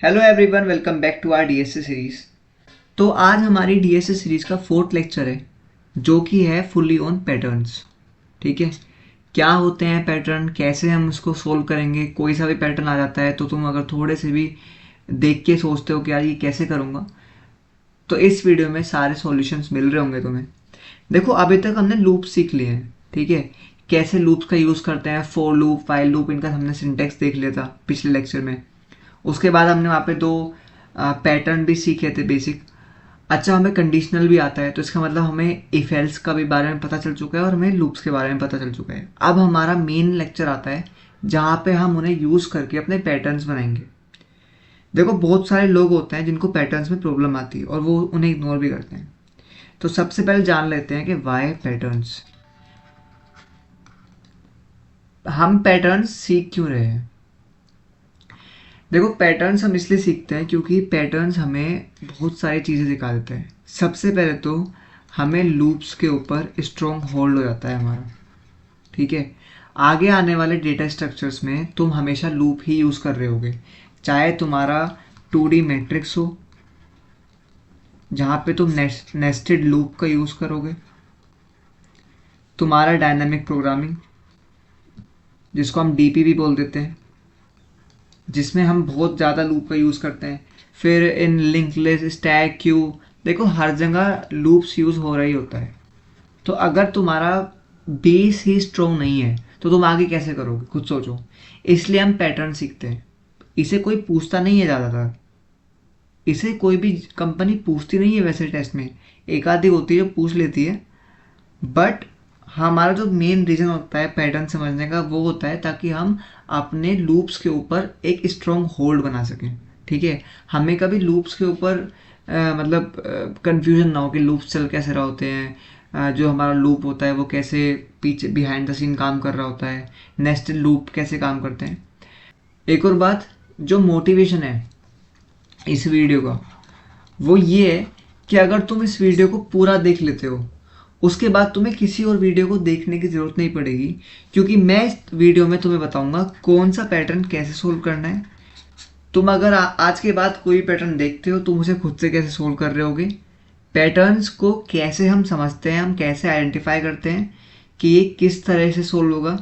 Hello everyone, welcome back to our DSA series. तो आज हमारी डीएसए सीरीज का 4th लेक्चर है जो कि है फुल्ली ऑन पैटर्न्स। ठीक है, क्या होते हैं पैटर्न, कैसे हम उसको सोल्व करेंगे। कोई सा भी पैटर्न आ जाता है तो तुम अगर थोड़े से भी देख के सोचते हो कि यार ये कैसे करूँगा, तो इस वीडियो में सारे सॉल्यूशंस मिल रहे होंगे तुम्हें। देखो, अभी तक हमने लूप सीख लिए हैं। ठीक है, कैसे लूप्स का यूज़ करते हैं, फॉर लूप, व्हाइल लूप, इनका हमने सिंटेक्स देख लिया था पिछले लेक्चर में। उसके बाद हमने वहाँ पे दो पैटर्न भी सीखे थे बेसिक। अच्छा, हमें कंडीशनल भी आता है, तो इसका मतलब हमें इफ एल्स का भी बारे में पता चल चुका है और हमें लूप्स के बारे में पता चल चुका है। अब हमारा मेन लेक्चर आता है जहाँ पे हम उन्हें यूज़ करके अपने पैटर्न्स बनाएंगे। देखो, बहुत सारे लोग होते हैं जिनको पैटर्न्स में प्रॉब्लम आती है और वो उन्हें इग्नोर भी करते हैं। तो सबसे पहले जान लेते हैं कि वाई पैटर्न्स, हम पैटर्न्स सीख क्यों रहे हैं। देखो, पैटर्न्स हम इसलिए सीखते हैं क्योंकि पैटर्न्स हमें बहुत सारी चीज़ें सिखा देते हैं। सबसे पहले तो हमें लूप्स के ऊपर स्ट्रॉन्ग होल्ड हो जाता है हमारा। ठीक है, आगे आने वाले डेटा स्ट्रक्चर्स में तुम हमेशा लूप ही यूज़ कर रहे होगे, चाहे तुम्हारा 2D मैट्रिक्स हो जहाँ पे तुम नेस्टेड लूप का यूज़ करोगे, तुम्हारा डायनामिक प्रोग्रामिंग जिसको हम डीपी भी बोल देते हैं, जिसमें हम बहुत ज़्यादा लूप का यूज़ करते हैं। फिर इन लिंक लिस्ट, स्टैक, क्यू, देखो हर जगह लूप्स यूज़ हो रहा ही होता है। तो अगर तुम्हारा बेस ही स्ट्रॉन्ग नहीं है तो तुम आगे कैसे करोगे, खुद सोचो। इसलिए हम पैटर्न सीखते हैं। इसे कोई पूछता नहीं है ज़्यादातर, इसे कोई भी कंपनी पूछती नहीं है वैसे टेस्ट में। एक आधी होती है जो पूछ लेती है, बट हमारा जो मेन रीज़न होता है पैटर्न समझने का वो होता है ताकि हम अपने लूप्स के ऊपर एक स्ट्रॉन्ग होल्ड बना सकें। ठीक है, हमें कभी लूप्स के ऊपर मतलब कंफ्यूजन ना हो कि लूप्स चल कैसे रहे होते हैं, जो हमारा लूप होता है वो कैसे पीछे बिहाइंड द सीन काम कर रहा होता है, नेस्टेड लूप कैसे काम करते हैं। एक और बात, जो मोटिवेशन है इस वीडियो का वो ये है कि अगर तुम इस वीडियो को पूरा देख लेते हो उसके बाद तुम्हें किसी और वीडियो को देखने की ज़रूरत नहीं पड़ेगी, क्योंकि मैं इस वीडियो में तुम्हें बताऊंगा कौन सा पैटर्न कैसे सोल्व करना है। तुम अगर आज के बाद कोई पैटर्न देखते हो तुम उसे खुद से कैसे सोल्व कर रहे होगे, पैटर्न्स को कैसे हम समझते हैं, हम कैसे आइडेंटिफाई करते हैं कि ये किस तरह से सोल्व होगा,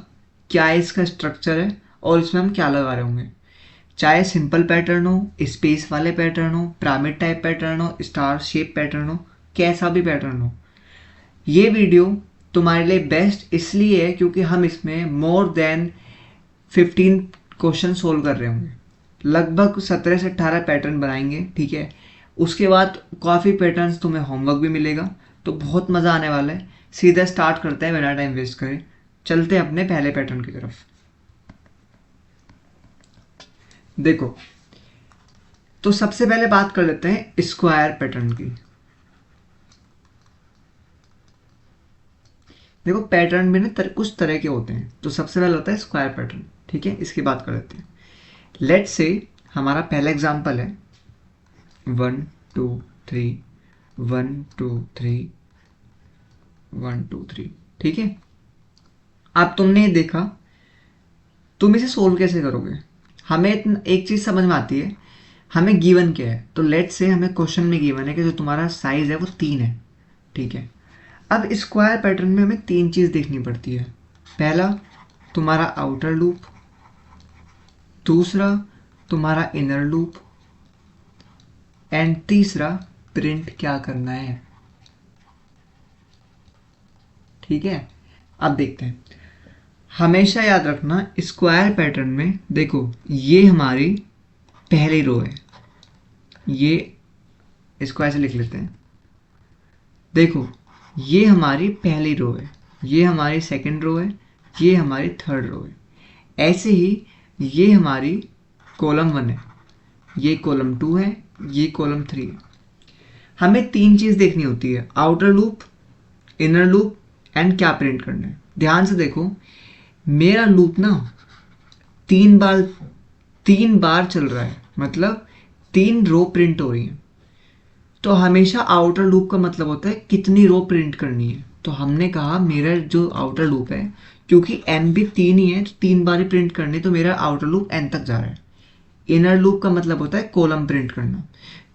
क्या इसका स्ट्रक्चर है और इसमें हम क्या लगा रहे होंगे। चाहे सिंपल पैटर्न हो, स्पेस वाले पैटर्न हो, पिरामिड टाइप पैटर्न हो, स्टार शेप पैटर्न हो, कैसा भी पैटर्न हो, ये वीडियो तुम्हारे लिए बेस्ट इसलिए है क्योंकि हम इसमें मोर देन 15 क्वेश्चन सोल्व कर रहे होंगे। लगभग 17 से 18 पैटर्न बनाएंगे। ठीक है, उसके बाद काफ़ी पैटर्न्स तुम्हें होमवर्क भी मिलेगा, तो बहुत मज़ा आने वाला है। सीधा स्टार्ट करते हैं बिना टाइम वेस्ट करे, चलते हैं अपने पहले पैटर्न की तरफ। देखो, तो सबसे पहले बात कर लेते हैं स्क्वायर पैटर्न की। देखो, पैटर्न भी ना कुछ तरह के होते हैं, तो सबसे पहले होता है स्क्वायर पैटर्न। ठीक है, इसकी बात कर लेते हैं। लेट्स से हमारा पहला एग्जांपल है 1 2 3 1 2 3 1 2 3। ठीक है, अब तुमने ये देखा, तुम इसे सोल्व कैसे करोगे। हमें एक चीज़ समझ में आती है, हमें गिवन क्या है। तो लेट्स से हमें क्वेश्चन में गिवन है कि जो तुम्हारा साइज है वो 3 है। ठीक है, अब स्क्वायर पैटर्न में हमें 3 चीज़ देखनी पड़ती है। पहला, तुम्हारा आउटर लूप, दूसरा तुम्हारा इनर लूप, एंड तीसरा प्रिंट क्या करना है। ठीक है, अब देखते हैं। हमेशा याद रखना, स्क्वायर पैटर्न में देखो ये हमारी पहली रो है, ये इसको ऐसे लिख लेते हैं। देखो, ये हमारी पहली रो है, ये हमारी सेकंड रो है, ये हमारी थर्ड रो है। ऐसे ही ये हमारी कॉलम 1 है, ये कॉलम 2 है, ये कॉलम 3 है। हमें 3 चीज़ देखनी होती है, outer loop, inner loop and क्या प्रिंट करना है। ध्यान से देखो, मेरा लूप ना 3 बार चल रहा है, मतलब 3 रो प्रिंट हो रही है। तो हमेशा आउटर लूप का मतलब होता है कितनी रो प्रिंट करनी है। तो हमने कहा मेरा जो आउटर लूप है, क्योंकि एन भी 3 ही है तो 3 बार ही प्रिंट करनी, तो मेरा आउटर लूप एन तक जा रहा है। इनर लूप का मतलब होता है कॉलम प्रिंट करना।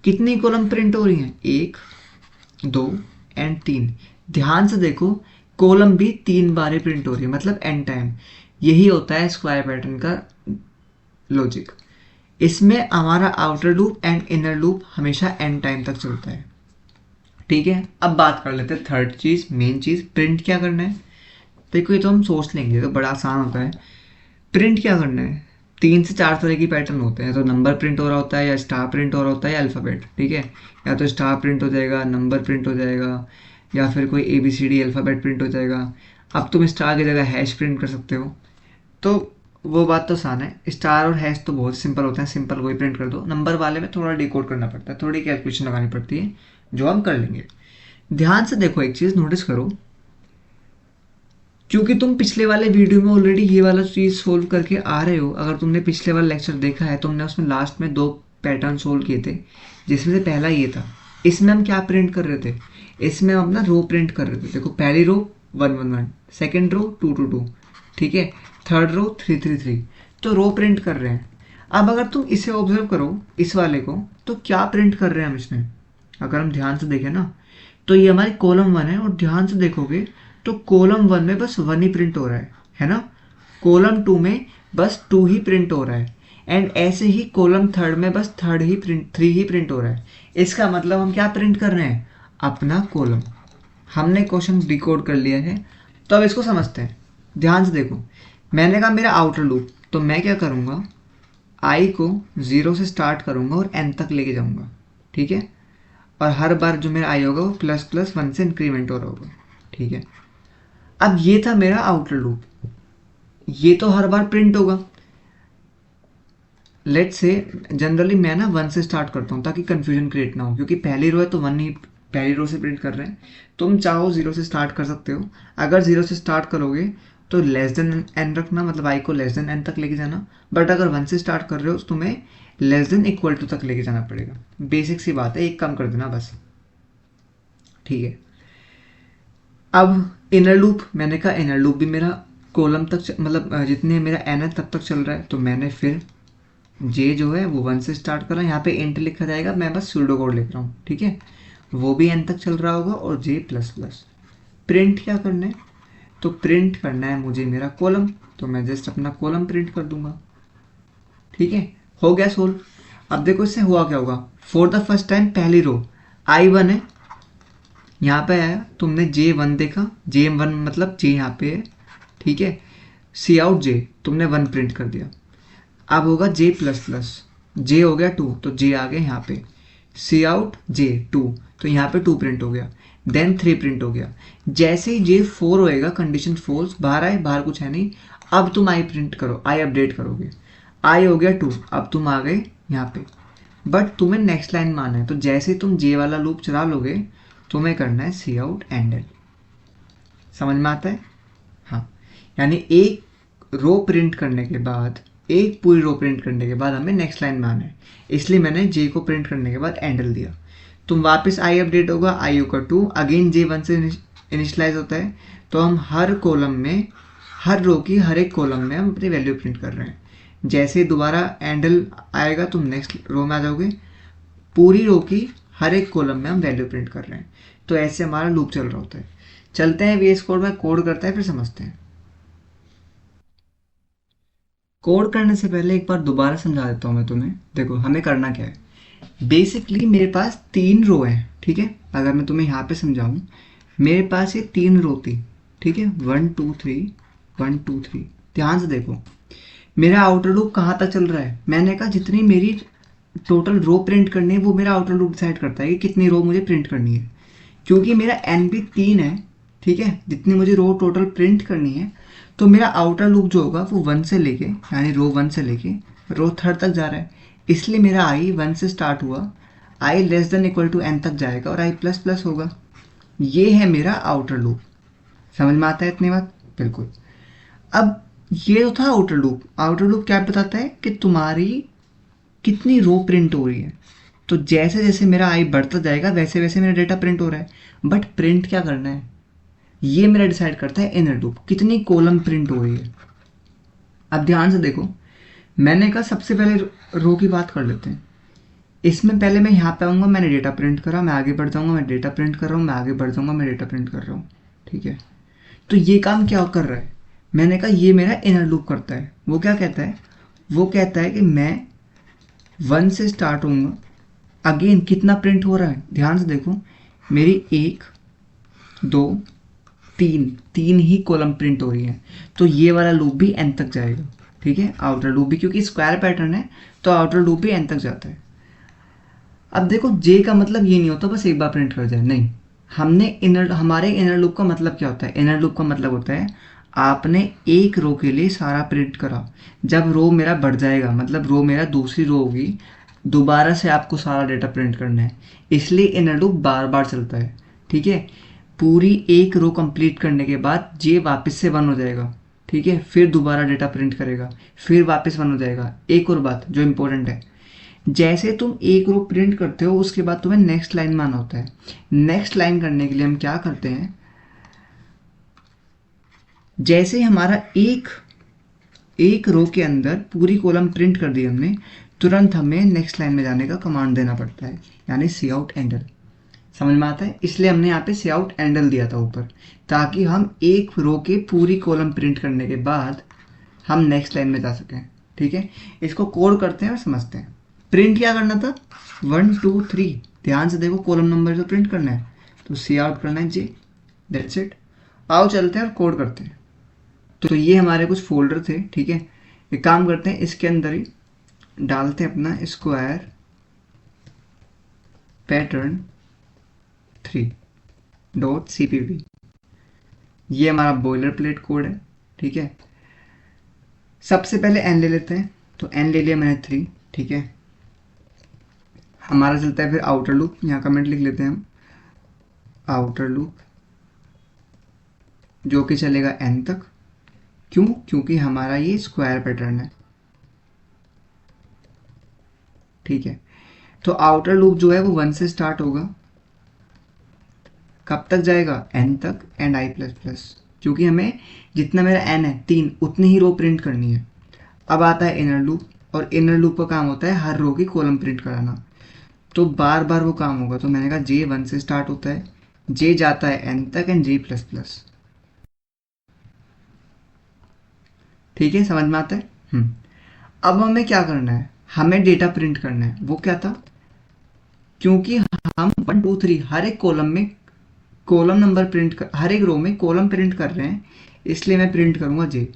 कितनी कॉलम प्रिंट हो रही हैं? 1 2 एंड 3। ध्यान से देखो, कॉलम भी 3 बार प्रिंट हो रही है, मतलब n टाइम। यही होता है स्क्वायर पैटर्न का लॉजिक। इसमें हमारा outer loop and inner loop हमेशा n टाइम तक चलता है। ठीक है, अब बात कर लेते हैं थर्ड चीज, मेन चीज, प्रिंट क्या करना है। देखो ये तो हम सोच लेंगे, तो बड़ा आसान होता है। प्रिंट क्या करना है? 3 से 4 तरह की पैटर्न होते हैं, तो नंबर प्रिंट हो रहा होता है, या स्टार प्रिंट हो रहा होता है, या अल्फ़ाबेट। ठीक है, या तो स्टार प्रिंट हो जाएगा, नंबर प्रिंट हो जाएगा, या फिर कोई ABCD अल्फ़ाबेट प्रिंट हो जाएगा। अब तुम स्टार की जगह हैश प्रिंट कर सकते हो, तो वो बात तो आसान है। स्टार और हैश तो बहुत सिंपल होते हैं, सिंपल वही प्रिंट कर दो। नंबर वाले में थोड़ा डिकोड करना पड़ता है, थोड़ी कैलकुलेशन लगानी पड़ती है, जो हम कर लेंगे। ध्यान से देखो, एक चीज़ नोटिस करो, क्योंकि तुम पिछले वाले वीडियो में ऑलरेडी ये वाला चीज़ सोल्व करके आ रहे हो। अगर तुमने पिछले वाला लेक्चर देखा है, तुमने उसमें लास्ट में 2 पैटर्न सोल्व किए थे, जिसमें से पहला ये था। इसमें हम क्या प्रिंट कर रहे थे? इसमें हम अपना रो प्रिंट कर रहे थे। देखो, पहली रो 1 1 1, सेकेंड रो 2 2 2, ठीक है, थर्ड रो 3 3 3। तो रो प्रिंट कर रहे हैं। अब अगर तुम इसे ऑब्जर्व करो, इस वाले को, तो क्या प्रिंट कर रहे हैं हम इसमें? अगर हम ध्यान से देखें ना, तो ये हमारी कॉलम 1 है, और ध्यान से देखोगे तो कॉलम 1 में बस 1 ही प्रिंट हो रहा है ना। कॉलम 2 में बस 2 ही प्रिंट हो रहा है, एंड ऐसे ही कॉलम 3 में बस 3 ही प्रिंट हो रहा है। इसका मतलब हम क्या प्रिंट कर रहे हैं? अपना कॉलम। हमने क्वेश्चन डिकोड कर लिया है, तो अब इसको समझते हैं। ध्यान से देखो, मैंने कहा मेरा आउटर लूप, तो मैं क्या करूँगा, आई को 0 से स्टार्ट करूँगा और n तक लेके जाऊँगा। ठीक है, और हर बार जो मेरा आई होगा वो प्लस प्लस 1 से इंक्रीमेंट हो रहा होगा। ठीक है, अब ये था मेरा आउटर लूप, ये तो हर बार प्रिंट होगा। लेट्स से जनरली मैं ना 1 से स्टार्ट करता हूँ, ताकि कंफ्यूजन क्रिएट ना हो, क्योंकि पहली रो है तो 1 ही पहली रो से प्रिंट कर रहे हैं। तुम चाहो 0 से स्टार्ट कर सकते हो। अगर 0 से स्टार्ट करोगे तो लेस देन n रखना, मतलब i को लेस देन n तक लेके जाना। बट अगर 1 से स्टार्ट कर रहे हो तो तुम्हें लेस देन इक्वल टू तक लेके जाना पड़ेगा। बेसिक सी बात है, एक कम कर देना बस। ठीक है, अब इनर लूप, मैंने कहा इनर लूप भी मेरा कॉलम तक मतलब जितने मेरा n है तब तक चल रहा है। तो मैंने फिर j जो है वो 1 से स्टार्ट करा, यहाँ पे इंट लिखा जाएगा, मैं बस सूडो कोड लिख रहा हूँ। ठीक है, वो भी n तक चल रहा होगा, और j प्लस प्लस। प्रिंट क्या करना है? तो प्रिंट करना है मुझे मेरा कॉलम, तो मैं जस्ट अपना कॉलम प्रिंट कर दूंगा। ठीक है, हो गया सोल्व। अब देखो इससे हुआ क्या होगा। फॉर द फर्स्ट टाइम पहली रो i1 है, यहाँ पे आया, तुमने J1 देखा, J1 मतलब J यहाँ पे है। ठीक है, सी आउट J, तुमने 1 प्रिंट कर दिया। अब होगा J प्लस प्लस, J हो गया 2, तो J आ गया यहाँ पे, सी आउट J 2, तो यहाँ पे 2 प्रिंट हो गया। देन 3 प्रिंट हो गया। जैसे ही J 4 होएगा, कंडीशन फॉल्स, बाहर आए, बाहर कुछ है नहीं। अब तुम I प्रिंट करो, I अपडेट करोगे, I हो गया 2, अब तुम आ गए यहाँ पे। बट तुम्हें नेक्स्ट लाइन में आना है, तो जैसे ही तुम J वाला लूप चला लोगे, तुम्हें करना है सी आउट एंड एल। समझ में आता है? हाँ, यानी एक रो प्रिंट करने के बाद, एक पूरी रो प्रिंट करने के बाद हमें नेक्स्ट लाइन में आना है। इसलिए मैंने J को प्रिंट करने के बाद एंडल दिया। तुम वापस I अपडेट होगा, I होगा 2, अगेन J 1 से इनिशलाइज होता है। तो हम हर कॉलम में, हर रो की हर एक कॉलम में हम अपनी वैल्यू प्रिंट कर रहे हैं। जैसे ही दोबारा एंडल आएगा, तुम नेक्स्ट रो में आ जाओगे। पूरी रो की हर एक कॉलम में हम वैल्यू प्रिंट कर रहे हैं। तो ऐसे हमारा लूप चल रहा होता है। चलते हैं VS कोड में, कोड करता है, फिर समझते हैं। कोड करने से पहले एक बार दोबारा समझा देता हूँ मैं तुम्हें। देखो हमें करना क्या है। बेसिकली मेरे पास 3 रो है। ठीक है, अगर मैं तुम्हें यहाँ पे समझाऊँ, मेरे पास ये 3 रो थी। ठीक है, 1 2 3 1 2 3। ध्यान से देखो, मेरा आउटर लूप कहाँ तक चल रहा है। मैंने कहा जितनी मेरी टोटल रो प्रिंट करनी है, वो मेरा आउटर लूप डिसाइड करता है कि कितनी रो मुझे प्रिंट करनी है। क्योंकि मेरा n भी 3 है, ठीक है, जितनी मुझे रो टोटल प्रिंट करनी है, तो मेरा आउटर लूप जो होगा वो 1 से लेके, यानी रो 1 से लेके रो 3 तक जा रहा है। इसलिए मेरा i 1 से स्टार्ट हुआ, i less than equal to n तक जाएगा, और i प्लस प्लस होगा। ये है मेरा आउटर लूप। समझ में आता है इतनी बात? बिल्कुल। अब ये था आउटर लूप। आउटर लूप क्या बताता है कि तुम्हारी कितनी रो प्रिंट हो रही है। तो जैसे जैसे मेरा आई बढ़ता जाएगा, वैसे वैसे मेरा डेटा प्रिंट हो रहा है। बट प्रिंट क्या करना है, ये मेरा डिसाइड करता है इनर लूप, कितनी कॉलम प्रिंट हो रही है। अब ध्यान से देखो, मैंने कहा सबसे पहले रो की बात कर लेते हैं। इसमें पहले मैं यहाँ पे आऊँगा, मैंने डेटा प्रिंट करा, मैं आगे बढ़ जाऊँगा, मैं डेटा प्रिंट कर रहा हूँ, मैं आगे बढ़ जाऊँगा, मैं डेटा प्रिंट कर रहा हूँ। ठीक है, तो ये काम क्या कर रहा है, मैंने कहा ये मेरा इनर लूप करता है। वो क्या कहता है, वो कहता है कि मैं 1 से स्टार्ट होऊंगा, अगेन कितना प्रिंट हो रहा है ध्यान से देखो, मेरी 1 2 3 3 ही कॉलम प्रिंट हो रही है, तो ये वाला लूप भी एन तक जाएगा। ठीक है, आउटर लूप भी, क्योंकि स्क्वायर पैटर्न है तो आउटर लूप भी एन तक जाता है। अब देखो जे का मतलब ये नहीं होता बस एक बार प्रिंट कर जाए, नहीं, हमने इनर, हमारे इनर लूप का मतलब क्या होता है, इनर लूप का मतलब होता है आपने एक रो के लिए सारा प्रिंट करा, जब रो मेरा बढ़ जाएगा, मतलब रो मेरा दूसरी रो होगी, दोबारा से आपको सारा डेटा प्रिंट करना है, इसलिए इनर लूप बार बार चलता है। ठीक है, पूरी एक रो कंप्लीट करने के बाद जे वापस से 1 हो जाएगा। ठीक है, फिर दोबारा डेटा प्रिंट करेगा, फिर वापस 1 हो जाएगा। एक और बात जो इंपॉर्टेंट है, जैसे तुम एक रो प्रिंट करते हो उसके बाद तुम्हें नेक्स्ट लाइन में आना होता है। नेक्स्ट लाइन करने के लिए हम क्या करते हैं, जैसे हमारा एक रो के अंदर पूरी कॉलम प्रिंट कर दी हमने, तुरंत हमें नेक्स्ट लाइन में जाने का कमांड देना पड़ता है, यानी सी आउट एंडल। समझ में आता है, इसलिए हमने यहाँ पे सी आउट एंडल दिया था ऊपर, ताकि हम एक रो के पूरी कॉलम प्रिंट करने के बाद हम नेक्स्ट लाइन में जा सकें। ठीक है, इसको कोड करते हैं और समझते हैं। प्रिंट क्या करना था, 1 2 3, ध्यान से देखो कॉलम नंबर जो प्रिंट करना है, तो सी आउट करना है जे, दैट्स इट। आओ चलते हैं और कोड करते हैं। तो ये हमारे कुछ फोल्डर थे। ठीक है, एक काम करते हैं, इसके अंदर ही डालते हैं अपना स्क्वायर पैटर्न 3.cpp, ये हमारा बॉयलर प्लेट कोड है। ठीक है, सबसे पहले एन ले लेते हैं, तो एन ले लिया मैंने 3। ठीक है, हमारा चलता है फिर आउटर लूप, यहाँ कमेंट लिख लेते हैं हम, आउटर लूप जो कि चलेगा एन तक। क्यों, क्योंकि हमारा ये स्क्वायर पैटर्न है। ठीक है, तो आउटर लूप जो है वो 1 से स्टार्ट होगा, कब तक जाएगा, एन तक, एंड आई प्लस प्लस, क्योंकि हमें जितना मेरा एन है 3 उतनी ही रो प्रिंट करनी है। अब आता है इनर लूप, और इनर लूप का काम होता है हर रो की कॉलम प्रिंट कराना, तो बार बार वो काम होगा। तो मैंने कहा जे 1 से स्टार्ट होता है, जे जाता है एन तक, एंड जे प्लस प्लस। ठीक है, समझ में आता है। अब हमें क्या करना है, हमें डेटा प्रिंट करना है। वो क्या था, क्योंकि हम 1 2 3 हर एक कॉलम में कॉलम नंबर प्रिंट कर, हर एक रो में कॉलम प्रिंट कर रहे हैं, इसलिए मैं प्रिंट करूंगा जे।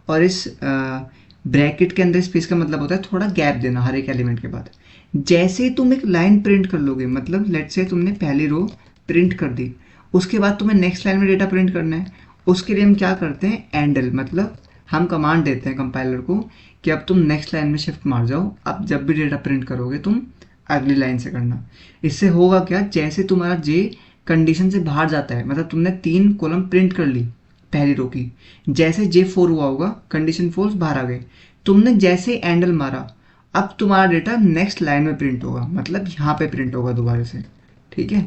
और इस ब्रैकेट के अंदर स्पेस का मतलब होता है थोड़ा गैप देना हर एक एलिमेंट के बाद। जैसे ही तुम एक लाइन प्रिंट कर लोगे, मतलब लेट्स से तुमने पहली रो प्रिंट कर दी, उसके बाद तुम्हें नेक्स्ट लाइन में डेटा प्रिंट करना है, उसके लिए हम क्या करते हैं, एंडल, मतलब हम कमांड देते हैं कंपाइलर को कि अब तुम नेक्स्ट लाइन में शिफ्ट मार जाओ, अब जब भी डेटा प्रिंट करोगे तुम अगली लाइन से करना। इससे होगा क्या, जैसे तुम्हारा जे कंडीशन से बाहर जाता है, मतलब तुमने 3 कॉलम प्रिंट कर ली पहली रो की, जैसे जे 4 हुआ होगा, कंडीशन फोर्स बाहर आ गए, तुमने जैसे एंडल मारा, अब तुम्हारा डेटा नेक्स्ट लाइन में प्रिंट होगा, मतलब यहाँ पे प्रिंट होगा दोबारा से। ठीक है,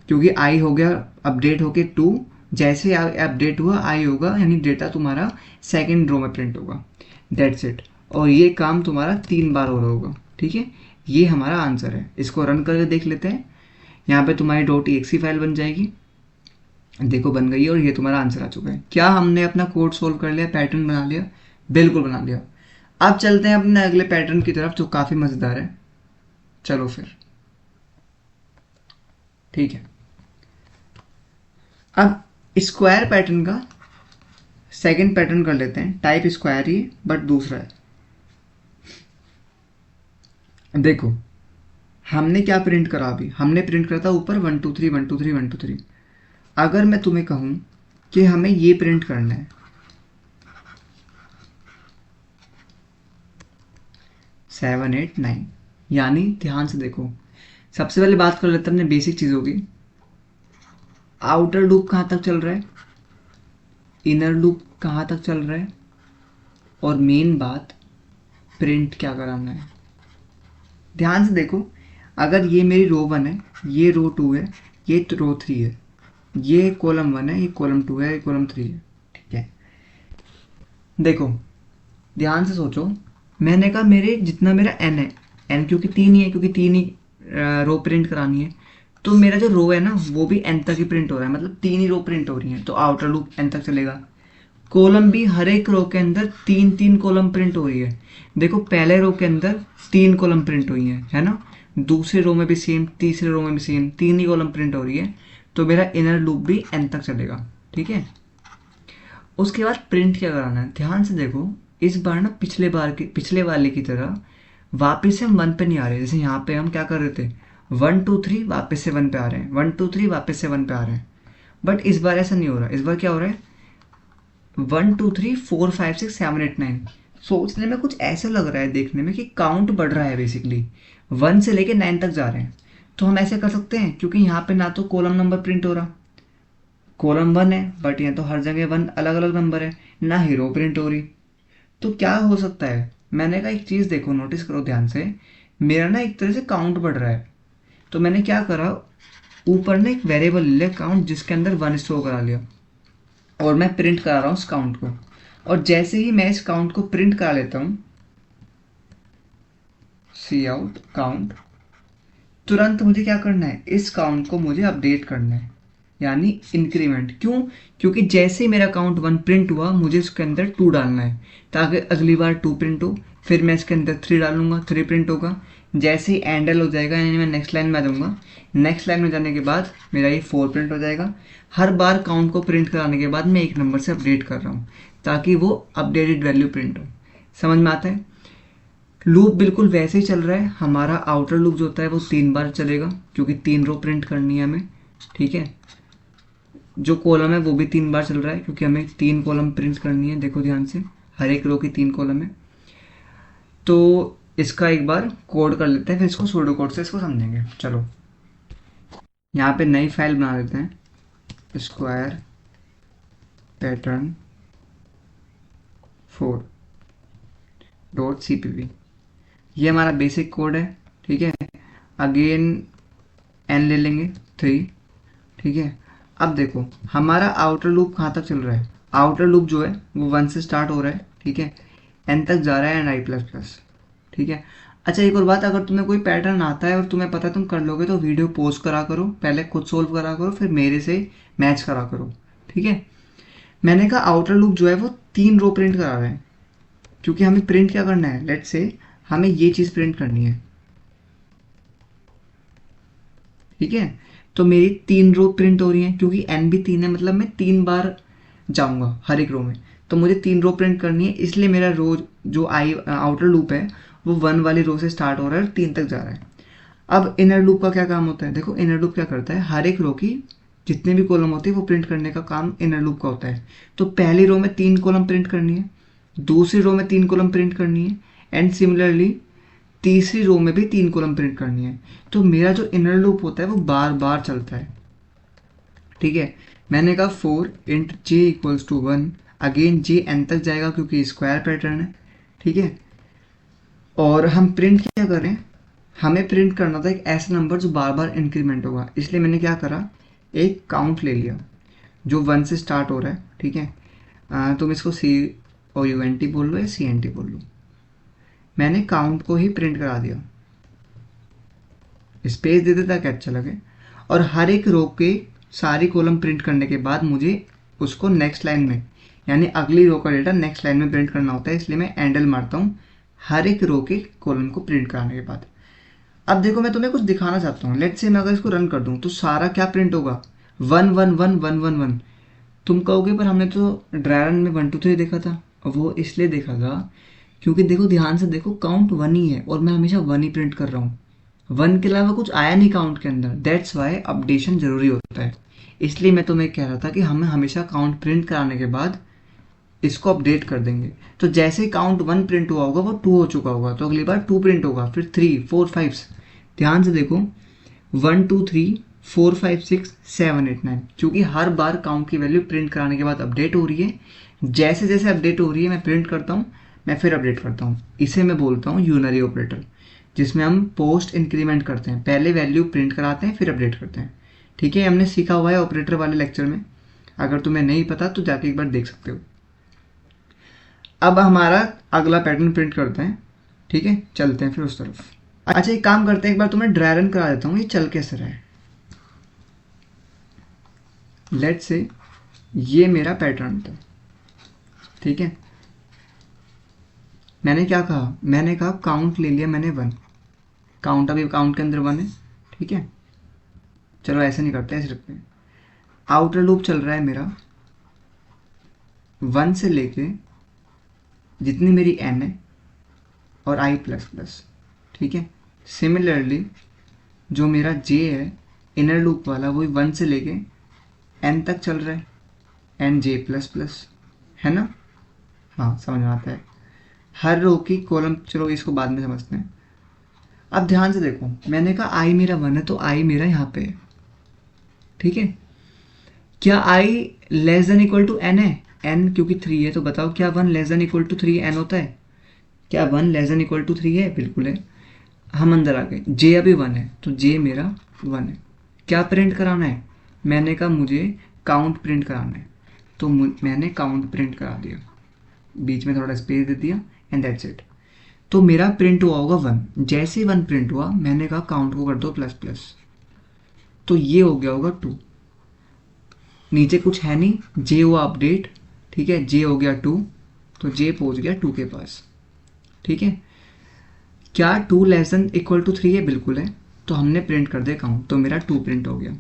क्योंकि आई हो गया अपडेट होके 2, जैसे अपडेट हुआ आई होगा, यानी डेटा तुम्हारा सेकेंड रो में प्रिंट होगा, दैट्स इट। और ये काम तुम्हारा 3 बार हो रहा होगा। ठीक है, ये हमारा आंसर है। इसको रन करके देख लेते हैं, यहाँ पे तुम्हारी .exe फाइल बन जाएगी, देखो बन गई है, और ये तुम्हारा आंसर आ चुका है। क्या हमने अपना कोड सोल्व कर लिया, पैटर्न बना लिया, बिल्कुल बना लिया। अब चलते हैं अपने अगले पैटर्न की तरफ जो काफ़ी मज़ेदार है, चलो फिर। ठीक है, अब स्क्वायर पैटर्न का सेकंड पैटर्न कर लेते हैं, टाइप स्क्वायर ही बट दूसरा है। देखो हमने क्या प्रिंट करा, अभी हमने प्रिंट करा था ऊपर 1 2 3 1 2 3 1 2 3। अगर मैं तुम्हें कहूं कि हमें ये प्रिंट करना है 7 8 9, यानी ध्यान से देखो, सबसे पहले बात कर लेते हैं अपने बेसिक चीज़ों की। आउटर लूप कहाँ तक चल रहा है, इनर लूप कहाँ तक चल रहा है, और मेन बात प्रिंट क्या कराना है। ध्यान से देखो, अगर ये मेरी रो 1 है, ये रो 2 है, ये रो 3 है, ये कॉलम 1 है, ये कॉलम 2 है, ये कॉलम 3 है। ठीक है, देखो ध्यान से सोचो, मैंने कहा मेरे जितना मेरा एन है, एन क्योंकि 3 ही है, क्योंकि 3 ही रो प्रिंट करानी है, तो मेरा जो रो है ना वो भी एन तक ही प्रिंट हो रहा है, मतलब 3 ही रो प्रिंट हो रही है, तो आउटर लूप एन तक चलेगा। कॉलम भी हर एक रो के अंदर 3 कॉलम प्रिंट हो रही है। देखो पहले रो के अंदर 3 कॉलम प्रिंट हुई है ना, दूसरे रो में भी सेम, तीसरे रो में भी सेम, 3 ही कॉलम प्रिंट हो रही है, तो मेरा इनर लूप भी एन तक चलेगा। ठीक है, उसके बाद प्रिंट क्या कराना है, ध्यान से देखो। इस बार ना पिछले वाले की तरह वापस से हम 1 पे नहीं आ रहे। जैसे यहाँ पे हम क्या कर रहे थे, 1 2 3 वापस से 1 पे आ रहे हैं, 1 2 3 वापस से 1 पे आ रहे हैं। बट इस बार ऐसा नहीं हो रहा। इस बार क्या हो रहा है, 1 2 3 4 5 6 7 8 9। सोचने में कुछ ऐसा लग रहा है देखने में कि काउंट बढ़ रहा है, बेसिकली 1 से लेके 9 तक जा रहे हैं। तो हम ऐसे कर सकते हैं, क्योंकि यहाँ पे ना तो कॉलम नंबर प्रिंट हो रहा, कॉलम 1 है बट यहाँ तो हर जगह 1 अलग अलग नंबर है, ना ही रो प्रिंट हो रही। तो क्या हो सकता है, मैंने कहा एक चीज़ देखो, नोटिस करो ध्यान से, मेरा ना एक तरह से काउंट बढ़ रहा है। तो मैंने क्या करा, ऊपर ना एक वेरिएबल ले लिया काउंट, जिसके अंदर 1 स्टोर करा लिया, और मैं प्रिंट करा रहा हूँ इस काउंट को। और जैसे ही मैं इस काउंट को प्रिंट करा लेता हूँ, सी आउट काउंट, तुरंत मुझे क्या करना है, इस काउंट को मुझे अपडेट करना है, यानी इंक्रीमेंट। क्यों, क्योंकि जैसे ही मेरा काउंट 1 प्रिंट हुआ, मुझे इसके अंदर 2 डालना है, ताकि अगली बार 2 प्रिंट हो। फिर मैं इसके अंदर 3 डालूंगा, 3 प्रिंट होगा। जैसे ही एंडल हो जाएगा, यानी मैं नेक्स्ट लाइन में आ जाऊंगा, नेक्स्ट लाइन में जाने के बाद मेरा ये 4 प्रिंट हो जाएगा। हर बार काउंट को प्रिंट कराने के बाद मैं एक नंबर से अपडेट कर रहा हूँ, ताकि वो अपडेटेड वैल्यू प्रिंट हो। समझ में आता है। लूप बिल्कुल वैसे ही चल रहा है। हमारा आउटर लूप जो होता है वो 3 बार चलेगा, क्योंकि 3 रो प्रिंट करनी है हमें। ठीक है, जो कॉलम है वो भी 3 बार चल रहा है, क्योंकि हमें 3 कॉलम प्रिंट करनी है। देखो ध्यान से, हर एक रो की 3 कॉलम है। तो इसका एक बार कोड कर लेते हैं, फिर इसको सूडो कोड से इसको समझेंगे। चलो यहाँ पे नई फाइल बना देते हैं, स्क्वायर पैटर्न 4.cpp। ये हमारा बेसिक कोड है। ठीक है, अगेन एन ले लेंगे 3। ठीक है, अब देखो हमारा आउटर लूप कहाँ तक चल रहा है। आउटर लूप जो है वो 1 से स्टार्ट हो रहा है, ठीक है, एन तक जा रहा है, एंड आई प्लस प्लस। ठीक है, अच्छा एक और बात, अगर तुम्हें कोई पैटर्न आता है और तुम्हें पता है तुम कर लोगे, तो वीडियो पॉज करा करो, पहले खुद सोल्व करा करो, फिर मेरे से मैच करा करो। ठीक है, मैंने कहा आउटर लूप जो है वो 3 रो प्रिंट करा रहा है, क्योंकि हमें प्रिंट क्या करना है, लेट्स से हमें ये चीज़ प्रिंट करनी है। ठीक है, तो मेरी 3 रो प्रिंट हो रही हैं, क्योंकि एन भी 3 है, मतलब मैं 3 बार जाऊंगा हर एक रो में, तो मुझे 3 रो प्रिंट करनी है। इसलिए मेरा रो जो आई आउटर लूप है वो 1 वाली रो से स्टार्ट हो रहा है और 3 तक जा रहा है। अब इनर लूप का क्या काम होता है, देखो इनर लूप क्या करता है, हर एक रो की जितने भी कॉलम होती है वो प्रिंट करने का काम इनर लूप का होता है। तो पहली रो में 3 कॉलम प्रिंट करनी है, दूसरी रो में 3 कॉलम प्रिंट करनी है, एंड सिमिलरली तीसरी रो में भी 3 कॉलम प्रिंट करनी है। तो मेरा जो इनर लूप होता है वो बार बार चलता है। ठीक है, मैंने कहा 4 int j equals to 1, again j n तक जाएगा क्योंकि स्क्वायर पैटर्न है। ठीक है, और हम प्रिंट क्या करें, हमें प्रिंट करना था एक ऐसा नंबर जो बार बार इंक्रीमेंट होगा, इसलिए मैंने क्या करा, एक काउंट ले लिया जो 1 से स्टार्ट हो रहा है। ठीक है, तुम इसको COUNT बोल लो या CNT बोल लो। मैंने काउंट को ही प्रिंट करा दिया, स्पेस दे देता ताकि अच्छा लगे। और हर एक रो के सारी कॉलम प्रिंट करने के बाद मुझे उसको नेक्स्ट लाइन में, यानी अगली रो का डेटा नेक्स्ट लाइन में प्रिंट करना होता है, इसलिए मैं एंडल मारता हूँ हर एक रो के कॉलम को प्रिंट कराने के बाद। अब देखो मैं तुम्हें कुछ दिखाना चाहता हूँ। लेट्स से मैं अगर इसको रन कर दूँ तो सारा क्या प्रिंट होगा, 1 1 1 1 1 1। तुम कहोगे पर हमने तो ड्राई रन में 1 2 3 देखा था। वो इसलिए देखा था क्योंकि देखो ध्यान से देखो, काउंट 1 ही है और मैं हमेशा 1 ही प्रिंट कर रहा हूँ, 1 के अलावा कुछ आया नहीं काउंट के अंदर। दैट्स वाई अपडेशन जरूरी होता है। इसलिए मैं तुम्हें कह रहा था कि हमें हमेशा काउंट प्रिंट कराने के बाद इसको अपडेट कर देंगे। तो जैसे ही काउंट 1 प्रिंट हुआ होगा वो 2 हो चुका होगा, तो अगली बार 2 प्रिंट होगा, फिर 3 4 5। ध्यान से देखो 1 2 3 4 5 6 7 8 9, क्योंकि हर बार काउंट की वैल्यू प्रिंट कराने के बाद अपडेट हो रही है। जैसे जैसे अपडेट हो रही है मैं प्रिंट करता हूँ, मैं फिर अपडेट करता हूँ। इसे मैं बोलता हूँ यूनरी ऑपरेटर, जिसमें हम पोस्ट इंक्रीमेंट करते हैं, पहले वैल्यू प्रिंट कराते हैं फिर अपडेट करते हैं। ठीक है, हमने सीखा हुआ है ऑपरेटर वाले लेक्चर में, अगर तुम्हें नहीं पता तो जाके एक बार देख सकते हो। अब हमारा अगला पैटर्न प्रिंट करते हैं। ठीक है, चलते हैं फिर उस तरफ। अच्छा एक काम करते हैं, एक बार तुम्हें ड्राई रन करा देता हूँ ये चल कैसे रहा है। लेट्स से ये मेरा पैटर्न था, ठीक है। मैंने क्या कहा, मैंने कहा काउंट ले लिया मैंने 1, काउंट अभी काउंट के अंदर 1 है, ठीक है। चलो ऐसे नहीं करते, ऐसे रखते हैं। आउटर लूप चल रहा है मेरा 1 से लेके जितनी मेरी n है और i प्लस प्लस, ठीक है। सिमिलरली जो मेरा j है इनर लूप वाला, वही 1 से लेके n तक चल रहा है, एन जे प्लस प्लस, है ना। हाँ समझ में आता है। हर रो की कॉलम, चलो इसको बाद में समझते हैं। अब ध्यान से देखो, मैंने कहा i मेरा 1 है तो i मेरा यहाँ पे है, ठीक है। क्या i less than equal to n है? n क्योंकि 3 है, तो बताओ क्या 1 less than equal to 3 n होता है? क्या 1 लेस देन इक्वल टू 3 है? बिल्कुल है। हम अंदर आ गए, j अभी 1 है तो j मेरा 1 है। क्या प्रिंट कराना है? मैंने कहा मुझे काउंट प्रिंट कराना है, तो मैंने काउंट प्रिंट करा दिया, बीच में थोड़ा स्पेस दे दिया एंड दैट्स इट। तो मेरा प्रिंट हुआ होगा 1। जैसे ही 1 प्रिंट हुआ मैंने कहा काउंट को कर दो प्लस प्लस, तो ये हो गया होगा 2। नीचे कुछ है नहीं, जे हुआ अपडेट, ठीक है, जे हो गया 2, तो जे पहुंच गया 2 के पास, ठीक है। क्या 2 लेस देन इक्वल टू 3 है? बिल्कुल है। तो हमने प्रिंट कर दिया काउंट, तो मेरा 2 प्रिंट हो गया,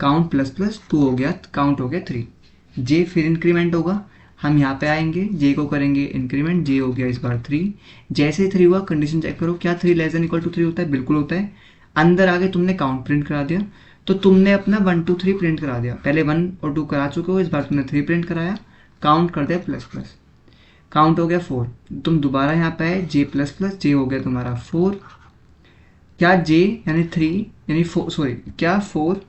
काउंट प्लस प्लस 2 हो गया, काउंट हो गया 3। जे फिर इंक्रीमेंट होगा, हम यहाँ पे आएंगे, जे को करेंगे इंक्रीमेंट, जे हो गया इस बार 3। जैसे 3 हुआ कंडीशन चेक करो, क्या 3 लेस देन इक्वल टू 3 होता है? बिल्कुल होता है। अंदर आगे तुमने काउंट प्रिंट करा दिया, तो तुमने अपना 1 2 3 प्रिंट करा दिया। पहले 1 और 2 करा चुके हो, इस बार तुमने 3 प्रिंट कराया, काउंट कर दिया प्लस प्लस, काउंट हो गया 4। तुम दोबारा यहाँ पे आए, जे प्लस प्लस, जे हो गया तुम्हारा 4। क्या जे यानी 3 यानी 4, सॉरी क्या 4,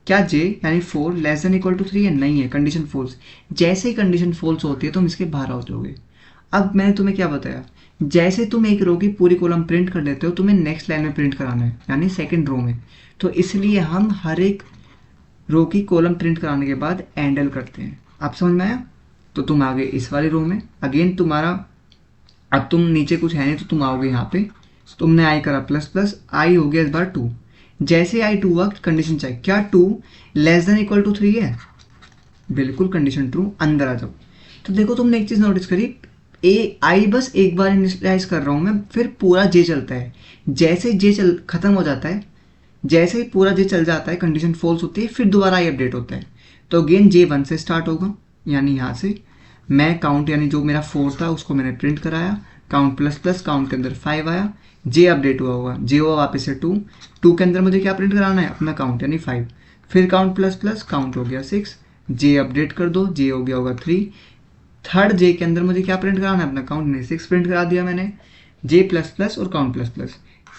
क्या j यानी 4 लेस देन इक्वल टू 3 है? नहीं है, कंडीशन फॉल्स। जैसे ही कंडीशन फॉल्स होती है तुम इसके बाहर हो जाओगे। अब मैंने तुम्हें क्या बताया, जैसे तुम एक रो की पूरी कॉलम प्रिंट कर लेते हो, तुम्हें नेक्स्ट लाइन में प्रिंट कराना है, यानी सेकंड रो में। तो इसलिए हम हर एक रो की कॉलम प्रिंट कराने के बाद एंडल करते हैं। आप समझ में आया? तो तुम आ गए इस वाली रो में, अगेन तुम्हारा, अब तुम नीचे कुछ है नहीं तो तुम आओगे यहाँ पे, तुमने आई करा प्लस प्लस, आई हो गया इस बार 2। जैसे आई 2 हुआ कंडीशन चेक, क्या 2 लेस देन इक्वल टू 3 है? बिल्कुल, कंडीशन ट्रू। अंदर आ जाओ। तो देखो तुमने एक चीज नोटिस करी, आई बस एक बार इनिशियलाइज कर रहा हूं मैं, फिर पूरा जे चलता है। जैसे जे चल खत्म हो जाता है, जैसे ही पूरा जे चल जाता है, कंडीशन फॉल्स होती है, फिर दोबारा आई अपडेट होता है। तो अगेन जे 1 से स्टार्ट होगा, यानी यहाँ से मैं काउंट, यानी जो मेरा 4 था उसको मैंने प्रिंट कराया, काउंट प्लस प्लस, काउंट के अंदर 5 आया, जे अपडेट हुआ होगा, जे हुआ वापस से 2, 2 के अंदर मुझे क्या प्रिंट कराना है? अपना काउंट यानी 5। फिर काउंट प्लस प्लस, काउंट हो गया 6, जे अपडेट कर दो, जे हो गया होगा 3। थर्ड जे के अंदर मुझे क्या प्रिंट कराना है? अपना काउंट, नहीं 6 प्रिंट करा दिया मैंने, जे प्लस प्लस और काउंट प्लस प्लस,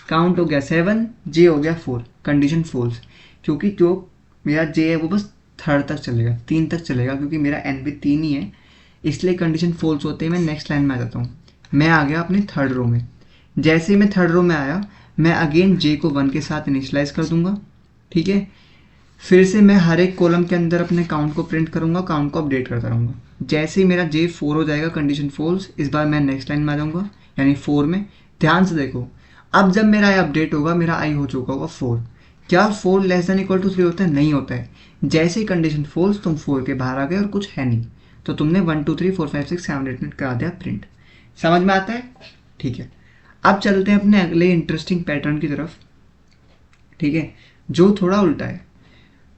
काउंट हो गया 7, जे हो गया 4, कंडीशन फॉल्स। क्योंकि जो मेरा जे है वो बस थर्ड तक चलेगा, 3 तक चलेगा, क्योंकि मेरा एन भी 3 ही है, इसलिए कंडीशन फॉल्स होते ही मैं नेक्स्ट लाइन में आ जाता हूँ। मैं आ गया अपने थर्ड रो में। जैसे ही मैं थर्ड रो में आया, मैं अगेन जे को 1 के साथ इनिशियलाइज कर दूंगा, ठीक है। फिर से मैं हर एक कॉलम के अंदर अपने काउंट को प्रिंट करूंगा, काउंट को अपडेट करता रहूंगा। जैसे ही मेरा जे 4 हो जाएगा, कंडीशन फॉल्स, इस बार मैं नेक्स्ट लाइन में आ जाऊंगा, यानी 4 में। ध्यान से देखो, अब जब मेरा आई अपडेट होगा, मेरा आई हो चुका होगा 4। क्या 4 लेस देन इक्वल टू 3 होता है? नहीं होता है। जैसे ही कंडीशन फॉल्स, तुम 4 के बाहर आ गए और कुछ है नहीं, तो तुमने 1 2 3 4 5 6 7 8 9 करा दिया प्रिंट। समझ में आता है? ठीक है। अब चलते हैं अपने अगले इंटरेस्टिंग पैटर्न की तरफ, ठीक है, जो थोड़ा उल्टा है।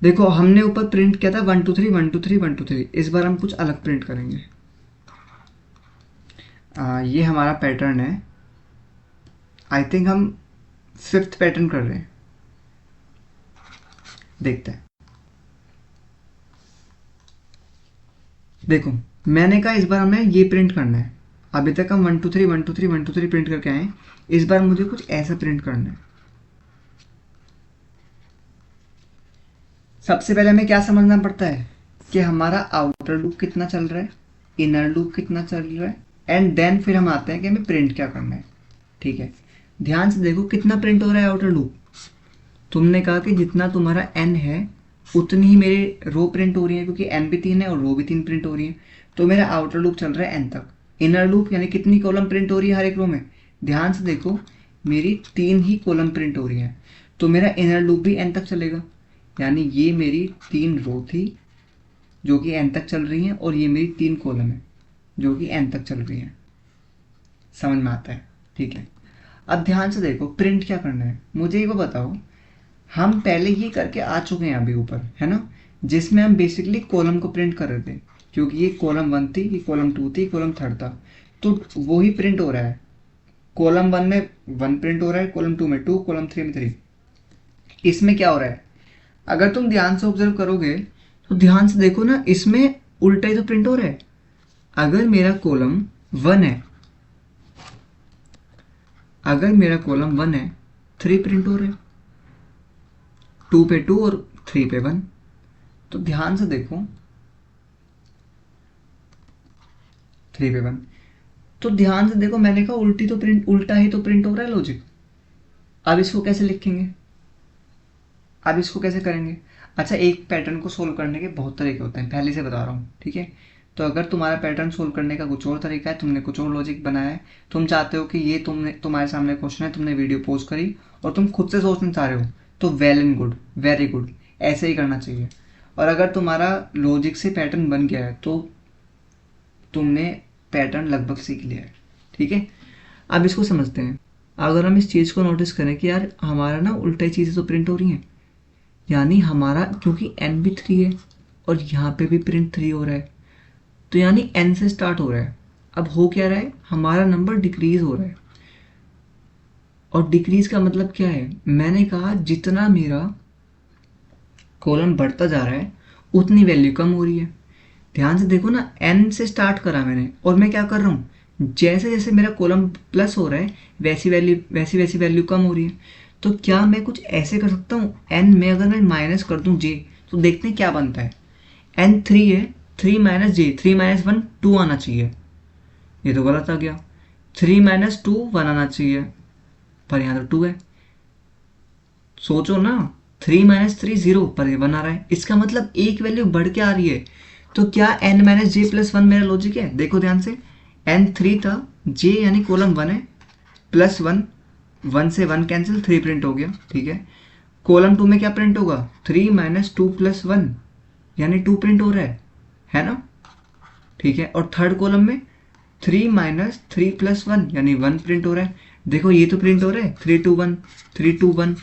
देखो हमने ऊपर प्रिंट किया था 1 2 3 1 2 3 1 2 3, इस बार हम कुछ अलग प्रिंट करेंगे। ये हमारा पैटर्न है, आई थिंक हम 5th पैटर्न कर रहे हैं, देखते हैं। देखो मैंने कहा इस बार हमें ये प्रिंट करना है। अभी तक हम 1 2 3 1 2 3 1 2 3 प्रिंट करके आए, इस बार मुझे कुछ ऐसा प्रिंट करना है। सबसे पहले हमें क्या समझना पड़ता है कि हमारा आउटर लूप कितना चल रहा है, इनर लूप कितना चल रहा है, एंड देन फिर हम आते हैं कि हमें प्रिंट क्या करना है, ठीक है। ध्यान से देखो कितना प्रिंट हो रहा है आउटर लूप। तुमने कहा कि जितना तुम्हारा n है उतनी ही मेरे रो प्रिंट हो रही है, क्योंकि n भी 3 है और रो भी 3 प्रिंट हो रही है। तो मेरा आउटर लूप चल रहा है n तक, इनर लूप यानी कितनी कॉलम प्रिंट हो रही है हर एक रो में? ध्यान से देखो, मेरी 3 ही कॉलम प्रिंट हो रही है, तो मेरा इनर लूप भी एन तक चलेगा। यानी ये मेरी 3 रो थी जो कि एन तक चल रही हैं, और ये मेरी 3 कॉलम है जो कि एन तक चल रही हैं। समझ में आता है? ठीक है। अब ध्यान से देखो, प्रिंट क्या करना है मुझे ये बताओ। हम पहले ये करके आ चुके हैं अभी ऊपर, है ना, जिसमें हम बेसिकली कॉलम को प्रिंट कर रहे थे, क्योंकि ये कॉलम 1 थी, ये कॉलम 2 थी, कॉलम 3 था, तो वो ही प्रिंट हो रहा है। कॉलम 1 में 1 प्रिंट हो रहा है, कॉलम 2 में 2, कॉलम 3 में 3। इसमें क्या हो रहा है, अगर तुम ध्यान से ऑब्जर्व करोगे तो ध्यान से देखो ना, इसमें उल्टा ही तो प्रिंट हो रहा है। अगर मेरा कॉलम 1 है, अगर मेरा कॉलम 1 है, 3 प्रिंट हो रहा है, 2 पे 2 और 3 पे 1। तो ध्यान से देखो, 3 पे 1, तो ध्यान से देखो, मैंने कहा उल्टा ही तो प्रिंट हो रहा है लॉजिक। अब इसको कैसे लिखेंगे, अब इसको कैसे करेंगे? अच्छा, एक पैटर्न को सोल्व करने के बहुत तरीके होते हैं, पहले से बता रहा हूँ, ठीक है। तो अगर तुम्हारा पैटर्न सोल्व करने का कुछ और तरीका है, तुमने कुछ और लॉजिक बनाया है, तुम चाहते हो कि ये तुम्हारे सामने क्वेश्चन है, तुमने वीडियो पोस्ट करी और तुम खुद से सोचना चाह रहे हो, तो well and good, very good, ऐसे ही करना चाहिए। और अगर तुम्हारा लॉजिक से पैटर्न बन गया है तो तुमने पैटर्न लगभग सीख लिया है, ठीक है। अब इसको समझते हैं। अगर हम इस चीज़ को नोटिस करें कि यार हमारा ना उल्टी चीज़ें तो प्रिंट हो रही हैं, यानी हमारा, क्योंकि एन भी 3 है और यहाँ पे भी प्रिंट 3 हो रहा है, तो यानी एन से स्टार्ट हो रहा है। अब हो क्या रहा है, हमारा नंबर डिक्रीज हो रहा है। और डिक्रीज का मतलब क्या है, मैंने कहा जितना मेरा कॉलम बढ़ता जा रहा है उतनी वैल्यू कम हो रही है। ध्यान से देखो ना, एन से स्टार्ट करा मैंने, और मैं क्या कर रहा हूँ, जैसे जैसे मेरा कॉलम प्लस हो रहा है वैसी वैल्यू कम हो रही है। तो क्या मैं कुछ ऐसे कर सकता हूँ, एन में अगर मैं माइनस कर दूँ जे, तो देखते हैं क्या बनता है। एन 3 है, 3 माइनस जे, 3 माइनस 1 2 आना चाहिए, ये तो गलत आ गया। 3 माइनस 2 1 आना चाहिए, पर यहाँ तो 2 है। सोचो ना, 3 माइनस 3 0, पर ये 1 आ रहा है, इसका मतलब एक वैल्यू बढ़ के आ रही है। तो क्या n माइनस जे प्लस 1 मेरा लॉजिक है? देखो ध्यान से, n 3 था, j यानी कॉलम 1 है, प्लस 1, 1 से 1 कैंसिल, 3 प्रिंट हो गया, ठीक है। कॉलम 2 में क्या प्रिंट होगा, 3 माइनस 2 प्लस 1 यानी 2 प्रिंट हो रहा है ना, ठीक है। और थर्ड कॉलम में 3 माइनस 3 प्लस 1 यानी 1 प्रिंट हो रहा है। देखो ये तो प्रिंट हो रहा है, 3 2 1 3 2 1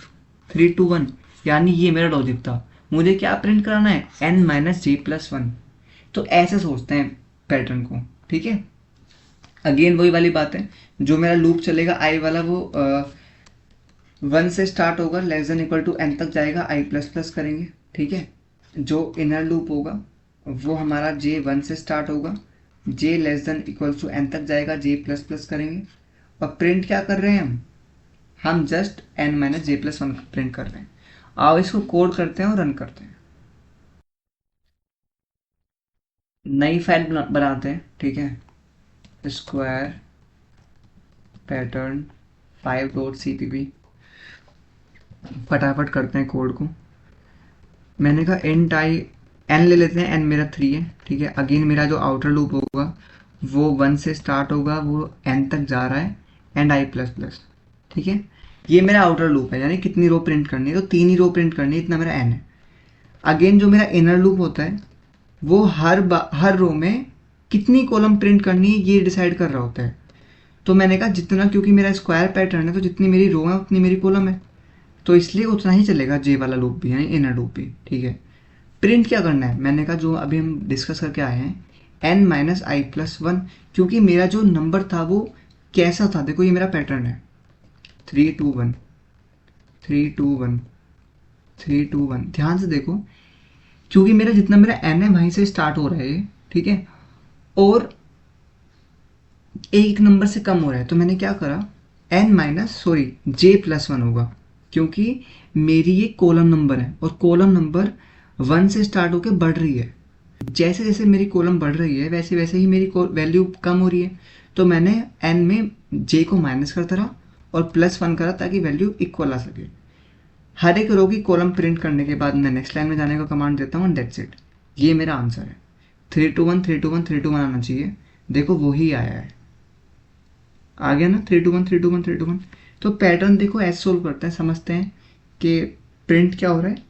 3 2 1, यानी ये मेरा लॉजिक था। मुझे क्या प्रिंट कराना है, n माइनस जे प्लस 1। तो ऐसे सोचते हैं पैटर्न को, ठीक है। अगेन वही वाली बात है, जो मेरा लूप चलेगा आई वाला, वो 1 से स्टार्ट होगा, less than equal to n तक जाएगा, i प्लस प्लस करेंगे, ठीक है। जो इनर लूप होगा वो हमारा j 1 से स्टार्ट होगा, j less than equal to n तक जाएगा, j प्लस प्लस करेंगे। और प्रिंट क्या कर रहे हैं हम जस्ट n माइनस जे प्लस 1 प्रिंट कर रहे हैं। आओ इसको कोड करते हैं और रन करते हैं। नई फाइल बनाते हैं, ठीक है। स्क्वायर पैटर्न 5.cpp, फटाफट करते हैं कोड को। मैंने कहा इंट आई एन ले लेते हैं, एन मेरा 3 है, ठीक है। अगेन मेरा जो आउटर लूप होगा वो 1 से स्टार्ट होगा, वो एन तक जा रहा है, एंड आई प्लस प्लस, ठीक है। ये मेरा आउटर लूप है, यानी कितनी रो प्रिंट करनी है, तो 3 ही रो प्रिंट करनी है, इतना मेरा एन है। अगेन जो मेरा इनर लूप होता है वो हर रो में कितनी कॉलम प्रिंट करनी है ये डिसाइड कर रहा होता है। तो मैंने कहा जितना, क्योंकि मेरा स्क्वायर पैटर्न है तो जितनी मेरी रो है उतनी मेरी कॉलम है, तो इसलिए उतना ही चलेगा जे वाला लूप भी, यानी इनर लूप भी, ठीक है। प्रिंट क्या करना है, मैंने कहा जो अभी हम डिस्कस करके आए हैं, n माइनस आई प्लस 1, क्योंकि मेरा जो नंबर था वो कैसा था, देखो ये मेरा पैटर्न है, 3 2 1 3 2 1 3 2 1। ध्यान से देखो, क्योंकि मेरा जितना मेरा n है वहीं से स्टार्ट हो रहा है, ठीक है, और एक नंबर से कम हो रहा है, तो मैंने क्या करा, n minus sorry j plus 1 होगा, क्योंकि मेरी ये कॉलम नंबर है और कॉलम नंबर 1 से स्टार्ट होकर बढ़ रही है। जैसे जैसे मेरी कॉलम बढ़ रही है वैसे वैसे ही मेरी वैल्यू कम हो रही है, तो मैंने n में j को माइनस करता रहा और प्लस 1 करा ताकि वैल्यू इक्वल आ सके। हर एक रो की कॉलम प्रिंट करने के बाद मैं नेक्स्ट लाइन में जाने का कमांड देता हूँ, दैट्स इट। ये मेरा आंसर है, 3 2 1 3 2 1 3 2 1 आना चाहिए, देखो वही आया है, आ गया ना 3 2 1 3 2 1 3 2 1। तो पैटर्न देखो ऐसे सोल्व करते हैं, समझते हैं कि प्रिंट क्या हो रहा है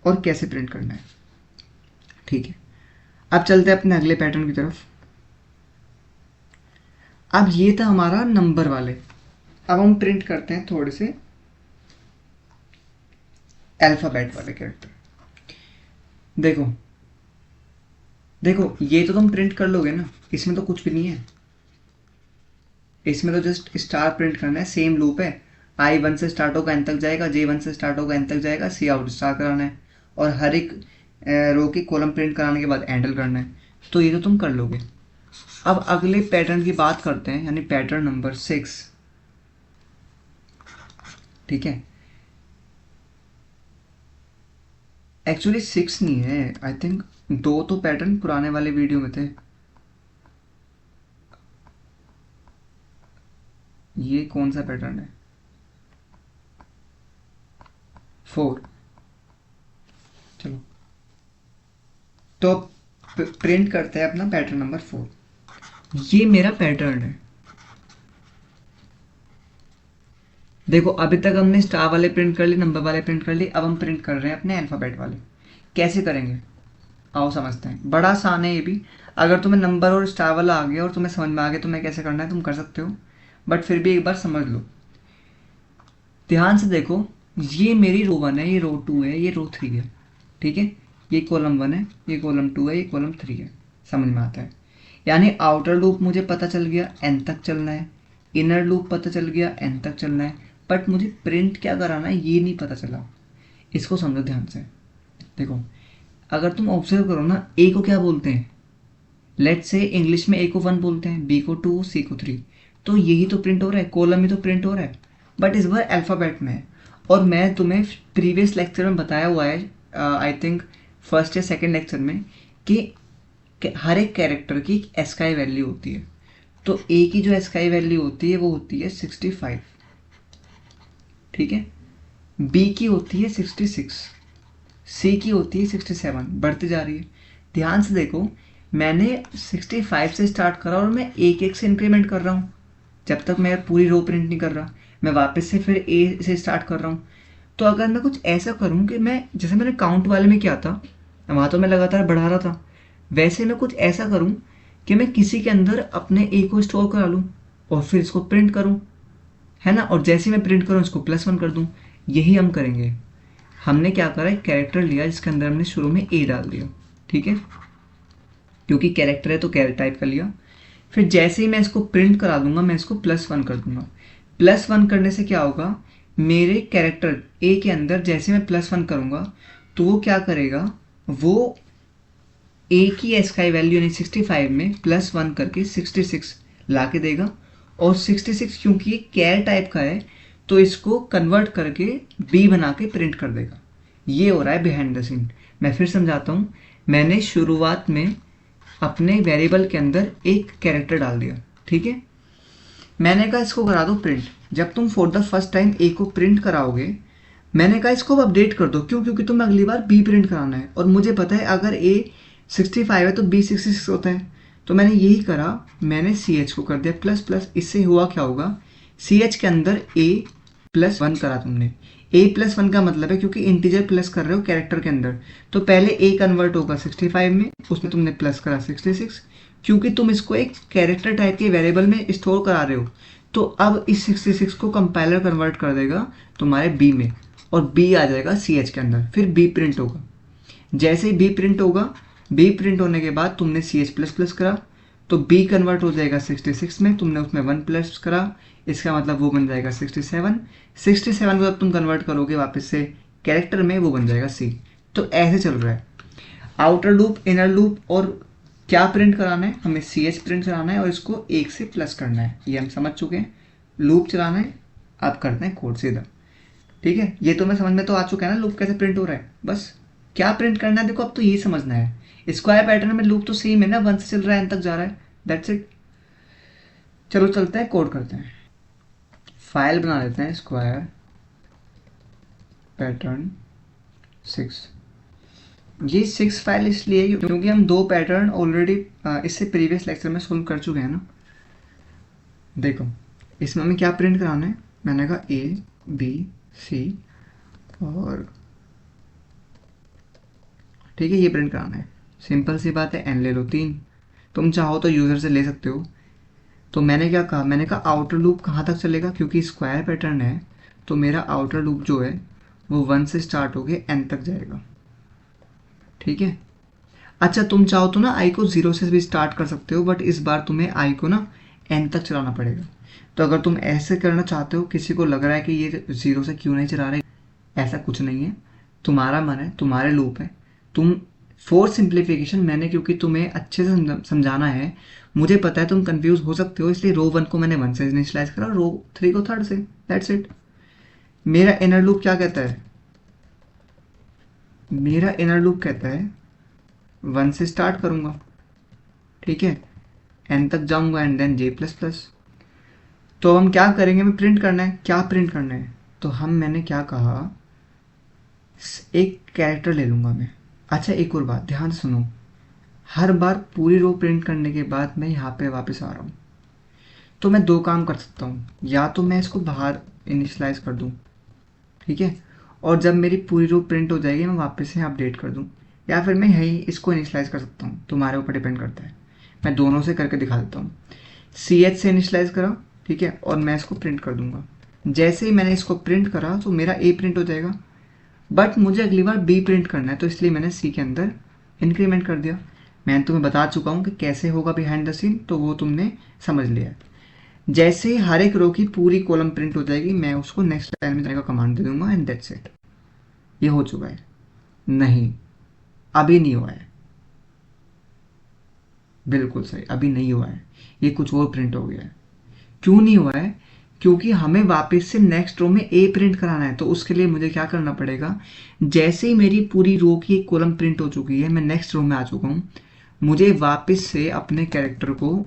और कैसे प्रिंट करना है। ठीक है, अब चलते हैं अपने अगले पैटर्न की तरफ। अब ये था हमारा नंबर वाले, अब हम प्रिंट करते हैं थोड़े से अल्फाबेट वाले कैरेक्टर। देखो देखो ये तो तुम प्रिंट कर लोगे ना, इसमें तो कुछ भी नहीं है, इसमें तो जस्ट स्टार प्रिंट करना है, सेम लूप है। I1 से स्टार्ट होगा एन तक जाएगा, J1 से स्टार्ट होगा एन तक जाएगा, सी आउट स्टार कराना है और हर एक रो की कॉलम प्रिंट कराने के बाद एंडल करना है। तो ये तो तुम कर लोगे। अब अगले पैटर्न की बात करते हैं, यानी पैटर्न नंबर 6। ठीक है, एक्चुअली 6 नहीं है, आई थिंक 2 तो पैटर्न पुराने वाले वीडियो में थे। ये कौन सा पैटर्न है? 4। चलो तो प्रिंट करते हैं अपना पैटर्न नंबर 4। ये मेरा पैटर्न है। देखो अभी तक हमने स्टार वाले प्रिंट कर लिए, नंबर वाले प्रिंट कर लिए, अब हम प्रिंट कर रहे हैं अपने अल्फ़ाबेट वाले। कैसे करेंगे आओ समझते हैं, बड़ा आसान है ये भी। अगर तुम्हें नंबर और स्टार वाला आ गया और तुम्हें समझ में आ गया तुम्हें कैसे करना है, तुम कर सकते हो, बट फिर भी एक बार समझ लो। ध्यान से देखो, ये मेरी रो 1 है, ये रो 2 है, ये रो 3 है। ठीक है, ये कॉलम 1 है, ये कॉलम 2 है, ये कॉलम 3 है। समझ में आता है? यानी आउटर लूप मुझे पता चल गया एन तक चलना है, इनर लूप पता चल गया एन तक चलना है, बट मुझे प्रिंट क्या कराना है ये नहीं पता चला। इसको समझो ध्यान से। देखो अगर तुम ऑब्जर्व करो ना, ए को क्या बोलते हैं? लेट्स से इंग्लिश में ए को 1 बोलते हैं, बी को 2, सी को 3। तो यही तो प्रिंट हो रहा है, कॉलम में तो प्रिंट हो रहा है, बट इस बार अल्फ़ाबेट में है। और मैं तुम्हें प्रीवियस लेक्चर में बताया हुआ है, आई थिंक फर्स्ट या सेकेंड लेक्चर में, कि हर एक कैरेक्टर की एस्काई वैल्यू होती है। तो ए की जो एस्काई वैल्यू होती है वो होती है 65। ठीक है, बी की होती है 66, सी की होती है 67, बढ़ती जा रही है। ध्यान से देखो, मैंने 65 से स्टार्ट करा और मैं एक एक से इंक्रीमेंट कर रहा हूँ जब तक मैं पूरी रो प्रिंट नहीं कर रहा। मैं वापस से फिर ए से स्टार्ट कर रहा हूँ। तो अगर मैं कुछ ऐसा करूँ कि मैं, जैसे मैंने काउंट वाले में किया था, वहाँ तो मैं लगातार बढ़ा रहा था, वैसे मैं कुछ ऐसा करूँ कि मैं किसी के अंदर अपने ए को स्टोर करा लूँ और फिर इसको प्रिंट करूँ, है ना, और जैसे मैं प्रिंट करूँ इसको +1 कर दूँ। यही हम करेंगे। हमने क्या करा, एक कैरेक्टर लिया जिसके अंदर हमने शुरू में ए डाल दिया। ठीक है, क्योंकि कैरेक्टर है तो कैरेक्टर टाइप का लिया। फिर जैसे ही मैं इसको प्रिंट करा दूंगा मैं इसको +1 कर दूंगा। +1 करने से क्या होगा, मेरे कैरेक्टर ए के अंदर जैसे मैं +1 करूंगा तो वो क्या करेगा, वो ए की एस्काई वैल्यू यानी 65 में +1 करके 66 ला के देगा। और 66 क्योंकि ये कैर टाइप का है तो इसको कन्वर्ट करके बी बना के प्रिंट कर देगा। ये हो रहा है बिहाइंड द सीन। मैं फिर समझाता हूँ। मैंने शुरुआत में अपने वेरिएबल के अंदर एक कैरेक्टर डाल दिया। ठीक है, मैंने कहा इसको करा दो प्रिंट। जब तुम फॉर द फर्स्ट टाइम ए को प्रिंट कराओगे, मैंने कहा इसको अपडेट कर दो। क्यों? क्योंकि तुम्हें अगली बार बी प्रिंट कराना है और मुझे पता है अगर ए 65 है तो बी 66 होता है। तो मैंने यही करा, मैंने सी एच को कर दिया ++। इससे हुआ क्या होगा, सी एच के अंदर ए +1 करा तुमने। ए +1 का मतलब है क्योंकि इंटीजर प्लस कर रहे हो कैरेक्टर के अंदर, तो पहले ए कन्वर्ट होगा 65 में, उसमें तुमने प्लस करा 66। क्योंकि तुम इसको एक कैरेक्टर टाइप के वेरिएबल में स्टोर करा रहे हो तो अब इस 66 को कंपाइलर कन्वर्ट कर देगा तुम्हारे बी में और बी आ जाएगा सी एच के अंदर। फिर बी प्रिंट होगा। जैसे ही बी प्रिंट होगा, बी प्रिंट होने के बाद तुमने सी एच प्लस करा तो बी कन्वर्ट हो जाएगा 66 में, तुमने उसमें 1 प्लस करा, इसका मतलब वो बन जाएगा 67। 67 को जब तुम कन्वर्ट करोगे वापस से कैरेक्टर में, वो बन जाएगा सी। तो ऐसे चल रहा है आउटर लूप, इनर लूप। और क्या प्रिंट कराना है, हमें सी एच प्रिंट कराना है और इसको 1 से प्लस करना है। ये हम समझ चुके हैं। लूप चलाना है, आप करते हैं कोड सीधा। ठीक है, ये तो मैं समझ में तो आ चुका है ना लूप कैसे प्रिंट हो रहा है। बस क्या प्रिंट करना है देखो, अब तो यही समझना है। स्क्वायर पैटर्न में लूप तो सेम है ना, 1 से चल रहा है एन तक जा रहा है, दैट्स इट। चलो चलते हैं कोड करते हैं। फाइल बना लेते हैं स्क्वायर पैटर्न 6। ये 6 फाइल इसलिए क्योंकि हम 2 पैटर्न ऑलरेडी इससे प्रीवियस लेक्चर में सोल्व कर चुके हैं ना। देखो इसमें हमें क्या प्रिंट कराना है, मैंने कहा ABC और ठीक है ये प्रिंट कराना है। सिंपल सी बात है, n ले लो 3, तुम चाहो तो यूज़र से ले सकते हो। तो मैंने क्या कहा, मैंने कहा आउटर लूप कहाँ तक चलेगा, क्योंकि स्क्वायर पैटर्न है तो मेरा आउटर लूप जो है वो 1 से स्टार्ट होके n तक जाएगा। ठीक है, अच्छा तुम चाहो तो ना i को 0 से भी स्टार्ट कर सकते हो, बट इस बार तुम्हें i को ना n तक चलाना पड़ेगा। तो अगर तुम ऐसे करना चाहते हो, किसी को लग रहा है कि ये 0 से क्यों नहीं चला रहे, ऐसा कुछ नहीं है, तुम्हारा मन है, तुम्हारे लूप है। तुम फॉर सिंप्लीफिकेशन, मैंने क्योंकि तुम्हें अच्छे से समझाना है, मुझे पता है तुम कंफ्यूज हो सकते हो, इसलिए रो 1 को मैंने 1 से इनिशियलाइज करा, रो 3 को 3rd से, दैट्स इट। मेरा इनर लूप क्या कहता है, मेरा इनर लूप कहता है 1 से स्टार्ट करूंगा, ठीक है, n तक जाऊंगा and then j plus plus. तो हम क्या करेंगे, हमें प्रिंट करना है, क्या प्रिंट करना है, तो मैंने क्या कहा, एक कैरेक्टर ले लूंगा मैं। अच्छा एक और बात ध्यान सुनो, हर बार पूरी रो प्रिंट करने के बाद मैं यहाँ पे वापस आ रहा हूँ, तो मैं 2 काम कर सकता हूँ, या तो मैं इसको बाहर इनिशलाइज कर दूँ, ठीक है, और जब मेरी पूरी रो प्रिंट हो जाएगी मैं वापस से अपडेट कर दूँ, या फिर मैं यही इसको इनिशलाइज कर सकता हूँ, तुम्हारे ऊपर डिपेंड करता है। मैं दोनों से करके दिखा देता हूँ। CH से इनिशलाइज करा, ठीक है, और मैं इसको प्रिंट कर दूंगा। जैसे ही मैंने इसको प्रिंट करा तो मेरा A प्रिंट हो जाएगा, बट मुझे अगली बार B प्रिंट करना है, तो इसलिए मैंने C के अंदर इंक्रीमेंट कर दिया। मैंने तुम्हें बता चुका हूँ कि कैसे होगा बिहाइंड द सीन, तो वो तुमने समझ लिया है। जैसे ही हर एक रो की पूरी कॉलम प्रिंट हो जाएगी, मैं उसको नेक्स्ट लाइन में जाने का कमांड दे दूंगा एंड दैट्स इट। ये हो चुका है? नहीं, अभी नहीं हुआ है, बिल्कुल सही, अभी नहीं हुआ है, ये कुछ और प्रिंट हो गया है। क्यों नहीं हुआ है, क्योंकि हमें वापस से नेक्स्ट रो में ए प्रिंट कराना है, तो उसके लिए मुझे क्या करना पड़ेगा, जैसे ही मेरी पूरी रो की एक कॉलम प्रिंट हो चुकी है, मैं नेक्स्ट रो में आ चुका हूं, मुझे वापस से अपने कैरेक्टर को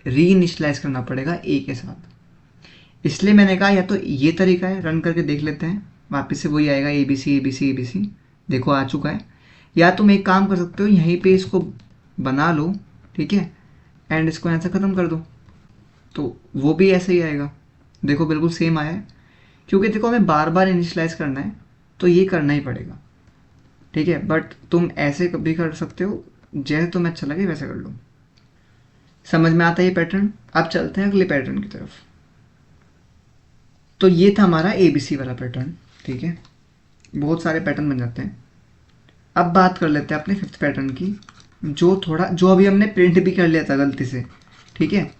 री इनिशलाइज करना पड़ेगा ए के साथ। इसलिए मैंने कहा या तो ये तरीका है, रन करके देख लेते हैं, वापस से वही आएगा ABC ABC ABC, देखो आ चुका है। या तुम एक काम कर सकते हो, यहीं पे इसको बना लो, ठीक है, एंड इसको यहाँ से ख़त्म कर दो, तो वो भी ऐसे ही आएगा। देखो बिल्कुल सेम आया है, क्योंकि देखो हमें बार बार इनिशलाइज करना है तो ये करना ही पड़ेगा, ठीक है, बट तुम ऐसे भी कर सकते हो, जैसे तुम्हें अच्छा लगे वैसे कर लो। समझ में आता है ये पैटर्न? अब चलते हैं अगले पैटर्न की तरफ। तो ये था हमारा ABC वाला पैटर्न, ठीक है, बहुत सारे पैटर्न बन जाते हैं। अब बात कर लेते हैं अपने 5th पैटर्न की, जो अभी हमने प्रिंट भी कर लिया था गलती से, ठीक है,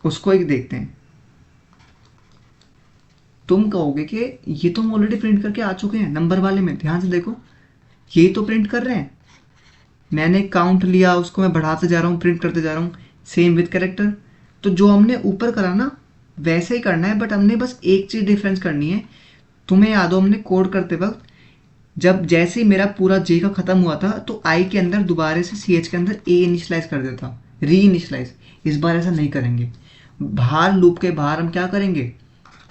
उसको एक देखते हैं। तुम कहोगे कि ये तो हम ऑलरेडी प्रिंट करके आ चुके हैं नंबर वाले में, ध्यान से देखो, ये तो प्रिंट कर रहे हैं, मैंने काउंट लिया, उसको मैं बढ़ाते जा रहा हूँ, प्रिंट करते जा रहा हूँ, सेम विद कैरेक्टर। तो जो हमने ऊपर करा ना वैसे ही करना है, बट हमने बस एक चीज़ डिफरेंस करनी है। तुम्हें याद हो हमने कोड करते वक्त जब जैसे ही मेरा पूरा J का खत्म हुआ था, तो I के अंदर दोबारा से CH के अंदर A इनिशलाइज कर देता, री इनिशलाइज। इस बार ऐसा नहीं करेंगे, बाहर लूप के बाहर हम क्या करेंगे,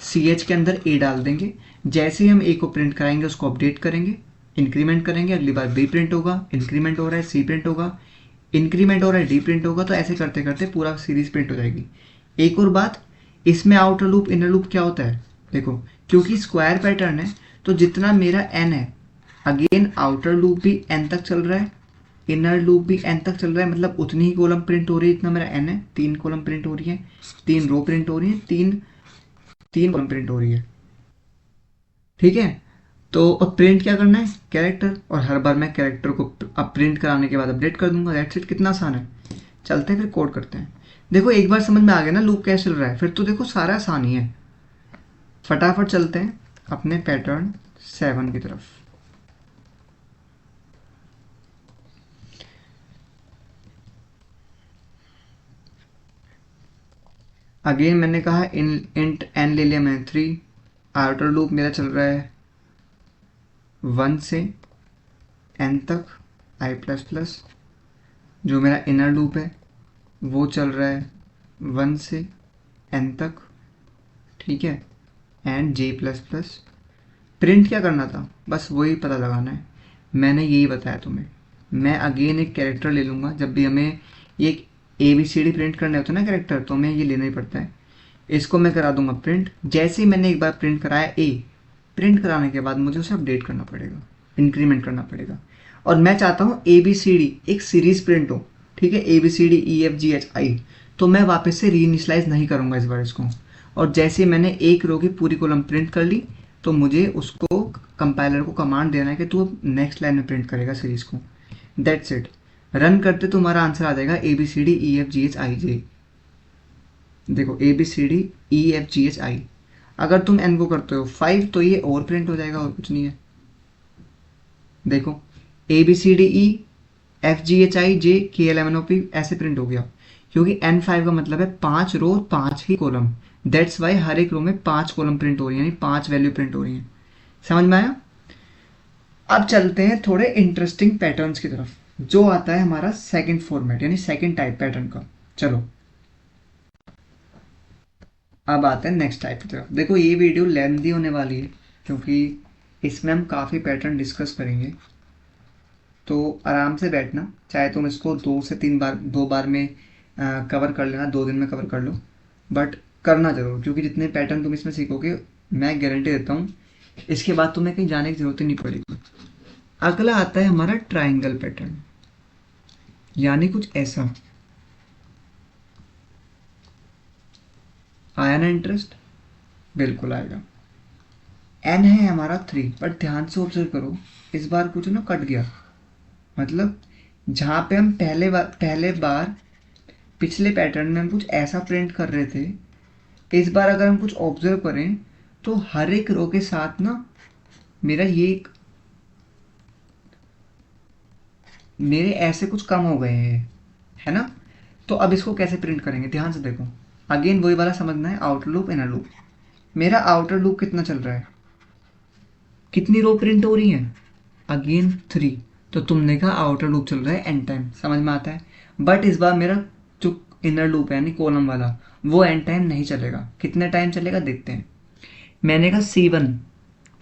CH के अंदर A डाल देंगे, जैसे ही हम A को प्रिंट कराएंगे उसको अपडेट करेंगे, इंक्रीमेंट करेंगे, अगली बार B प्रिंट होगा, इंक्रीमेंट हो रहा है C प्रिंट होगा, इंक्रीमेंट हो रहा है D प्रिंट होगा, तो ऐसे करते करते पूरा सीरीज प्रिंट हो जाएगी। एक और बात, इसमें आउटर लूप इनर लूप क्या होता है, देखो क्योंकि स्क्वायर पैटर्न है तो जितना मेरा n है, अगेन आउटर लूप भी n तक चल रहा है, इनर लूप भी n तक चल रहा है, मतलब उतनी ही कॉलम प्रिंट हो रही है जितना मेरा n है, 3 कॉलम प्रिंट हो रही है, 3 रो प्रिंट हो रही है, तीन कॉलम प्रिंट हो रही है, ठीक है। तो अब प्रिंट क्या करना है, कैरेक्टर, और हर बार मैं कैरेक्टर को अब प्रिंट कराने के बाद अपडेट कर दूंगा, दैट्स इट। कितना आसान है, चलते हैं फिर कोड करते हैं। देखो एक बार समझ में आ गया ना लूप कैसे चल रहा है, फिर तो देखो सारा आसान ही है। फटाफट चलते हैं अपने पैटर्न 7 की तरफ। अगेन मैंने कहा इंट n ले लिया मैंने 3, आउटर लूप मेरा चल रहा है 1 से n तक i प्लस प्लस, जो मेरा इनर लूप है वो चल रहा है 1 से n तक, ठीक है, and j plus plus. Print क्या करना था, बस वही पता लगाना है, मैंने यही बताया तुम्हें। मैं अगेन एक कैरेक्टर ले लूँगा, जब भी हमें एक ABCD प्रिंट करने होते हैं ना कैरेक्टर, तो हमें ये लेना ही पड़ता है। इसको मैं करा दूंगा प्रिंट। जैसे ही मैंने एक बार प्रिंट कराया A, प्रिंट कराने के बाद मुझे उसे अपडेट करना पड़ेगा, इंक्रीमेंट करना पड़ेगा। और मैं चाहता हूँ ABCD एक सीरीज प्रिंट हो, ठीक है, ABCDEFGHI। तो मैं वापस से रीइनिशलाइज नहीं करूँगा इस बार इसको। और जैसे मैंने एक रो की पूरी कॉलम प्रिंट कर ली, तो मुझे उसको कंपाइलर को कमांड देना है कि तू अब नेक्स्ट लाइन में प्रिंट करेगा सीरीज को। That's it. रन करते तुम्हारा आंसर आ जाएगा ABCDEFGHIJ। देखो ABCDEFGHI। अगर तुम n को करते हो 5 तो ये और प्रिंट हो जाएगा, और कुछ नहीं है। देखो ABCDEFGHIJKLMNOP ऐसे प्रिंट हो गया, क्योंकि N5 का मतलब है 5 रो 5 ही कॉलम। दैट्स वाई हर एक रो में 5 कॉलम प्रिंट हो रही है, यानी 5 वैल्यू प्रिंट हो रही है। समझ में आया? अब चलते हैं थोड़े इंटरेस्टिंग पैटर्न्स की तरफ, जो आता है हमारा सेकंड फॉर्मेट यानी सेकंड टाइप पैटर्न का। चलो अब आते हैं नेक्स्ट टाइप की तरफ। देखो ये वीडियो लेंथी होने वाली है, क्योंकि इसमें हम काफ़ी पैटर्न डिस्कस करेंगे। तो आराम से बैठना, चाहे तुम इसको 2 से 3 बार, 2 बार में कवर कर लेना, 2 दिन में कवर कर लो, बट करना जरूर, क्योंकि जितने पैटर्न तुम इसमें सीखोगे मैं गारंटी देता हूँ इसके बाद तुम्हें कहीं जाने की जरूरत ही नहीं पड़ेगी। अगला आता है हमारा ट्राइंगल पैटर्न, यानी कुछ ऐसा। आया ना इंटरेस्ट? बिल्कुल आएगा। n है हमारा 3, बट ध्यान से ऑब्जर्व करो, इस बार कुछ ना कट गया। मतलब जहाँ पे हम पहले बार पिछले पैटर्न में हम कुछ ऐसा प्रिंट कर रहे थे, इस बार अगर हम कुछ ऑब्जर्व करें तो हर एक रो के साथ ना मेरा मेरे ऐसे कुछ कम हो गए हैं, है ना? तो अब इसको कैसे प्रिंट करेंगे, ध्यान से देखो। अगेन वही वाला समझना है, आउटर लूप इनर लूप। मेरा आउटर लूप कितना चल रहा है, कितनी रो प्रिंट हो रही है? अगेन 3। तो तुमने कहा आउटर लूप चल रहा है n टाइम, समझ में आता है। बट इस बार मेरा जो इनर लूप है यानी कॉलम वाला, वो n टाइम नहीं चलेगा। कितने टाइम चलेगा देखते हैं। मैंने कहा C1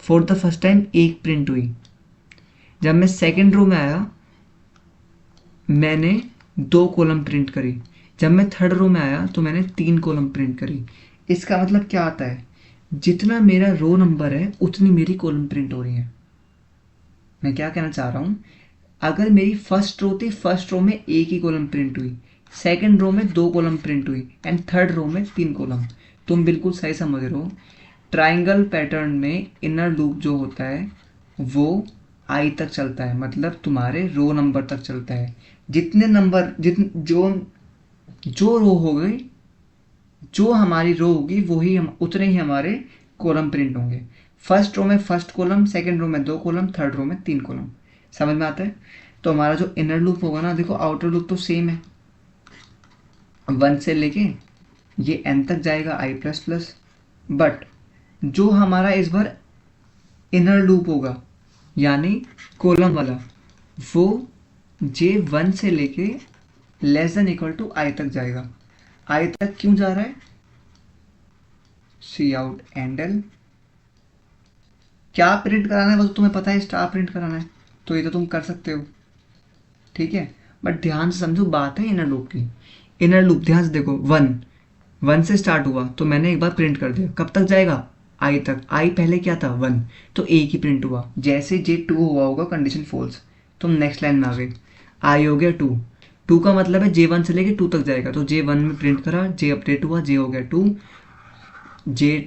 for the first time एक प्रिंट हुई। जब मैं सेकेंड रो में आया मैंने 2 कॉलम प्रिंट करी। जब मैं थर्ड रो में आया तो मैंने 3 कॉलम प्रिंट करी। इसका मतलब क्या आता है, जितना मेरा रो नंबर है उतनी मेरी कॉलम प्रिंट हो रही है। मैं क्या कहना चाह रहा हूँ, अगर मेरी फर्स्ट रो थी, फर्स्ट रो में एक ही कॉलम प्रिंट हुई, सेकंड रो में 2 कॉलम प्रिंट हुई, एंड थर्ड रो में 3 कॉलम। तुम बिल्कुल सही समझ रहे हो। ट्राइंगल पैटर्न में इनर लूप जो होता है वो आई तक चलता है, मतलब तुम्हारे रो नंबर तक चलता है। जितने नंबर जो रो हो गई, जो हमारी रो होगी वही हम उतने ही हमारे कॉलम प्रिंट होंगे। फर्स्ट रो में फर्स्ट कॉलम, सेकंड रो में 2 कॉलम, थर्ड रो में 3 कॉलम। समझ में आता है? तो हमारा जो इनर लूप होगा ना, देखो आउटर लूप तो सेम है, 1 से लेके ये n तक जाएगा i++। बट जो हमारा इस बार इनर लूप होगा यानी कॉलम वाला, वो J1 से लेके <= i तक जाएगा। i तक क्यों जा रहा है? सी आउट एंडल। क्या प्रिंट कराना है वो तो तुम्हें पता है, स्टार प्रिंट कराना है, तो ये तो तुम कर सकते हो, ठीक है। बट ध्यान से समझो, बात है इनर लूप की। इनर लूप ध्यान से देखो, 1 से स्टार्ट हुआ तो मैंने एक बार प्रिंट कर दिया, कब तक जाएगा? आई तक। आई पहले क्या था? 1, तो एक ही प्रिंट हुआ। जैसे J2 हुआ होगा कंडीशन फॉल्स, तुम नेक्स्ट लाइन में आ गए। आई हो गया 2 का मतलब है J1 से लेके 2 तक जाएगा, तो J1 में प्रिंट करा, J अपडेट हुआ, J हो गया 2, J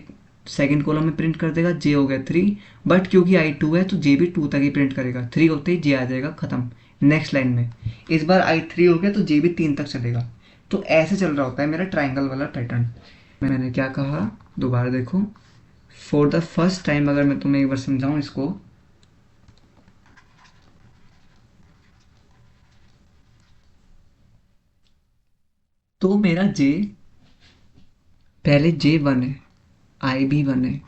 सेकेंड कॉलम में प्रिंट कर देगा, J हो गया 3। बट क्योंकि I2 है तो J भी 2 तक ही प्रिंट करेगा, 3 होते ही J आ जाएगा, खत्म। नेक्स्ट लाइन में इस बार I3 हो गया तो J भी 3 तक चलेगा। तो ऐसे चल रहा होता है मेरा ट्राइंगल वाला पैटर्न। मैंने क्या कहा, दोबारा देखो। फॉर द फर्स्ट टाइम अगर मैं तुम्हें एक बार समझाऊं इसको, तो मेरा J पहले J1 है, I भी 1 है।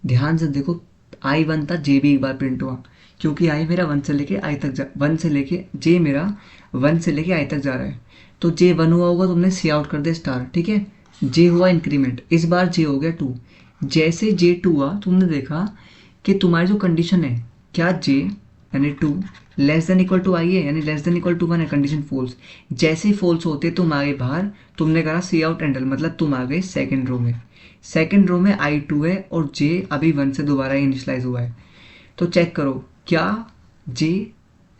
ध्यान से देखो, I1 था, J भी एक बार प्रिंट हुआ, क्योंकि I मेरा 1 से लेके I तक जा 1 से लेके J मेरा 1 से लेके I तक जा रहा है। तो J1 हुआ होगा, तुमने सी आउट कर दिया स्टार, ठीक है। J हुआ इंक्रीमेंट, इस बार J हो गया 2। जैसे J2 हुआ तुमने देखा कि तुम्हारी जो कंडीशन है, क्या J यानी 2 लेस देन इक्वल टू आई है, यानी लेस देन इक्वल टू 1 है, कंडीशन फॉल्स। जैसे ही फॉल्स होते तुम आ गए बाहर, तुमने करा सी आउट एंडल, मतलब तुम आ गए सेकंड रो में। सेकंड रो में आई 2 है और जे अभी 1 से दोबारा इनिशलाइज हुआ है। तो चेक करो क्या जे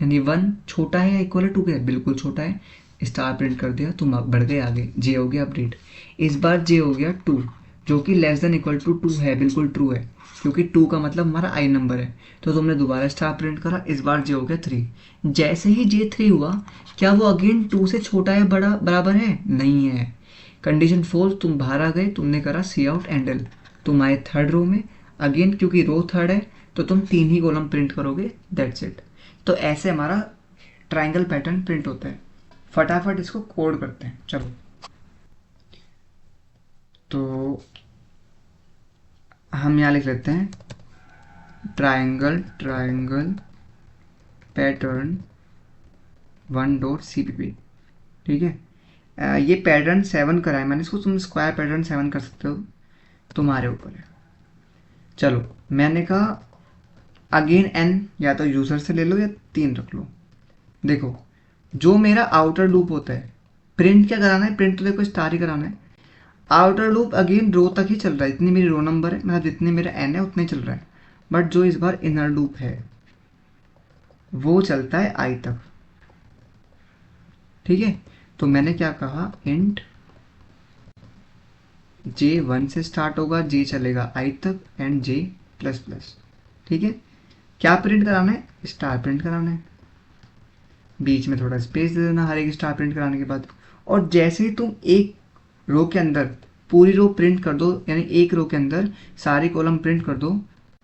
यानी 1 छोटा है या इक्वल टू के, बिल्कुल छोटा है, स्टार प्रिंट कर दिया, तुम बढ़ गए आगे, जे हो गया अपडेट। इस बार जे हो गया 2, जो कि लेस देन इक्वल टू 2 है, बिल्कुल ट्रू है, क्योंकि 2 का मतलब हमारा आई नंबर है। तो तुमने दोबारा स्टार प्रिंट करा, इस बार जे हो गया 3। जैसे ही जे 3 हुआ, क्या वो अगेन 2 से छोटा या बड़ा बराबर है? नहीं है, कंडीशन फॉल्स, तुम बाहर आ गए, तुमने करा सी आउट एंडल, तुम आए थर्ड रो में। अगेन क्योंकि रो थर्ड है तो तुम 3 ही कॉलम प्रिंट करोगे, दैट्स इट। तो ऐसे हमारा ट्राइंगल पैटर्न प्रिंट होता है। फटाफट इसको कोड करते हैं, चलो। तो हम यहाँ लिख लेते हैं ट्राइंगल पैटर्न 1.cpp, ठीक है। ये पैटर्न 7 करा है मैंने इसको, तुम स्क्वायर पैटर्न 7 कर सकते हो, तुम्हारे ऊपर है। चलो, मैंने कहा अगेन एन या तो यूज़र से ले लो या 3 रख लो। देखो, जो मेरा आउटर लूप होता है, प्रिंट क्या कराना है? प्रिंट तो देखो स्टार ही कराना है। आउटर लूप अगेन रो तक ही चल रहा है, जितनी मेरी रो नंबर है, मतलब जितनी मेरा एन है उतना ही चल रहा है। बट जो इस बार इनर लूप है वो चलता है आई तक, ठीक है। तो मैंने क्या कहा, इंट जे 1 से स्टार्ट होगा, जे चलेगा आई तक, एंड जे प्लस प्लस, ठीक है। क्या प्रिंट कराना है? स्टार प्रिंट कराना है। बीच में थोड़ा स्पेस दे देना हर एक स्टार प्रिंट कराने के बाद। और जैसे ही तुम एक रो के अंदर पूरी रो प्रिंट कर दो, यानी एक रो के अंदर सारी कॉलम प्रिंट कर दो,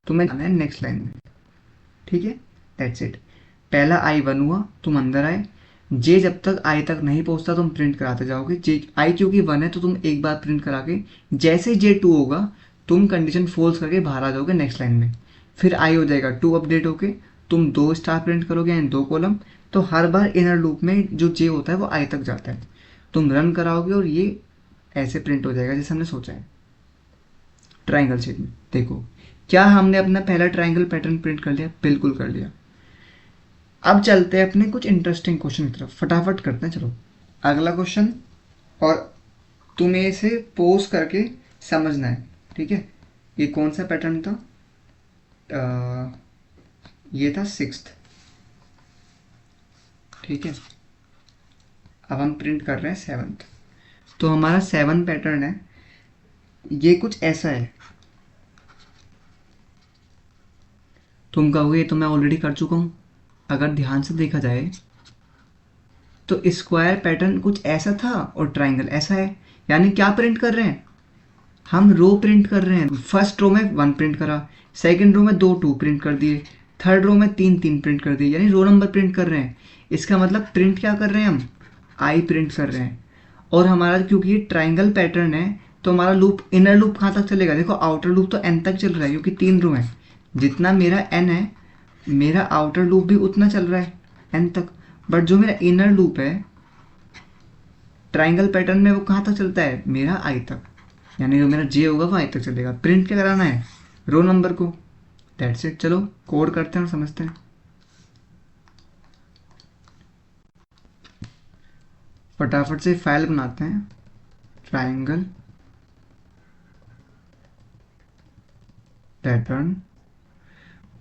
तुम्हें जाना है नेक्स्ट लाइन में, ठीक है। That's it. पहला आई 1 हुआ, तुम अंदर आए, जे जब तक आई तक नहीं पहुंचता तुम प्रिंट कराते जाओगे। जे आई क्योंकि 1 है तो तुम एक बार प्रिंट करा के, जैसे ही जे 2 होगा तुम कंडीशन फॉल्स करके बाहर आ जाओगे नेक्स्ट लाइन में। फिर आई हो जाएगा 2 अपडेट होके, तुम 2 स्टार प्रिंट करोगे यानी 2 कॉलम। तो हर बार इनर लूप में जो जे होता है वो आई तक जाता है। तुम रन कराओगे और ये ऐसे प्रिंट हो जाएगा जैसे हमने सोचा है, ट्राइंगल शेप में। देखो, क्या हमने अपना पहला ट्राइंगल पैटर्न प्रिंट कर लिया? बिल्कुल कर लिया। अब चलते हैं अपने कुछ इंटरेस्टिंग क्वेश्चन की तरफ, फटाफट करते हैं, चलो। अगला क्वेश्चन, और तुम्हें इसे पोज करके समझना है, ठीक है। ये कौन सा पैटर्न था? ये था 6th, ठीक है। अब हम प्रिंट कर रहे हैं 7th। तो हमारा 7 पैटर्न है, ये कुछ ऐसा है। तुम कहोगे ये तो मैं ऑलरेडी कर चुका हूँ। अगर ध्यान से देखा जाए तो स्क्वायर पैटर्न कुछ ऐसा था और ट्राइंगल ऐसा है। यानी क्या प्रिंट कर रहे हैं हम? रो प्रिंट कर रहे हैं। फर्स्ट रो में 1 प्रिंट करा, सेकंड रो में 2 प्रिंट कर दिए, थर्ड रो में 3 प्रिंट कर दिए, यानी रो नंबर प्रिंट कर रहे हैं। इसका मतलब प्रिंट क्या कर रहे हैं हम? आई प्रिंट कर रहे हैं। और हमारा क्योंकि ये ट्राइंगल पैटर्न है तो हमारा लूप, इनर लूप कहाँ तक चलेगा? देखो, आउटर लूप तो एन तक चल रहा है क्योंकि 3 रो है। जितना मेरा एन है, मेरा आउटर लूप भी उतना चल रहा है एन तक। बट जो मेरा इनर लूप है ट्राइंगल पैटर्न में, वो कहाँ तक चलता है? मेरा आई तक, यानी जो मेरा जे होगा वो आई तक चलेगा। प्रिंट क्या कराना है? रो नंबर को। That's it. चलो कोड करते हैं और समझते हैं। फटाफट से फाइल बनाते हैं, ट्राइंगल पैटर्न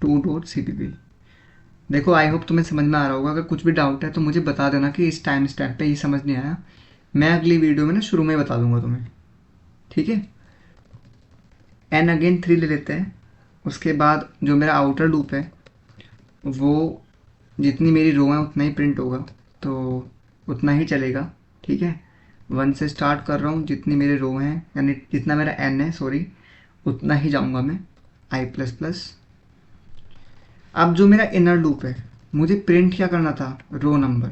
2.cpp। देखो, आई होप तुम्हें समझ में आ रहा होगा। अगर कुछ भी डाउट है तो मुझे बता देना कि इस टाइम स्टेप पे ये समझ नहीं आया। मैं अगली वीडियो में ना शुरू में बता दूंगा तुम्हें, ठीक है। एन अगेन 3 ले लेते हैं। उसके बाद जो मेरा आउटर लूप है वो जितनी मेरी रो है उतना ही प्रिंट होगा, तो उतना ही चलेगा, ठीक है। 1 से स्टार्ट कर रहा हूँ, जितनी मेरे रो हैं यानी जितना मेरा एन है, सॉरी, उतना ही जाऊँगा मैं, आई प्लस प्लस। अब जो मेरा इनर लूप है, मुझे प्रिंट क्या करना था? रो नंबर।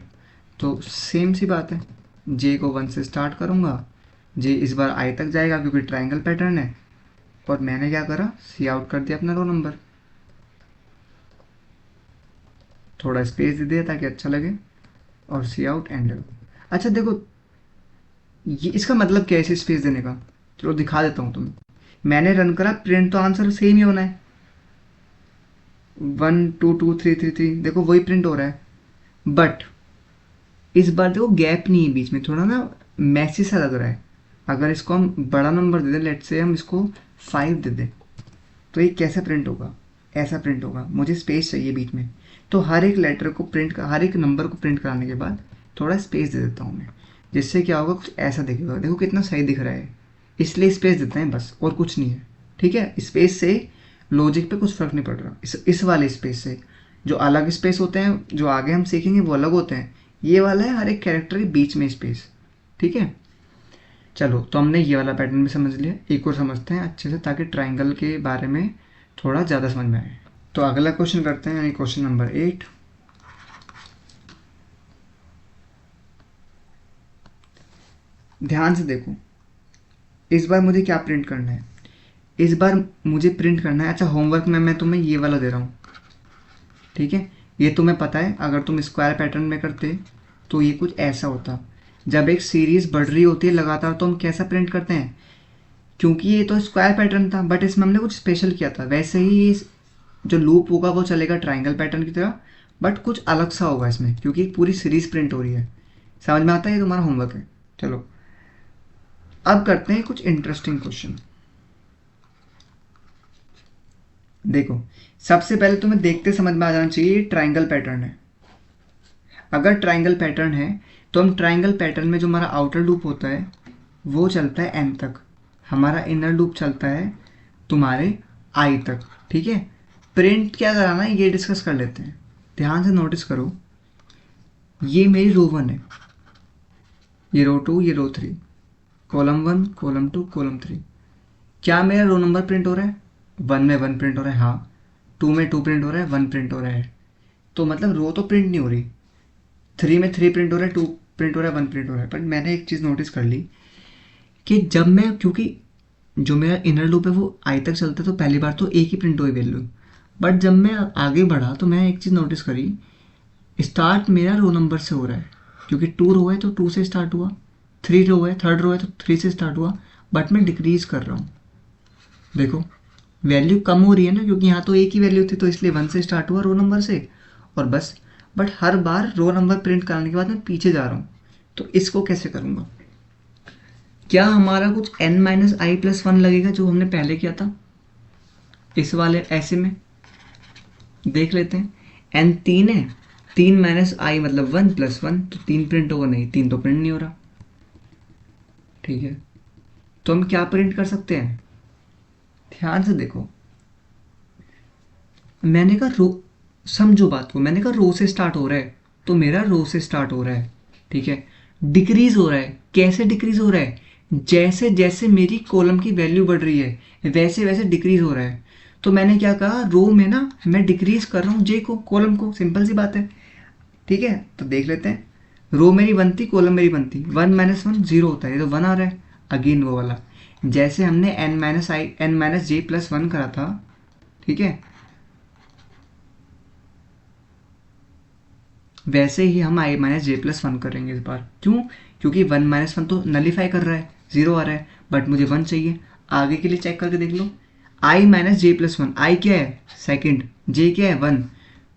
तो सेम सी बात है, जे को 1 से स्टार्ट करूँगा, जे इस बार आई तक जाएगा क्योंकि ट्राइंगल पैटर्न है। और मैंने क्या करा? सी आउट कर दिया अपना रो नंबर, थोड़ा स्पेस दे दिया ताकि अच्छा लगे, और सी आउट एंडर। अच्छा देखो, ये इसका मतलब क्या है इसे स्पेस देने का? चलो दिखा देता हूँ तुम्हें। मैंने रन करा, प्रिंट तो आंसर सेम ही होना है, 1 2 2 3 3 3, देखो वही प्रिंट हो रहा है। बट इस बार देखो गैप नहीं है बीच में, थोड़ा ना मैसी सा लग रहा है। अगर इसको हम बड़ा नंबर दे दें, लेट से हम इसको 5 दे दें, तो ये कैसा प्रिंट होगा? ऐसा प्रिंट होगा। मुझे स्पेस चाहिए बीच में, तो हर एक लेटर को प्रिंट, हर एक नंबर को प्रिंट कराने के बाद थोड़ा स्पेस दे देता हूँ मैं, जिससे क्या होगा, कुछ ऐसा दिखेगा। देखो कितना सही दिख रहा है, इसलिए स्पेस देते हैं बस, और कुछ नहीं है। ठीक है, स्पेस से लॉजिक पे कुछ फर्क नहीं पड़ रहा। इस वाले स्पेस से, जो अलग स्पेस होते हैं जो आगे हम सीखेंगे वो अलग होते हैं, ये वाला है हर एक कैरेक्टर के बीच में स्पेस। ठीक है, चलो तो हमने ये वाला पैटर्न भी समझ लिया। एक और समझते हैं अच्छे से, ताकि ट्राइंगल के बारे में थोड़ा ज़्यादा समझ में आए। तो अगला क्वेश्चन करते हैं, यानी क्वेश्चन नंबर 8। ध्यान से देखो, इस बार मुझे क्या प्रिंट करना है? इस बार मुझे प्रिंट करना है, अच्छा होमवर्क में मैं तुम्हें ये वाला दे रहा हूँ। ठीक है, ये तुम्हें पता है, अगर तुम स्क्वायर पैटर्न में करते तो ये कुछ ऐसा होता। जब एक सीरीज बढ़ रही होती है लगातार, तो हम कैसा प्रिंट करते हैं? क्योंकि ये तो स्क्वायर पैटर्न था, बट इसमें हमने कुछ स्पेशल किया था। वैसे ही जो लूप होगा वो चलेगा ट्राइंगल पैटर्न की तरह, बट कुछ अलग सा होगा इसमें, क्योंकि पूरी सीरीज प्रिंट हो रही है। समझ में आता है? ये तुम्हारा होमवर्क है। चलो अब करते हैं कुछ इंटरेस्टिंग क्वेश्चन। देखो, सबसे पहले तुम्हें देखते समझ में आ जाना चाहिए ये ट्राइंगल पैटर्न है। अगर ट्राइंगल पैटर्न है तो हम ट्राइंगल पैटर्न में जो हमारा आउटर लूप होता है वो चलता है एन तक, हमारा इनर लूप चलता है तुम्हारे आई तक। ठीक है, प्रिंट क्या कराना है ये डिस्कस कर लेते हैं। ध्यान से नोटिस करो, ये मेरी रो 1 है, ये रो 2, ये रो 3, कॉलम 1, कॉलम 2, कॉलम 3। क्या मेरा रो नंबर प्रिंट हो रहा है? 1 में 1 प्रिंट हो रहा है, हाँ। 2 में 2 प्रिंट हो रहा है, 1 प्रिंट हो रहा है। तो मतलब रो तो प्रिंट नहीं हो रही। 3 में 3 प्रिंट हो रहा है, 2 प्रिंट हो रहा है, 1 प्रिंट हो रहा है। बट मैंने एक चीज़ नोटिस कर ली कि जब मैं, क्योंकि जो मेरा इनर लूप है वो आई तक चलता है, तो पहली बार तो एक ही प्रिंट हुई वैल्यू। बट जब मैं आगे बढ़ा तो मैं एक चीज़ नोटिस करी, स्टार्ट मेरा रो नंबर से हो रहा है, क्योंकि 2 रो है तो 2 से स्टार्ट हुआ, 3 रो है, थर्ड रो है तो 3 से स्टार्ट हुआ। बट मैं डिक्रीज कर रहा हूँ। देखो वैल्यू कम हो रही है ना, क्योंकि यहाँ तो एक ही वैल्यू थी, तो इसलिए 1 से स्टार्ट हुआ रो नंबर से, और बस। बट हर बार रो नंबर प्रिंट कराने के बाद मैं पीछे जा रहा हूँ, तो इसको कैसे करूँगा? क्या हमारा कुछ n-i+1 लगेगा जो हमने पहले किया था? इस वाले ऐसे में देख लेते हैं। n 3 है, 3 माइनस आई मतलब 1 + 1, तो 3 प्रिंट होगा? नहीं, 3 तो प्रिंट नहीं हो रहा। ठीक है, तो हम क्या प्रिंट कर सकते हैं? ध्यान से देखो, मैंने कहा रो, समझो बात को, मैंने कहा रो से स्टार्ट हो रहा है, तो मेरा रो से स्टार्ट हो रहा है। ठीक है, डिक्रीज हो रहा है। कैसे डिक्रीज हो रहा है? जैसे जैसे मेरी कॉलम की वैल्यू बढ़ रही है वैसे वैसे डिक्रीज हो रहा है। तो मैंने क्या कहा, रो में ना मैं डिक्रीज कर रहा हूँ जे को, कॉलम को, सिंपल सी बात है। ठीक है, तो देख लेते हैं। रो मेरी 1 थी, कॉलम मेरी 1 थी, 1 - 1 0 होता है, ये तो 1 आ रहा है। अगेन वो वाला, जैसे हमने n-j+1 करा था। ठीक है, वैसे ही हम i-j+1 करेंगे इस बार। क्यों? क्योंकि 1 - 1 तो नलीफाई कर रहा है, 0 आ रहा है, बट मुझे 1 चाहिए। आगे के लिए चेक करके देख लो, i-j+1, i क्या है? सेकंड, j क्या है? 1,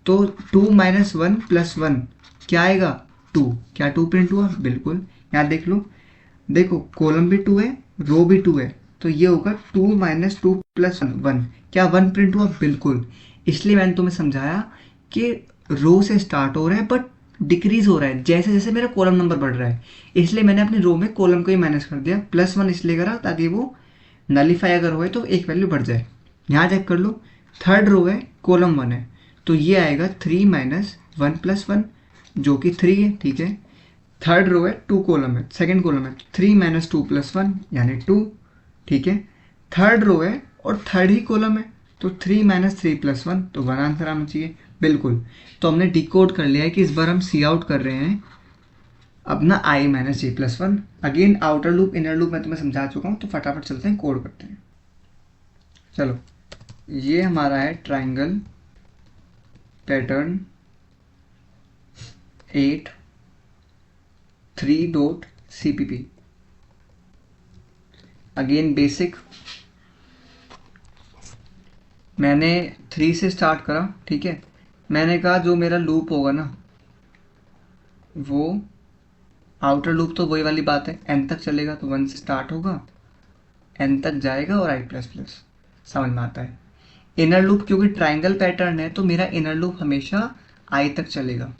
तो 2 - 1 + 1 क्या आएगा? 2। क्या 2 प्रिंट हुआ? बिल्कुल। यहाँ देख लो, देखो कॉलम भी 2 है, रो भी 2 है, तो ये होगा 2 - 2 + 1। क्या 1 प्रिंट हुआ? बिल्कुल। इसलिए मैंने तुम्हें समझाया कि रो से स्टार्ट हो रहा है, बट डिक्रीज हो रहा है जैसे जैसे मेरा कॉलम नंबर बढ़ रहा है। इसलिए मैंने अपनी रो में कॉलम को ही माइनस कर दिया, +1 इसलिए करा ताकि वो नलीफाई अगर हो तो एक वैल्यू बढ़ जाए। यहाँ चेक कर लो, थर्ड रो है, कॉलम 1 है, तो ये आएगा 3 - 1 + 1, जो कि 3 है। ठीक है, थर्ड रो है, 2 कॉलम है, सेकंड कॉलम है, 3 - 2 + 1 यानी 2। ठीक है, थर्ड रो है और थर्ड ही कॉलम है, तो 3 - 3 + 1, तो 1 आंसर आना चाहिए। बिल्कुल, तो हमने डिकोड कर लिया है कि इस बार हम सी आउट कर रहे हैं अपना i-j+1। Again outer loop inner loop मैं तुम्हें समझा चुका हूँ, तो फटाफट चलते हैं, कोड करते हैं। चलो, ये हमारा है triangle pattern 8 3.cpp। Again basic, मैंने 3 से स्टार्ट करा, ठीक है। मैंने कहा जो मेरा लूप होगा ना, वो आउटर लूप तो वही वाली बात है, एन तक चलेगा, तो 1 से स्टार्ट होगा, एन तक जाएगा और आई प्लस प्लस, समझ में आता है। इनर लूप क्योंकि ट्राइंगल पैटर्न है तो मेरा इनर लूप हमेशा आई तक चलेगा।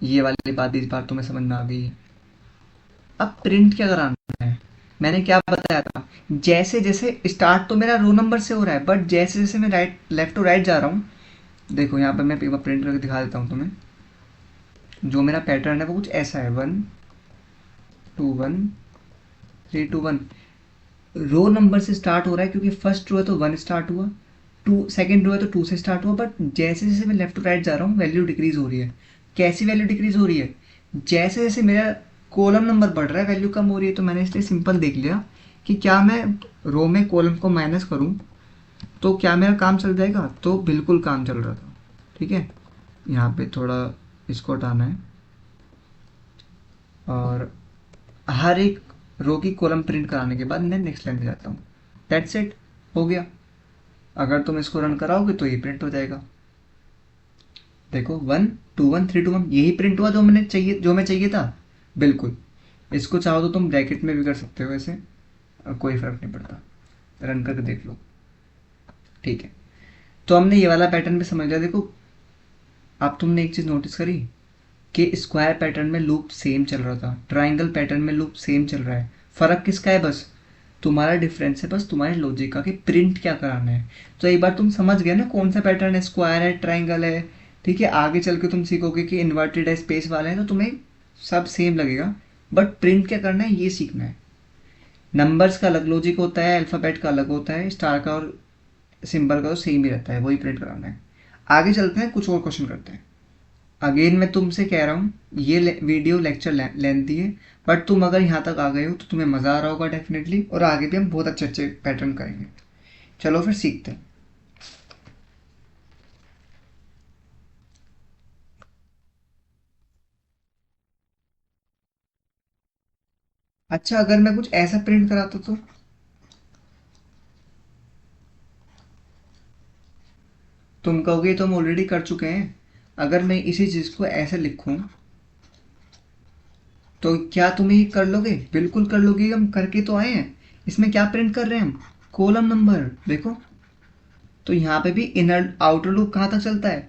ये वाली बात इस बार तुम्हें समझ में आ गई है। अब प्रिंट क्या कराना है, मैंने क्या बताया था, जैसे जैसे स्टार्ट तो मेरा रो नंबर से हो रहा है, बट जैसे जैसे मैं राइट लेफ्ट टू राइट जा रहा हूँ, देखो यहाँ पे मैं एक बार प्रिंट करके दिखा देता हूँ तुम्हें। जो मेरा पैटर्न है वो कुछ ऐसा है, 1 2 1 3 2 1। रो नंबर से स्टार्ट हो रहा है क्योंकि फर्स्ट रो है तो 1 स्टार्ट हुआ, टू सेकेंड रो है तो 2 से स्टार्ट हुआ, बट जैसे जैसे मैं लेफ्ट टू राइट जा रहा हूँ वैल्यू डिक्रीज हो रही है। कैसी वैल्यू डिक्रीज हो रही है, जैसे जैसे मेरा कॉलम नंबर बढ़ रहा है वैल्यू कम हो रही है। तो मैंने इसलिए सिंपल देख लिया कि क्या मैं रो में कॉलम को माइनस करूँ तो क्या मेरा काम चल जाएगा, तो बिल्कुल काम चल रहा था, ठीक है। यहाँ पे थोड़ा इसको हटाना है और हर एक रो की कॉलम प्रिंट कराने के बाद मैं नेक्स्ट लाइन में जाता हूँ। दैट्स इट, हो गया। अगर तुम इसको रन कराओगे तो ये प्रिंट हो जाएगा। देखो 1 2 1 3 2 1 यही प्रिंट हुआ जो मैं चाहिए था, बिल्कुल। इसको चाहो तो तुम ब्रैकेट में भी कर सकते हो वैसे, कोई फर्क नहीं पड़ता, रन करके देख लो, ठीक है। तो हमने ये वाला पैटर्न भी समझ लिया। देखो अब तुमने एक चीज़ नोटिस करी कि स्क्वायर पैटर्न में लूप सेम चल रहा था, ट्राइंगल पैटर्न में लूप सेम चल रहा है। फर्क किसका है, बस तुम्हारा डिफरेंस है, बस तुम्हारे लॉजिक का कि प्रिंट क्या कराना है। तो एक बार तुम समझ गए ना कौन सा पैटर्न है, स्क्वायर है, ट्राइंगल है, ठीक है। आगे चल के तुम सीखोगे कि इन्वर्टेड है, स्पेस वाला है, तो तुम्हें सब सेम लगेगा, बट प्रिंट क्या करना है ये सीखना है। नंबर्स का अलग लॉजिक होता है, अल्फ़ाबेट का अलग होता है, स्टार का और सिंबल का तो सेम ही रहता है, वही प्रिंट कराना है। आगे चलते हैं, कुछ और क्वेश्चन करते हैं। अगेन मैं तुमसे कह रहा हूँ ये वीडियो लेक्चर लेंथी है, बट तुम अगर यहाँ तक आ गए हो तो तुम्हें मज़ा आ रहा होगा डेफिनेटली, और आगे भी हम बहुत अच्छे अच्छे पैटर्न करेंगे। चलो फिर सीखते हैं। अच्छा अगर मैं कुछ ऐसा प्रिंट कराता तो, तुम कहोगे तो हम ऑलरेडी कर चुके हैं। अगर मैं इसी चीज़ को ऐसे लिखूं तो क्या तुम ये कर लोगे, बिल्कुल कर लोगे, हम करके तो आए हैं। इसमें क्या प्रिंट कर रहे हैं हम, कॉलम नंबर, देखो। तो यहाँ पे भी इनर आउटर लूप कहाँ तक चलता है,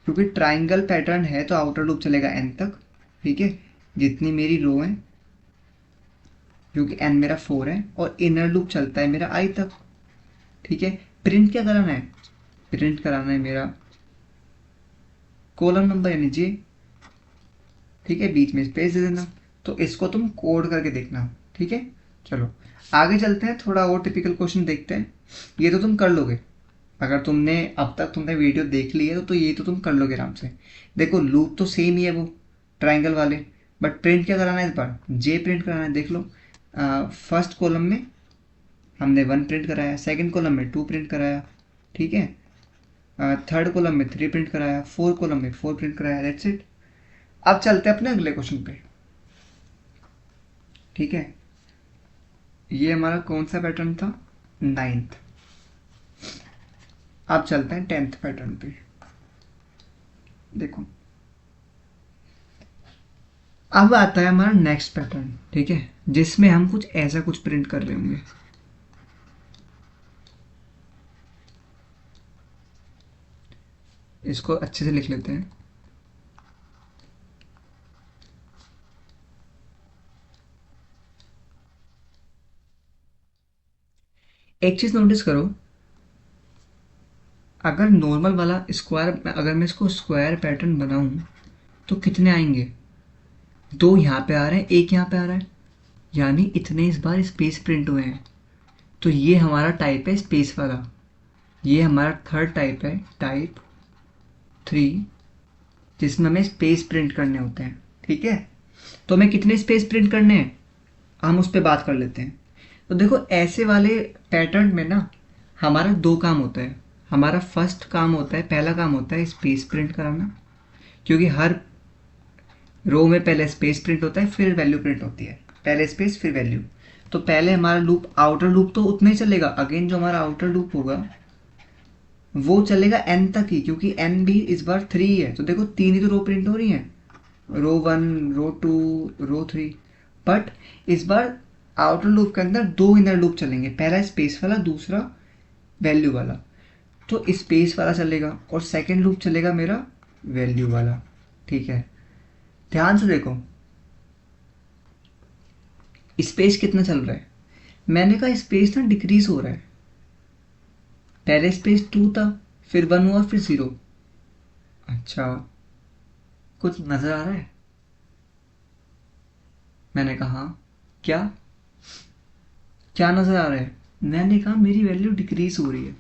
क्योंकि ट्राइंगल पैटर्न है तो आउटर लूप चलेगा एन तक, ठीक है। जितनी मेरी रो है, क्योंकि एन मेरा 4 है, और इनर लूप चलता है मेरा आई तक, ठीक है। प्रिंट क्या कराना है, प्रिंट कराना है मेरा कॉलम नंबर यानी जे, ठीक है। बीच में स्पेस दे देना। तो इसको तुम कोड करके देखना, ठीक है। चलो आगे चलते हैं, थोड़ा और टिपिकल क्वेश्चन देखते हैं। ये तो तुम कर लोगे, अगर तुमने अब तक तुमने वीडियो देख ली है तो ये तो तुम कर लोगे आराम से। देखो लूप तो सेम ही है वो ट्राइंगल वाले, बट प्रिंट क्या कराना है इस बार, जे प्रिंट कराना है। देख लो फर्स्ट कॉलम में हमने 1 प्रिंट कराया, सेकंड कॉलम में 2 प्रिंट कराया, ठीक है। थर्ड कॉलम में 3 प्रिंट कराया, फोर्थ कॉलम में 4 प्रिंट कराया, दैट्स इट। अब चलते हैं अपने अगले क्वेश्चन पे, ठीक है। ये हमारा कौन सा पैटर्न था, 9th। अब चलते हैं 10th पैटर्न पे। देखो अब आता है हमारा नेक्स्ट पैटर्न, ठीक है, जिसमें हम कुछ ऐसा कुछ प्रिंट कर रहे होंगे। इसको अच्छे से लिख लेते हैं। एक चीज नोटिस करो, अगर नॉर्मल वाला स्क्वायर, अगर मैं इसको स्क्वायर पैटर्न बनाऊं तो कितने आएंगे, 2 यहाँ पे आ रहे हैं, 1 यहाँ पे आ रहा है, यानी इतने इस बार स्पेस प्रिंट हुए हैं। तो ये हमारा टाइप है स्पेस वाला, ये हमारा थर्ड टाइप है, टाइप 3, जिसमें हमें स्पेस प्रिंट करने होते हैं, ठीक है। तो हमें कितने स्पेस प्रिंट करने हैं, हम उस पर बात कर लेते हैं। तो देखो ऐसे वाले पैटर्न में ना हमारा 2 काम होता है। हमारा फर्स्ट काम होता है, पहला काम होता है स्पेस प्रिंट कराना, क्योंकि हर रो में पहले स्पेस प्रिंट होता है फिर वैल्यू प्रिंट होती है, पहले स्पेस फिर वैल्यू। तो पहले हमारा लूप, आउटर लूप तो उतना ही चलेगा। अगेन जो हमारा आउटर लूप होगा वो चलेगा एन तक ही, क्योंकि एन भी इस बार 3 है। तो देखो 3 ही तो रो प्रिंट हो रही हैं, रो 1, रो 2, रो 3। बट इस बार आउटर लूप के अंदर 2 इनर लूप चलेंगे, पहला स्पेस वाला, दूसरा वैल्यू वाला। तो स्पेस वाला चलेगा और सेकेंड लूप चलेगा मेरा वैल्यू वाला। ठीक है, ध्यान से देखो स्पेस कितना चल रहा है। मैंने कहा स्पेस ना डिक्रीज हो रहा है, पहले स्पेस 2 था, फिर 1 हुआ, फिर 0। अच्छा, कुछ नजर आ रहा है? मैंने कहा हाँ। क्या क्या नजर आ रहा है? मैंने कहा मेरी वैल्यू डिक्रीज हो रही है।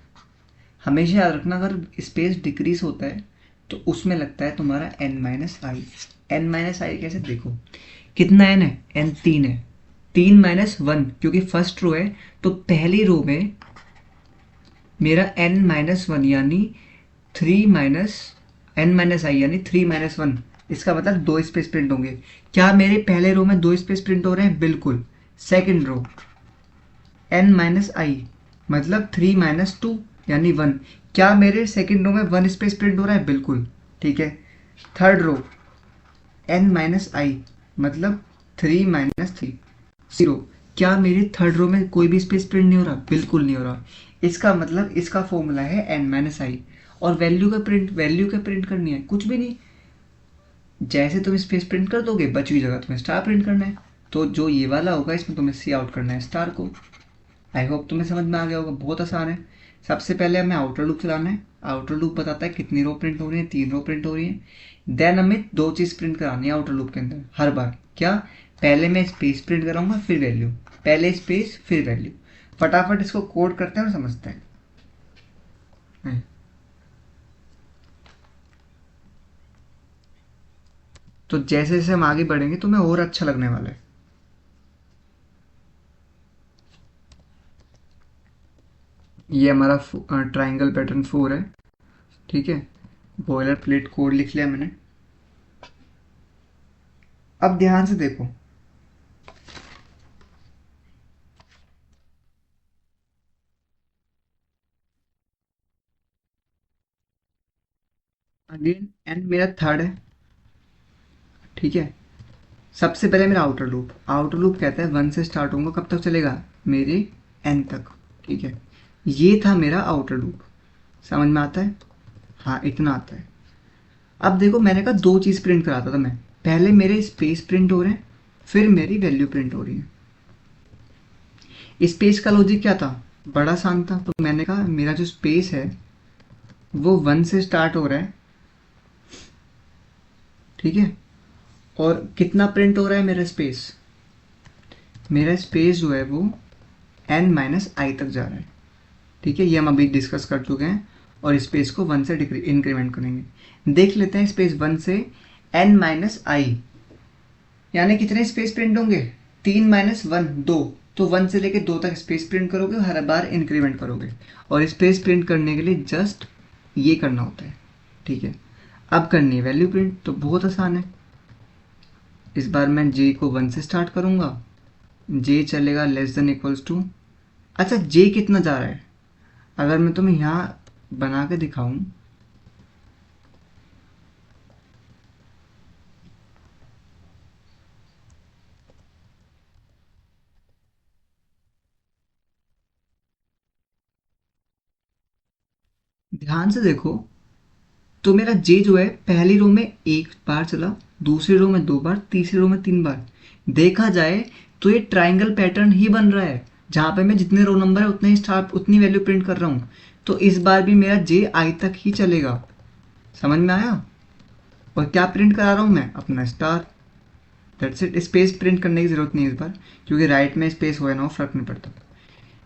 हमेशा याद रखना, अगर स्पेस डिक्रीज होता है तो उसमें लगता है तुम्हारा n माइनस आई। एन माइनस आई कैसे? देखो कितना n है, n 3 है, 3 माइनस 1, क्योंकि फर्स्ट रो है तो पहली रो में मेरा n माइनस 1 यानी 3 माइनस n माइनस आई यानी 3 माइनस 1। इसका मतलब 2 स्पेस प्रिंट होंगे। क्या मेरे पहले रो में 2 स्पेस प्रिंट हो रहे हैं? बिल्कुल। सेकंड रो n माइनस आई मतलब 3 माइनस 2 यानी 1। क्या मेरे सेकंड रो में 1 स्पेस प्रिंट हो रहा है? बिल्कुल। ठीक है। थर्ड रो n माइनस आई मतलब 3 माइनस 3 0। क्या मेरे थर्ड रो में कोई भी स्पेस प्रिंट नहीं हो रहा? बिल्कुल नहीं हो रहा। इसका मतलब इसका फॉर्मूला है n माइनस आई। और वैल्यू का प्रिंट करनी है, कुछ भी नहीं। जैसे तुम स्पेस प्रिंट कर दोगे, बची हुई जगह तुम्हें स्टार प्रिंट करना है। तो जो ये वाला होगा इसमें तुम्हें सी आउट करना है स्टार को। आई होप तुम्हें समझ में आ गया होगा, बहुत आसान है। सबसे पहले हमें आउटर लूप चलाना है। आउटर लूप बताता है कितनी रो प्रिंट हो रही है, 3 रो प्रिंट हो रही है। देन हमें 2 चीज़ प्रिंट करानी है आउटर लूप के अंदर हर बार। क्या? पहले मैं स्पेस प्रिंट कराऊंगा, फिर वैल्यू, पहले स्पेस फिर वैल्यू। फटाफट इसको कोड करते हैं और समझते हैं। तो जैसे जैसे हम आगे बढ़ेंगे तुम्हें और अच्छा लगने वाला है। ये हमारा ट्राइंगल पैटर्न 4 है। ठीक है, बॉयलर प्लेट कोड लिख लिया मैंने। अब ध्यान से देखो, अगेन एंड मेरा थर्ड है। ठीक है, सबसे पहले मेरा आउटर लूप कहता है 1 से स्टार्ट होगा, कब तक चलेगा? मेरे एन तक। ठीक है, ये था मेरा आउटर लूप। समझ में आता है? हाँ, इतना आता है। अब देखो मैंने कहा 2 चीज़ प्रिंट कराता था मैं। पहले मेरे स्पेस प्रिंट हो रहे हैं, फिर मेरी वैल्यू प्रिंट हो रही है। स्पेस का लॉजिक क्या था? बड़ा आसान था। तो मैंने कहा मेरा जो स्पेस है वो 1 से स्टार्ट हो रहा है। ठीक है, और कितना प्रिंट हो रहा है मेरा स्पेस? मेरा स्पेस जो है वो n माइनस आई तक जा रहा है। ठीक है, ये हम अभी डिस्कस कर चुके हैं। और स्पेस को 1 से इंक्रीमेंट करेंगे। देख लेते हैं स्पेस 1 से n माइनस आई यानी कितने स्पेस प्रिंट होंगे? 3 माइनस 1 2। तो 1 से लेके 2 तक स्पेस प्रिंट करोगे, हर बार इंक्रीमेंट करोगे। और स्पेस प्रिंट करने के लिए जस्ट ये करना होता है। ठीक है, अब करनी है वैल्यू प्रिंट, तो बहुत आसान है। इस बार मैं j को 1 से स्टार्ट करूंगा, j चलेगा लेस देन इक्वल्स टू। अच्छा, j कितना जा रहा है? अगर मैं तुम्हें यहाँ बना के दिखाऊं, ध्यान से देखो, तो मेरा j जो है पहली रो में 1 बार चला, दूसरी रो में 2 बार, तीसरी रो में 3 बार। देखा जाए तो ये ट्राइंगल पैटर्न ही बन रहा है, जहां पे मैं जितने रो नंबर है उतने ही स्टार उतनी वैल्यू प्रिंट कर रहा हूँ। तो इस बार भी मेरा j i तक ही चलेगा। समझ में आया? और क्या प्रिंट करा रहा हूँ मैं? अपना star. That's it. Space print करने की जरूरत नहीं है इस बार, क्योंकि राइट में स्पेस हो या ना हो फर्क नहीं पड़ता।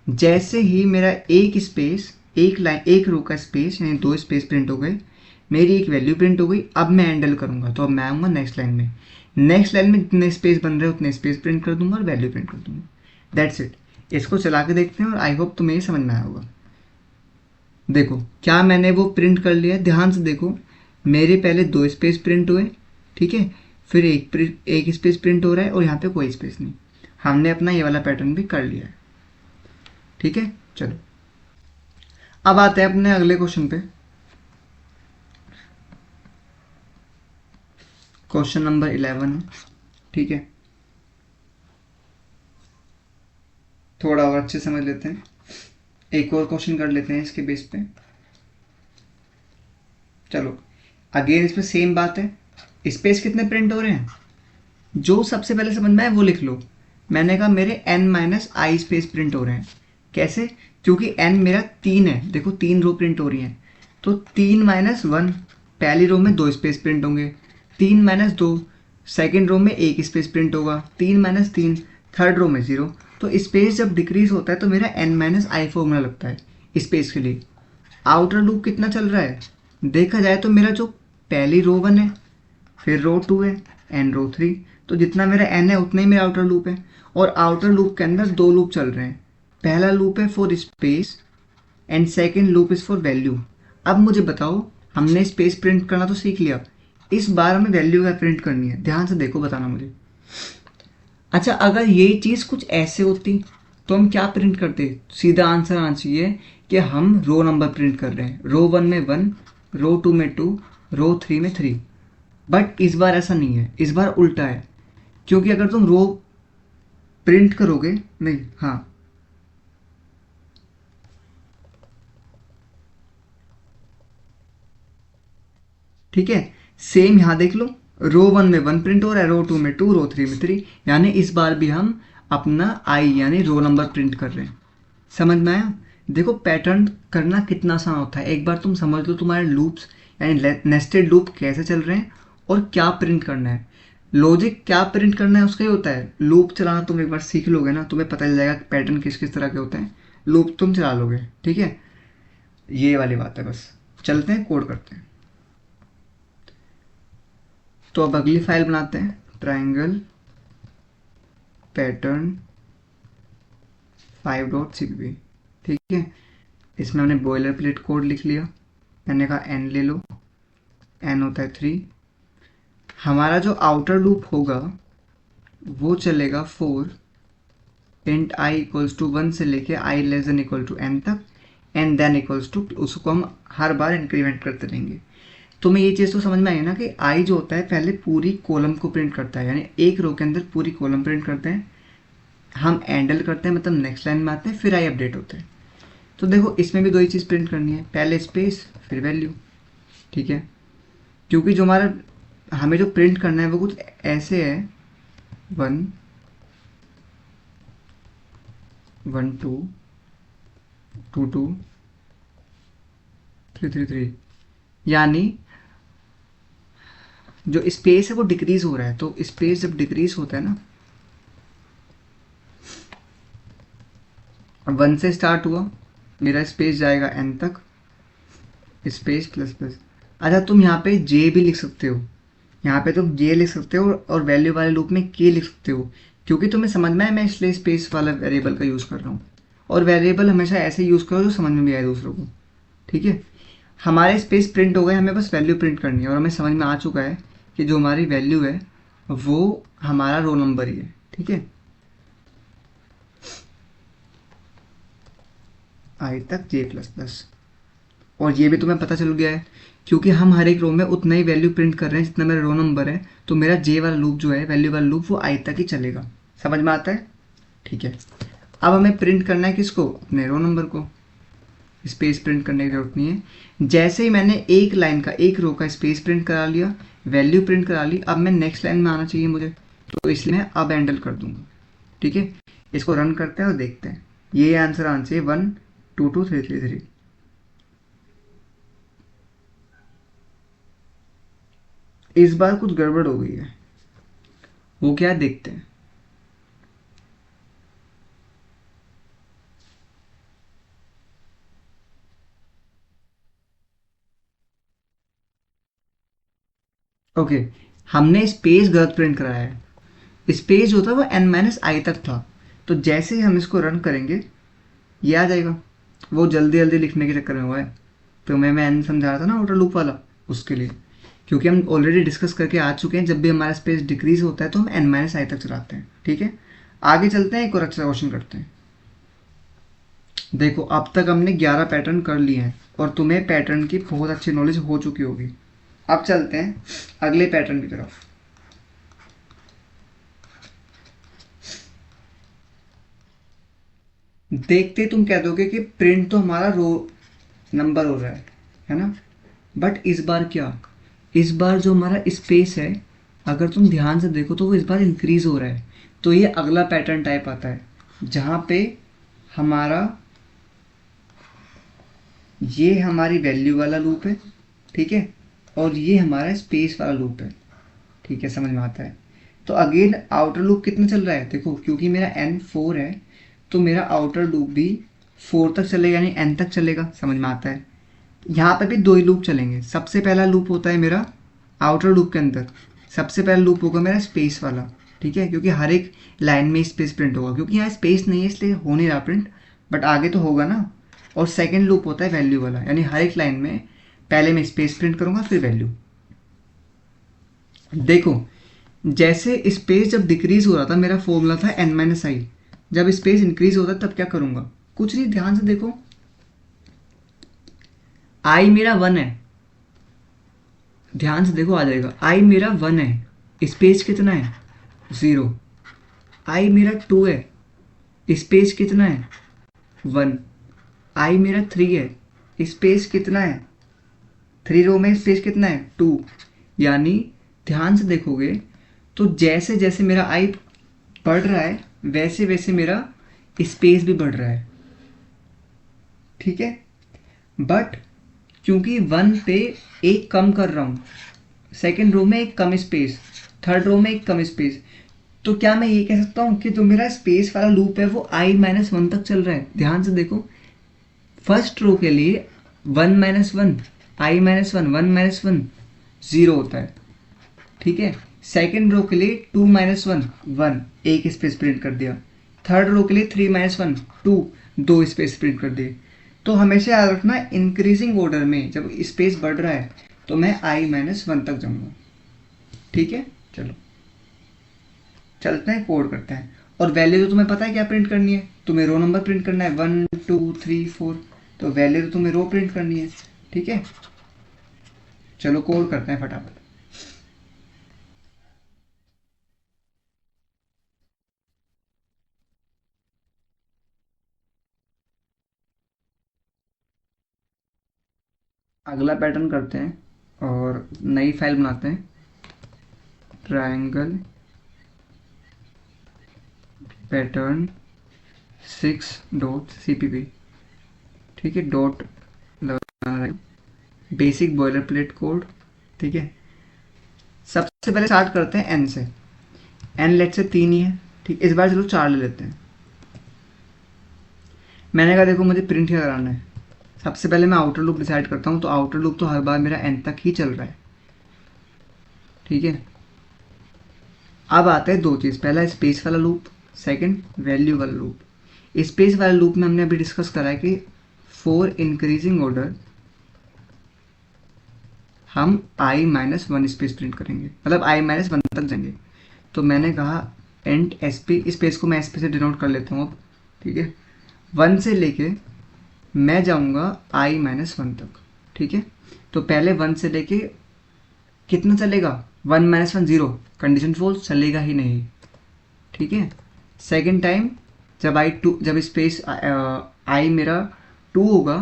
जैसे ही मेरा एक स्पेस, एक लाइन, एक रो का स्पेस यानी 2 स्पेस प्रिंट हो गए, मेरी एक वैल्यू प्रिंट हो गई। अब मैं हैंडल करूंगा, तो अब मैं आऊंगा नेक्स्ट लाइन में। नेक्स्ट लाइन में जितने स्पेस बन रहे हैं उतने स्पेस प्रिंट कर दूंगा और वैल्यू प्रिंट कर दूंगा। That's it. इसको चला के देखते हैं और आई होप तुम्हें ये समझ में आया होगा। देखो क्या मैंने वो प्रिंट कर लिया, ध्यान से देखो। मेरे पहले 2 स्पेस प्रिंट हुए, ठीक है, फिर एक स्पेस प्रिंट हो रहा है और यहाँ पे कोई स्पेस नहीं। हमने अपना ये वाला पैटर्न भी कर लिया है। ठीक है, चलो अब आते हैं अपने अगले क्वेश्चन पे। क्वेश्चन नंबर 11 है, ठीक है। थोड़ा और अच्छे समझ लेते हैं, एक और क्वेश्चन कर लेते हैं इसके बेस पे। चलो अगेन इसमें सेम बात है, स्पेस कितने प्रिंट हो रहे हैं, जो सबसे पहले समझ में आए वो लिख लो। मैंने कहा मेरे n माइनस आई स्पेस प्रिंट हो रहे हैं। कैसे? क्योंकि n मेरा 3 है, देखो 3 रो प्रिंट हो रही हैं, तो 3 - 1, पहली रो में 2 स्पेस प्रिंट होंगे। 3 - 2, सेकेंड रो में 1 स्पेस प्रिंट होगा। 3 - 3, थर्ड रो में 0। तो स्पेस जब डिक्रीज होता है तो मेरा n माइनस आई फॉर्मूला लगता है स्पेस के लिए। आउटर लूप कितना चल रहा है, देखा जाए तो मेरा जो पहली रो 1 है, फिर रो 2 है, एंड रो 3, तो जितना मेरा n है उतना ही मेरा आउटर लूप है। और आउटर लूप के अंदर 2 लूप चल रहे हैं, पहला लूप है for space and second loop is for value. अब मुझे बताओ, हमने स्पेस प्रिंट करना तो सीख लिया, इस बार हमें वैल्यू क्या प्रिंट करनी है, ध्यान से देखो, बताना मुझे। अच्छा, अगर ये चीज़ कुछ ऐसे होती तो हम क्या प्रिंट करते? सीधा आंसर आना चाहिए कि हम रो नंबर प्रिंट कर रहे हैं, रो 1 में 1, रो 2 में 2, रो 3 में 3। बट इस बार ऐसा नहीं है, इस बार उल्टा है। क्योंकि अगर तुम रो प्रिंट करोगे, नहीं, हाँ, ठीक है, सेम यहां देख लो, रो 1 में 1 प्रिंट हो रहा है, रो 2 में 2, रो 3 में 3, यानी इस बार भी हम अपना आई यानी रो नंबर प्रिंट कर रहे हैं। समझ में आया? देखो पैटर्न करना कितना आसान होता है, एक बार तुम समझ लो तुम्हारे लूप्स यानी नेस्टेड लूप कैसे चल रहे हैं और क्या प्रिंट करना है। लॉजिक क्या प्रिंट करना है उसका ही होता है। लूप चलाना तुम एक बार सीख लोगे ना, तुम्हें पता चल जाएगा कि पैटर्न किस किस तरह के होते हैं, लूप तुम चला लोगे, ठीक है। ये वाली बात है, बस चलते हैं कोड करते हैं। तो अब अगली फाइल बनाते हैं, ट्राइंगल पैटर्न 5.6b, ठीक है। इसमें हमने बॉयलर प्लेट कोड लिख लिया। मैंने कहा n ले लो, n होता है 3। हमारा जो आउटर लूप होगा वो चलेगा 4 इंट आई इक्वल्स टू 1 से लेके i less than equal to n तक, एंड देन इक्वल्स टू, उसको हम हर बार इंक्रीमेंट करते रहेंगे। तुम्हें ये चीज़ तो समझ में आई ना कि आई जो होता है पहले पूरी कॉलम को प्रिंट करता है, यानी एक रो के अंदर पूरी कॉलम प्रिंट करते हैं, हम एंडल करते हैं, मतलब नेक्स्ट लाइन में आते हैं, फिर आई अपडेट होते हैं। तो देखो इसमें भी दो ही चीज़ प्रिंट करनी है, पहले स्पेस फिर वैल्यू, ठीक है। क्योंकि जो हमारा हमें जो प्रिंट करना है वो कुछ ऐसे है, 1 1 2 2 2 3 3 3, यानी जो स्पेस है वो डिक्रीज हो रहा है। तो स्पेस जब डिक्रीज होता है ना, 1 से स्टार्ट हुआ, मेरा स्पेस जाएगा n तक, स्पेस प्लस प्लस। अच्छा, तुम यहाँ पे j भी लिख सकते हो, यहाँ पे तुम j लिख सकते हो और वैल्यू वाले लूप में k लिख सकते हो, क्योंकि तुम्हें समझ में आए मैं इसलिए स्पेस वाला वेरिएबल का यूज़ कर रहा हूँ। और वेरिएबल हमेशा ऐसे यूज़ करो जो समझ में भी आए दूसरों को, ठीक है। हमारे स्पेस प्रिंट हो गए, हमें बस वैल्यू प्रिंट करनी है, और हमें समझ में आ चुका है कि जो हमारी वैल्यू है वो हमारा रो नंबर ही है, ठीक है, आई तक j प्लस प्लस। और ये भी तुम्हें पता चल गया है, क्योंकि हम हर एक रो में उतना ही वैल्यू प्रिंट कर रहे हैं जितना मेरा रो नंबर है, तो मेरा जे वाला लूप जो है, वैल्यू वाला लूप, वो आई तक ही चलेगा। समझ में आता है? ठीक है। अब हमें प्रिंट करना है किसको? अपने रो नंबर को। स्पेस प्रिंट करने की जरूरत नहीं है। जैसे ही मैंने एक लाइन का, एक रो का स्पेस प्रिंट करा लिया, वैल्यू प्रिंट करा ली, अब मैं नेक्स्ट लाइन में आना चाहिए मुझे, तो इसलिए मैं अब हैंडल कर दूंगा, ठीक है। इसको रन करते हैं और देखते हैं। ये आंसर आना चाहिए 1 2 2 3 3 3। इस बार कुछ गड़बड़ हो गई है, वो क्या है देखते हैं। ओके, हमने स्पेस गलत प्रिंट कराया है। स्पेस जो था वो n माइनस आई तक था, तो जैसे ही हम इसको रन करेंगे ये आ जाएगा। वो जल्दी जल्दी लिखने के चक्कर में हुआ है, तो मैं n समझा रहा था ना आउटर लूप वाला, उसके लिए। क्योंकि हम ऑलरेडी डिस्कस करके आ चुके हैं, जब भी हमारा स्पेस डिक्रीज होता है तो हम n माइनस आई तक चलाते हैं, ठीक है। आगे चलते हैं, एक और अच्छा क्वेश्चन करते हैं। देखो अब तक हमने 11 पैटर्न कर लिए हैं और तुम्हें पैटर्न की बहुत अच्छी नॉलेज हो चुकी होगी। अब चलते हैं अगले पैटर्न की तरफ। देखते तुम कह दोगे कि प्रिंट तो हमारा रो नंबर हो रहा है ना, बट इस बार क्या, इस बार जो हमारा स्पेस है अगर तुम ध्यान से देखो तो वो इस बार इंक्रीज हो रहा है। तो ये अगला पैटर्न टाइप आता है जहाँ पे हमारा ये हमारी वैल्यू वाला लूप है, ठीक है, और ये हमारा स्पेस वाला लूप है, ठीक है, समझ में आता है। तो अगेन आउटर लूप कितना चल रहा है देखो, क्योंकि मेरा n 4 है तो मेरा आउटर लूप भी 4 तक चलेगा, यानी n तक चलेगा, समझ में आता है। यहाँ पे भी दो ही लूप चलेंगे। सबसे पहला लूप होता है मेरा आउटर लूप के अंदर, सबसे पहला लूप होगा मेरा स्पेस वाला, ठीक है, क्योंकि हर एक लाइन में स्पेस प्रिंट होगा, क्योंकि यहाँ स्पेस नहीं है इसलिए हो नहीं रहा प्रिंट, बट आगे तो होगा ना। और सेकेंड लूप होता है वैल्यू वाला, यानी हर एक लाइन में पहले मैं स्पेस प्रिंट करूंगा फिर वैल्यू। देखो जैसे स्पेस जब डिक्रीज हो रहा था मेरा फॉर्मूला था n माइनस आई, जब स्पेस इंक्रीज होता है तब क्या करूंगा, कुछ नहीं, ध्यान से देखो, आई मेरा 1 है, ध्यान से देखो आ जाएगा, आई मेरा 1 है, स्पेस कितना है 0, आई मेरा 2 है, स्पेस कितना है 1, आई मेरा 3 है, स्पेस कितना है 3 रो में स्पेस कितना है 2। यानी ध्यान से देखोगे तो जैसे जैसे मेरा आई बढ़ रहा है वैसे वैसे मेरा स्पेस भी बढ़ रहा है, ठीक है। बट क्योंकि 1 पे एक कम कर रहा हूँ, सेकेंड रो में एक कम स्पेस, थर्ड रो में एक कम स्पेस, तो क्या मैं ये कह सकता हूँ कि जो मेरा स्पेस वाला लूप है वो i माइनस 1 तक चल रहा है। ध्यान से देखो फर्स्ट रो के लिए 1 माइनस 1, आई माइनस 1, 1 माइनस 1 0 होता है, ठीक है। सेकेंड रो के लिए 2 माइनस 1 1, एक स्पेस प्रिंट कर दिया। थर्ड रो के लिए 3 माइनस 1 2, दो स्पेस प्रिंट कर दिए। तो हमेशा याद रखना इंक्रीजिंग ऑर्डर में जब स्पेस बढ़ रहा है तो मैं i माइनस 1 तक जाऊंगा, ठीक है। चलो चलते हैं कोड करते हैं। और वैल्यू तो तुम्हें पता है क्या प्रिंट करनी है, तुम्हें रो नंबर प्रिंट करना है 1 2 3 4, तो वैल्यू तो तुम्हें रो प्रिंट करनी है, ठीक है। चलो कोड करते हैं फटाफट। अगला पैटर्न करते हैं और नई फाइल बनाते हैं, ट्रायंगल पैटर्न 6.cpp, ठीक है, डॉट लगाना है, बेसिक बॉयलर प्लेट कोड, ठीक है। सबसे पहले स्टार्ट करते हैं एन से, एन लेट से 3 ही है, ठीक, इस बार चलो 4 ले लेते हैं। मैंने कहा देखो मुझे प्रिंट क्या कराना है, सबसे पहले मैं आउटर लूप डिसाइड करता हूँ, तो आउटर लूप तो हर बार मेरा एन तक ही चल रहा है, ठीक है। अब आते हैं दो चीज़, पहला स्पेस वाला लूप, सेकंड वैल्यू वाला लूप। स्पेस वाले लूप में हमने अभी डिस्कस करा है कि फॉर इंक्रीजिंग ऑर्डर हम i माइनस 1 स्पेस प्रिंट करेंगे, मतलब i माइनस 1 तक जाएंगे। तो मैंने कहा एंड एस पी, स्पेस को मैं एस पी से डिनोट कर लेता हूँ अब, ठीक है। 1 से लेके मैं जाऊँगा i माइनस 1 तक, ठीक है। तो पहले 1 से लेके कितना चलेगा 1 माइनस 1 0, कंडीशन फॉल्स, चलेगा ही नहीं, ठीक है। सेकेंड टाइम जब जब स्पेस आई मेरा 2 होगा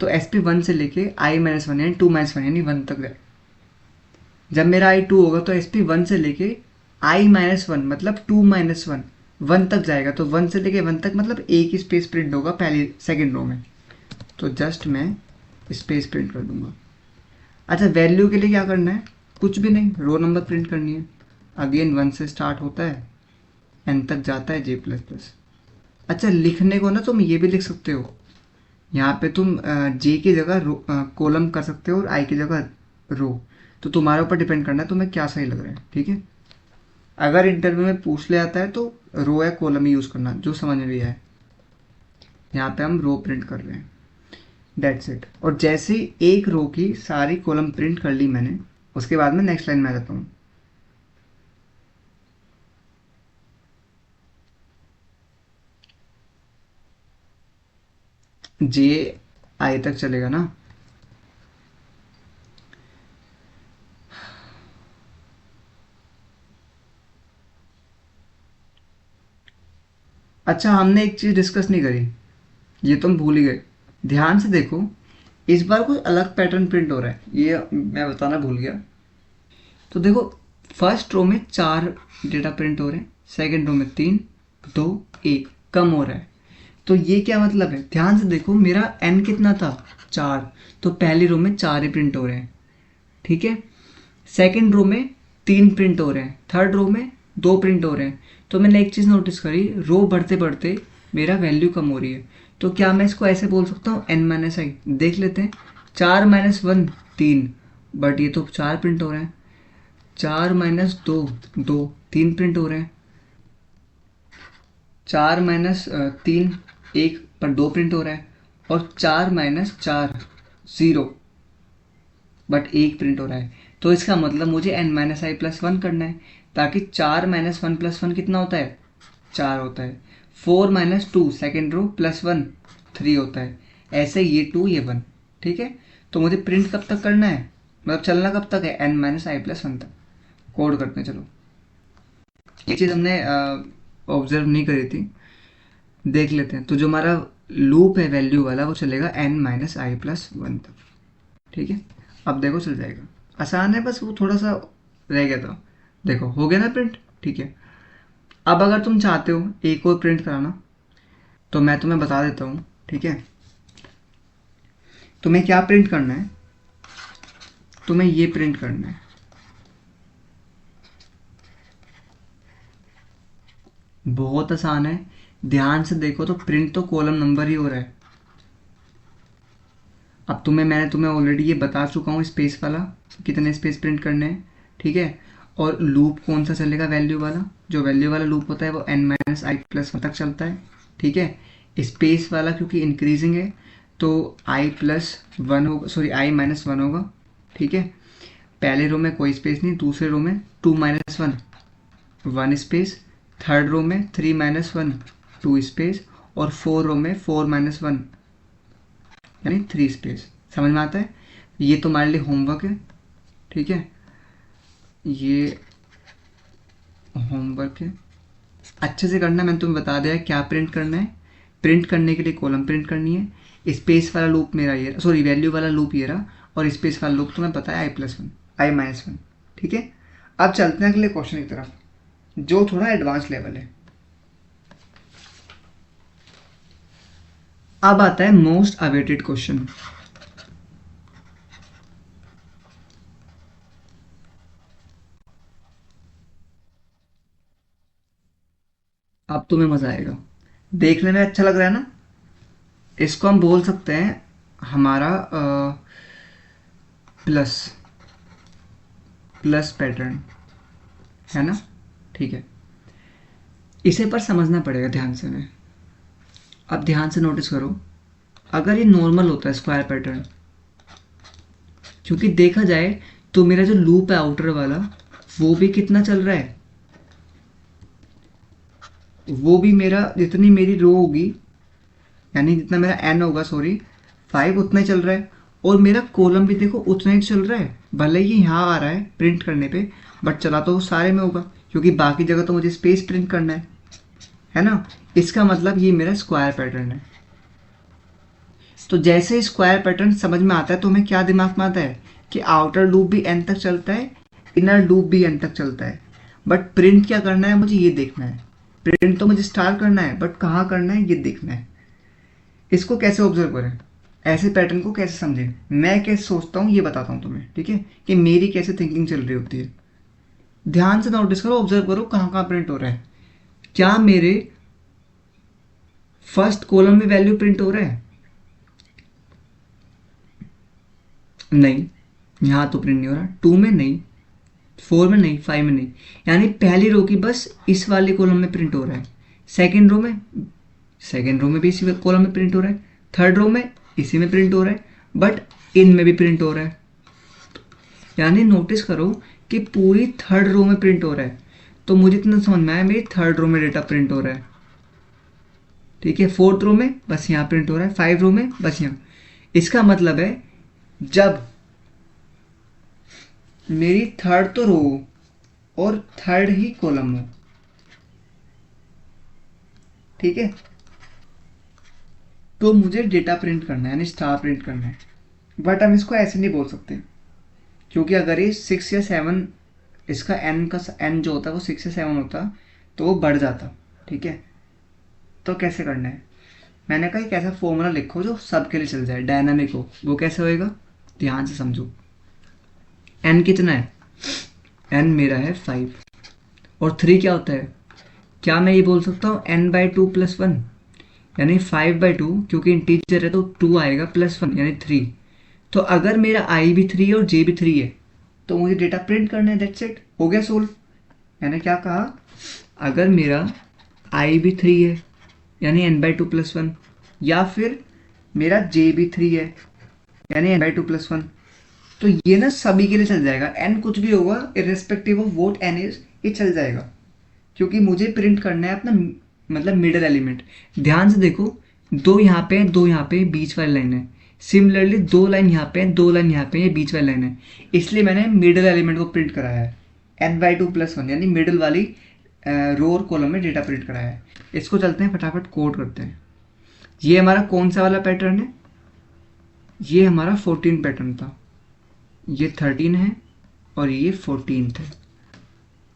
तो एस पी 1 से लेके आई माइनस 1 यानी 2 माइनस 1 यानी 1 तक जाए। जब मेरा आई 2 होगा तो एस पी 1 से लेके आई माइनस 1 मतलब 2 माइनस 1 1 तक जाएगा। तो 1 से लेके 1 तक मतलब एक ही स्पेस प्रिंट होगा पहली सेकेंड रो में, तो जस्ट मैं स्पेस प्रिंट कर दूंगा। अच्छा वैल्यू के लिए क्या करना है, कुछ भी नहीं, रो नंबर प्रिंट करनी है। अगेन 1 से स्टार्ट होता है, एन तक जाता है जे प्लस प्लस। अच्छा लिखने को ना तुम ये भी लिख सकते हो, यहाँ पे तुम जे की जगह कॉलम कर सकते हो और आई की जगह रो, तो तुम्हारे ऊपर डिपेंड करना है तुम्हें क्या सही लग रहा है, ठीक है। अगर इंटरव्यू में पूछ ले आता है तो रो या कॉलम ही यूज़ करना जो समझ में भी आए। यहाँ पे हम रो प्रिंट कर रहे हैं, दैट्स इट। और जैसे ही एक रो की सारी कॉलम प्रिंट कर ली मैंने, उसके बाद में नेक्स्ट लाइन में आ जाता हूँ। जे आई तक चलेगा ना। अच्छा, हमने एक चीज़ डिस्कस नहीं करी, ये तुम भूल ही गए। ध्यान से देखो, इस बार कुछ अलग पैटर्न प्रिंट हो रहा है, ये मैं बताना भूल गया। तो देखो, फर्स्ट रो में 4 डेटा प्रिंट हो रहे हैं, सेकंड रो में 3, 2, 1 कम हो रहा है। तो ये क्या मतलब है, ध्यान से देखो, मेरा n कितना था, 4, तो पहली रो में 4 ही प्रिंट हो रहे हैं, ठीक है। सेकंड रो में 3 प्रिंट हो रहे हैं, थर्ड रो में 2 प्रिंट हो रहे हैं। तो मैंने एक चीज़ नोटिस करी, रो बढ़ते बढ़ते मेरा वैल्यू कम हो रही है। तो क्या मैं इसको ऐसे बोल सकता हूँ, n माइनस आई। देख लेते हैं, 4 माइनस 1 3, बट ये तो 4 प्रिंट हो रहे हैं। 4 माइनस 2 2, 3 प्रिंट हो रहे हैं। 4 माइनस 3 1, पर 2 प्रिंट हो रहा है। और 4 माइनस 4 0, बट 1 प्रिंट हो रहा है। तो इसका मतलब मुझे n माइनस आई प्लस 1 करना है, ताकि 4 माइनस 1 प्लस 1 कितना होता है, 4 होता है। 4 माइनस 2 सेकेंड रो प्लस 1 3 होता है। ऐसे ये 2 ये 1, ठीक है। तो मुझे प्रिंट कब तक करना है, मतलब चलना कब तक है, n माइनस आई प्लस 1 तक। कोड करते हैं, चलो। ये चीज़ हमने ऑब्जर्व नहीं करी थी, देख लेते हैं। तो जो हमारा लूप है वैल्यू वाला, वो चलेगा n माइनस आई प्लस 1 तक, ठीक है। अब देखो चल जाएगा, आसान है, बस वो थोड़ा सा रह गया था। देखो हो गया ना प्रिंट, ठीक है। अब अगर तुम चाहते हो एक और प्रिंट कराना, तो मैं तुम्हें बता देता हूँ, ठीक है। तुम्हें क्या प्रिंट करना है, तुम्हें ये प्रिंट करना है। बहुत आसान है, ध्यान से देखो तो प्रिंट तो कॉलम नंबर ही हो रहा है। अब मैंने तुम्हें ऑलरेडी ये बता चुका हूँ, स्पेस वाला कितने स्पेस प्रिंट करने हैं, ठीक है। और लूप कौन सा चलेगा, वैल्यू वाला। जो वैल्यू वाला लूप होता है वो n माइनस आई प्लस 1 तक चलता है, ठीक है। स्पेस वाला क्योंकि इंक्रीजिंग है, तो i प्लस 1 होगा, सॉरी i माइनस 1 होगा, ठीक है। पहले रो में कोई स्पेस नहीं, दूसरे रो में 2 माइनस 1 1 स्पेस, थर्ड रो में 3 माइनस 1 2 स्पेस, और 4 रो में 4 माइनस 1 यानी 3 स्पेस। समझ में आता है, ये तुम्हारे लिए होमवर्क है, ठीक है। ये होमवर्क है, अच्छे से करना। मैंने तुम्हें बता दिया है क्या प्रिंट करना है। प्रिंट करने के लिए कॉलम प्रिंट करनी है। स्पेस वाला लूप मेरा ये, सॉरी वैल्यू वाला लूप ये रहा, और स्पेस वाला लूप तुम्हें पता है आई प्लस 1 आई माइनस 1, ठीक है। अब चलते हैं अगले क्वेश्चन की तरफ, जो थोड़ा एडवांस लेवल है। अब आता है मोस्ट अवेटेड क्वेश्चन। अब तुम्हें मजा आएगा, देखने में अच्छा लग रहा है ना। इसको हम बोल सकते हैं हमारा प्लस प्लस पैटर्न, है ना, ठीक है। इसे पर समझना पड़ेगा ध्यान से। मैं अब ध्यान से नोटिस करो, अगर ये नॉर्मल होता है स्क्वायर पैटर्न, क्योंकि देखा जाए तो मेरा जो लूप है आउटर वाला, वो भी कितना चल रहा है, वो भी मेरा जितनी मेरी रो होगी, यानी जितना मेरा एन होगा, सॉरी 5, उतना ही चल रहा है। और मेरा कॉलम भी देखो उतना ही चल रहा है, भले ही यहाँ आ रहा है प्रिंट करने पे, बट चला तो सारे में होगा, क्योंकि बाकी जगह तो मुझे स्पेस प्रिंट करना है ना। इसका मतलब ये मेरा स्क्वायर पैटर्न है। तो जैसे स्क्वायर पैटर्न समझ में आता है, तो हमें क्या दिमाग में आता है कि आउटर लूप भी एन तक चलता है, इनर लूप भी एन तक चलता है। बट प्रिंट क्या करना है, मुझे ये देखना है। प्रिंट तो मुझे स्टार करना है, बट कहाँ करना है ये देखना है। इसको कैसे ऑब्जर्व करें, ऐसे पैटर्न को कैसे समझें, मैं कैसे सोचता हूँ ये बताता हूँ तुम्हें, ठीक है, कि मेरी कैसे थिंकिंग चल रही होती है। ध्यान से नोटिस करो, ऑब्जर्व करो कहाँ कहाँ प्रिंट हो रहा है। क्या मेरे फर्स्ट कॉलम में वैल्यू प्रिंट हो रहा है, नहीं, यहाँ तो प्रिंट नहीं हो रहा। 2 में नहीं, 4 में नहीं, 5 में नहीं, यानी पहली रो की बस इस वाले कॉलम में प्रिंट हो रहा है। सेकेंड रो में भी इसी कॉलम में प्रिंट हो रहा है। थर्ड रो में इसी में प्रिंट हो रहा है, बट इनमें भी प्रिंट हो रहा है। यानी नोटिस करो कि पूरी थर्ड रो में प्रिंट हो रहा है। तो मुझे इतना समझ में आया, मेरी थर्ड रो में डेटा प्रिंट हो रहा है, ठीक है, 4th रो में बस यहाँ प्रिंट हो रहा है, 5 रो में बस यहाँ। इसका मतलब है जब मेरी 3rd तो रो और 3rd ही कॉलम हो, ठीक है, तो मुझे डेटा प्रिंट करना है, यानी स्टार प्रिंट करना है। बट हम इसको ऐसे नहीं बोल सकते, क्योंकि अगर ये 6 या 7, इसका एन का एन जो होता है वो 6 या 7 होता तो वो बढ़ जाता, ठीक है। तो कैसे करना है, मैंने कहा एक ऐसा फॉर्मूला लिखो जो सबके लिए चल जाए, डायनामिक हो। वो कैसे होएगा, ध्यान से समझो। एन कितना है, एन मेरा है 5 और 3 क्या होता है, क्या मैं ये बोल सकता हूँ n/2 + 1, यानी 5/2, क्योंकि इंटीजर है तो 2 आएगा प्लस 1 यानी 3। तो अगर मेरा i भी 3 है और j भी 3 है तो मुझे डेटा प्रिंट करना है, दैट्स इट, हो गया सोल्व। मैंने क्या कहा, अगर मेरा i भी 3 है यानी n/2 + 1, या फिर मेरा j भी 3 है यानी n/2 + 1, तो ये ना सभी के लिए चल जाएगा, n कुछ भी होगा irrespective of what n is, ये चल जाएगा, क्योंकि मुझे प्रिंट करना है अपना मतलब मिडल एलिमेंट। ध्यान से देखो, 2 यहाँ पे, 2 यहाँ पे, बीच वाली लाइन है। सिमिलरली 2 लाइन यहाँ पे, 2 लाइन यहाँ पे, ये बीच वाली लाइन है, इसलिए मैंने मिडल एलिमेंट को प्रिंट कराया है, n/2 + 1 यानी मिडल वाली रो और कॉलम में डेटा प्रिंट कराया है। इसको चलते हैं फटाफट कोड करते हैं। ये हमारा कौन सा वाला पैटर्न है, ये हमारा 14 पैटर्न था, ये 13 है और ये 14 है।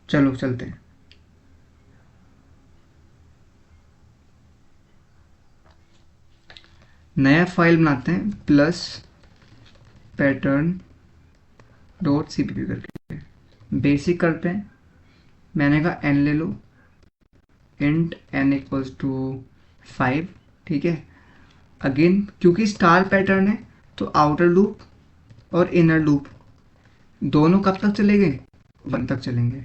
चलो चलते हैं, नया फाइल बनाते हैं प्लस पैटर्न डॉट cpp करके, बेसिक करते हैं। मैंने कहा n ले लो, इंट n = 5, ठीक है। अगेन क्योंकि स्टार पैटर्न है तो आउटर लूप और इनर लूप दोनों कब तक चलेंगे, 1 तक चलेंगे,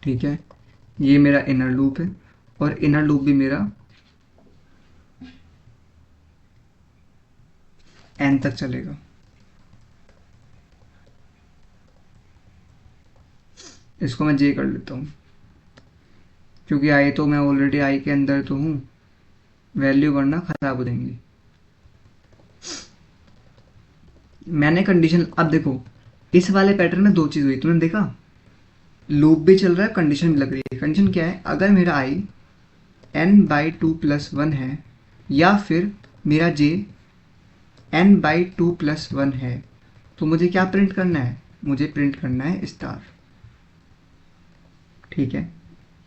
ठीक है। ये मेरा इनर लूप है और इनर लूप भी मेरा n तक चलेगा। इसको मैं j कर लेता हूँ, क्योंकि आई तो मैं ऑलरेडी आई के अंदर तो हूँ, वैल्यू वरना खराब हो जाएंगी। मैंने कंडीशन, अब देखो इस वाले पैटर्न में 2 चीज़ हुई, तुमने देखा, लूप भी चल रहा है, कंडीशन भी लग रही है। कंडीशन क्या है, अगर मेरा i n/2 + 1 है या फिर मेरा j n/2 + 1 है, तो मुझे क्या प्रिंट करना है, मुझे प्रिंट करना है स्टार, ठीक है।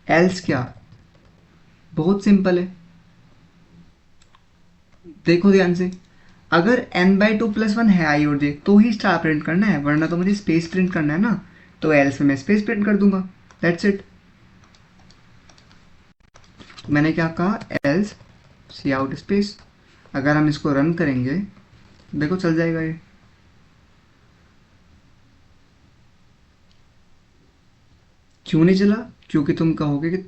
एल्स क्या, बहुत सिंपल है, देखो ध्यान से, अगर n/2 + 1 है i और j तो ही स्टार प्रिंट करना है, वरना तो मुझे स्पेस प्रिंट करना है ना, तो एल्स में मैं स्पेस प्रिंट कर दूंगा, दैट्स इट। मैंने क्या कहा, एल्स सी आउट स्पेस। अगर हम इसको रन करेंगे देखो चल जाएगा ये, क्यों नहीं चला, क्योंकि तुम कहोगे कि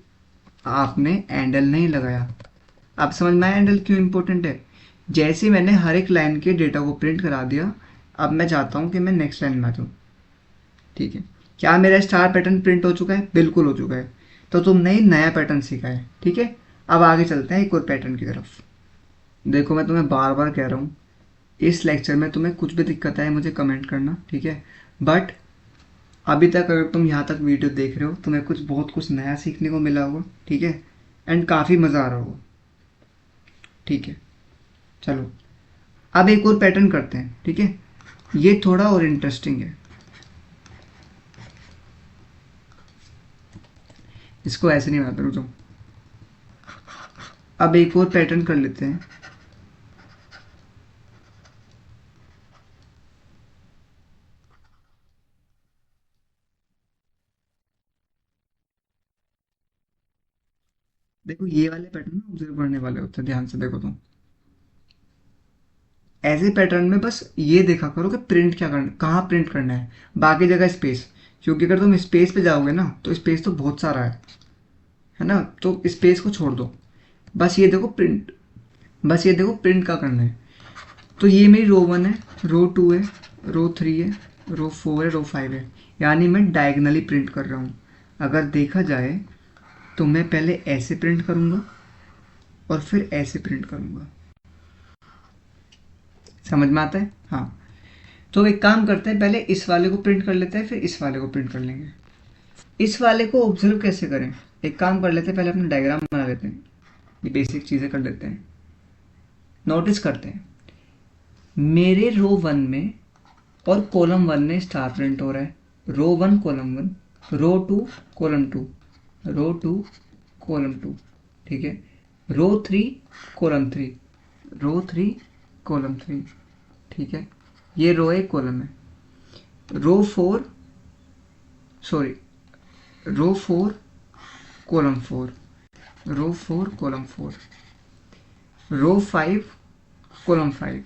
आपने एंडल नहीं लगाया। अब समझ में आया एंडल क्यों इंपॉर्टेंट है। जैसे मैंने हर एक लाइन के डेटा को प्रिंट करा दिया, अब मैं चाहता हूं कि मैं नेक्स्ट लाइन में आ जाऊँ, ठीक है। क्या मेरा स्टार पैटर्न प्रिंट हो चुका है, बिल्कुल हो चुका है, तो तुमने ही नया पैटर्न सीखा है, ठीक है। अब आगे चलते हैं एक और पैटर्न की तरफ। देखो मैं तुम्हें बार बार कह रहा हूँ, इस लेक्चर में तुम्हें कुछ भी दिक्कत आए मुझे कमेंट करना, ठीक है। बट अभी तक अगर तुम यहाँ तक वीडियो देख रहे हो, तुम्हें कुछ बहुत कुछ नया सीखने को मिला होगा, ठीक है, एंड काफ़ी मज़ा आ रहा होगा, ठीक है। चलो अब एक और पैटर्न करते हैं, ठीक है, ये थोड़ा और इंटरेस्टिंग है। इसको ऐसे नहीं बनाते, रुक जाओ। अब एक और पैटर्न कर लेते हैं। देखो ये वाले पैटर्न ना ऑब्जर्व करने वाले होते हैं, ध्यान से देखो तुम। ऐसे पैटर्न में बस ये देखा करो कि प्रिंट क्या करना, कहाँ प्रिंट करना है, बाकी जगह स्पेस, क्योंकि अगर तुम स्पेस पे जाओगे ना तो स्पेस तो बहुत सारा है ना, तो स्पेस को छोड़ दो, बस ये देखो प्रिंट, बस ये देखो प्रिंट क्या करना है। तो ये मेरी रो 1 है, रो 2 है, रो 3 है, रो 4 है, रो 5 है, यानी मैं डायगनली प्रिंट कर रहा हूँ। अगर देखा जाए तो मैं पहले ऐसे प्रिंट करूँगा, और फिर ऐसे प्रिंट करूँगा। समझ में आता है? हाँ, तो एक काम करते हैं, पहले इस वाले को प्रिंट कर लेते हैं, फिर इस वाले को प्रिंट कर लेंगे। इस वाले को ऑब्जर्व कैसे करें, एक काम कर लेते हैं, पहले अपना डायग्राम बना लेते हैं, ये बेसिक चीज़ें कर लेते हैं। नोटिस करते हैं मेरे रो 1 में और कॉलम 1 में स्टार प्रिंट हो रहा है, रो 1 कॉलम 1, रो 2 कॉलम 2, रो 2 कॉलम 2, ठीक है, रो 3 कॉलम 3, रो 3 कॉलम 3, ठीक है, ये रो एक कॉलम है। रो 4 सॉरी रो 4 कॉलम 4, रो 4 कॉलम 4, रो 5 कॉलम 5,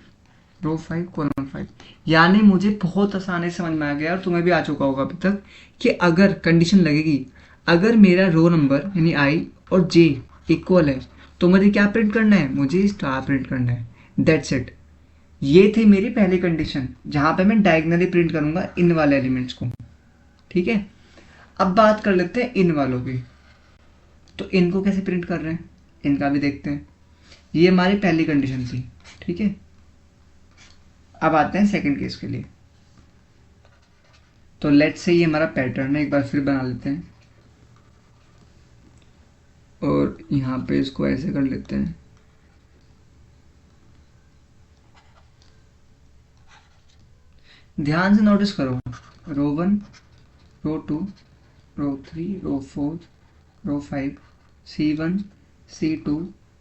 रो 5 कॉलम 5। यानी मुझे बहुत आसानी से समझ में आ गया और तुम्हें भी आ चुका होगा अभी तक कि अगर कंडीशन लगेगी, अगर मेरा रो नंबर यानी आई और जे इक्वल है तो मुझे क्या प्रिंट करना है, मुझे स्टार प्रिंट करना है। That's it. ये थी मेरी पहली कंडीशन जहां पे मैं डायगनली प्रिंट करूंगा इन वाले एलिमेंट्स को, ठीक है। अब बात कर लेते हैं इन वालों की, तो इनको कैसे प्रिंट कर रहे हैं इनका भी देखते हैं। ये हमारी पहली कंडीशन थी, ठीक है। अब आते हैं सेकंड केस के लिए। तो लेट्स से ये हमारा पैटर्न है, एक बार फिर बना लेते हैं और यहाँ पे इसको ऐसे कर लेते हैं। ध्यान से नोटिस करो, रो 1, रो 2, रो 3, रो 4, रो 5, C1, C2,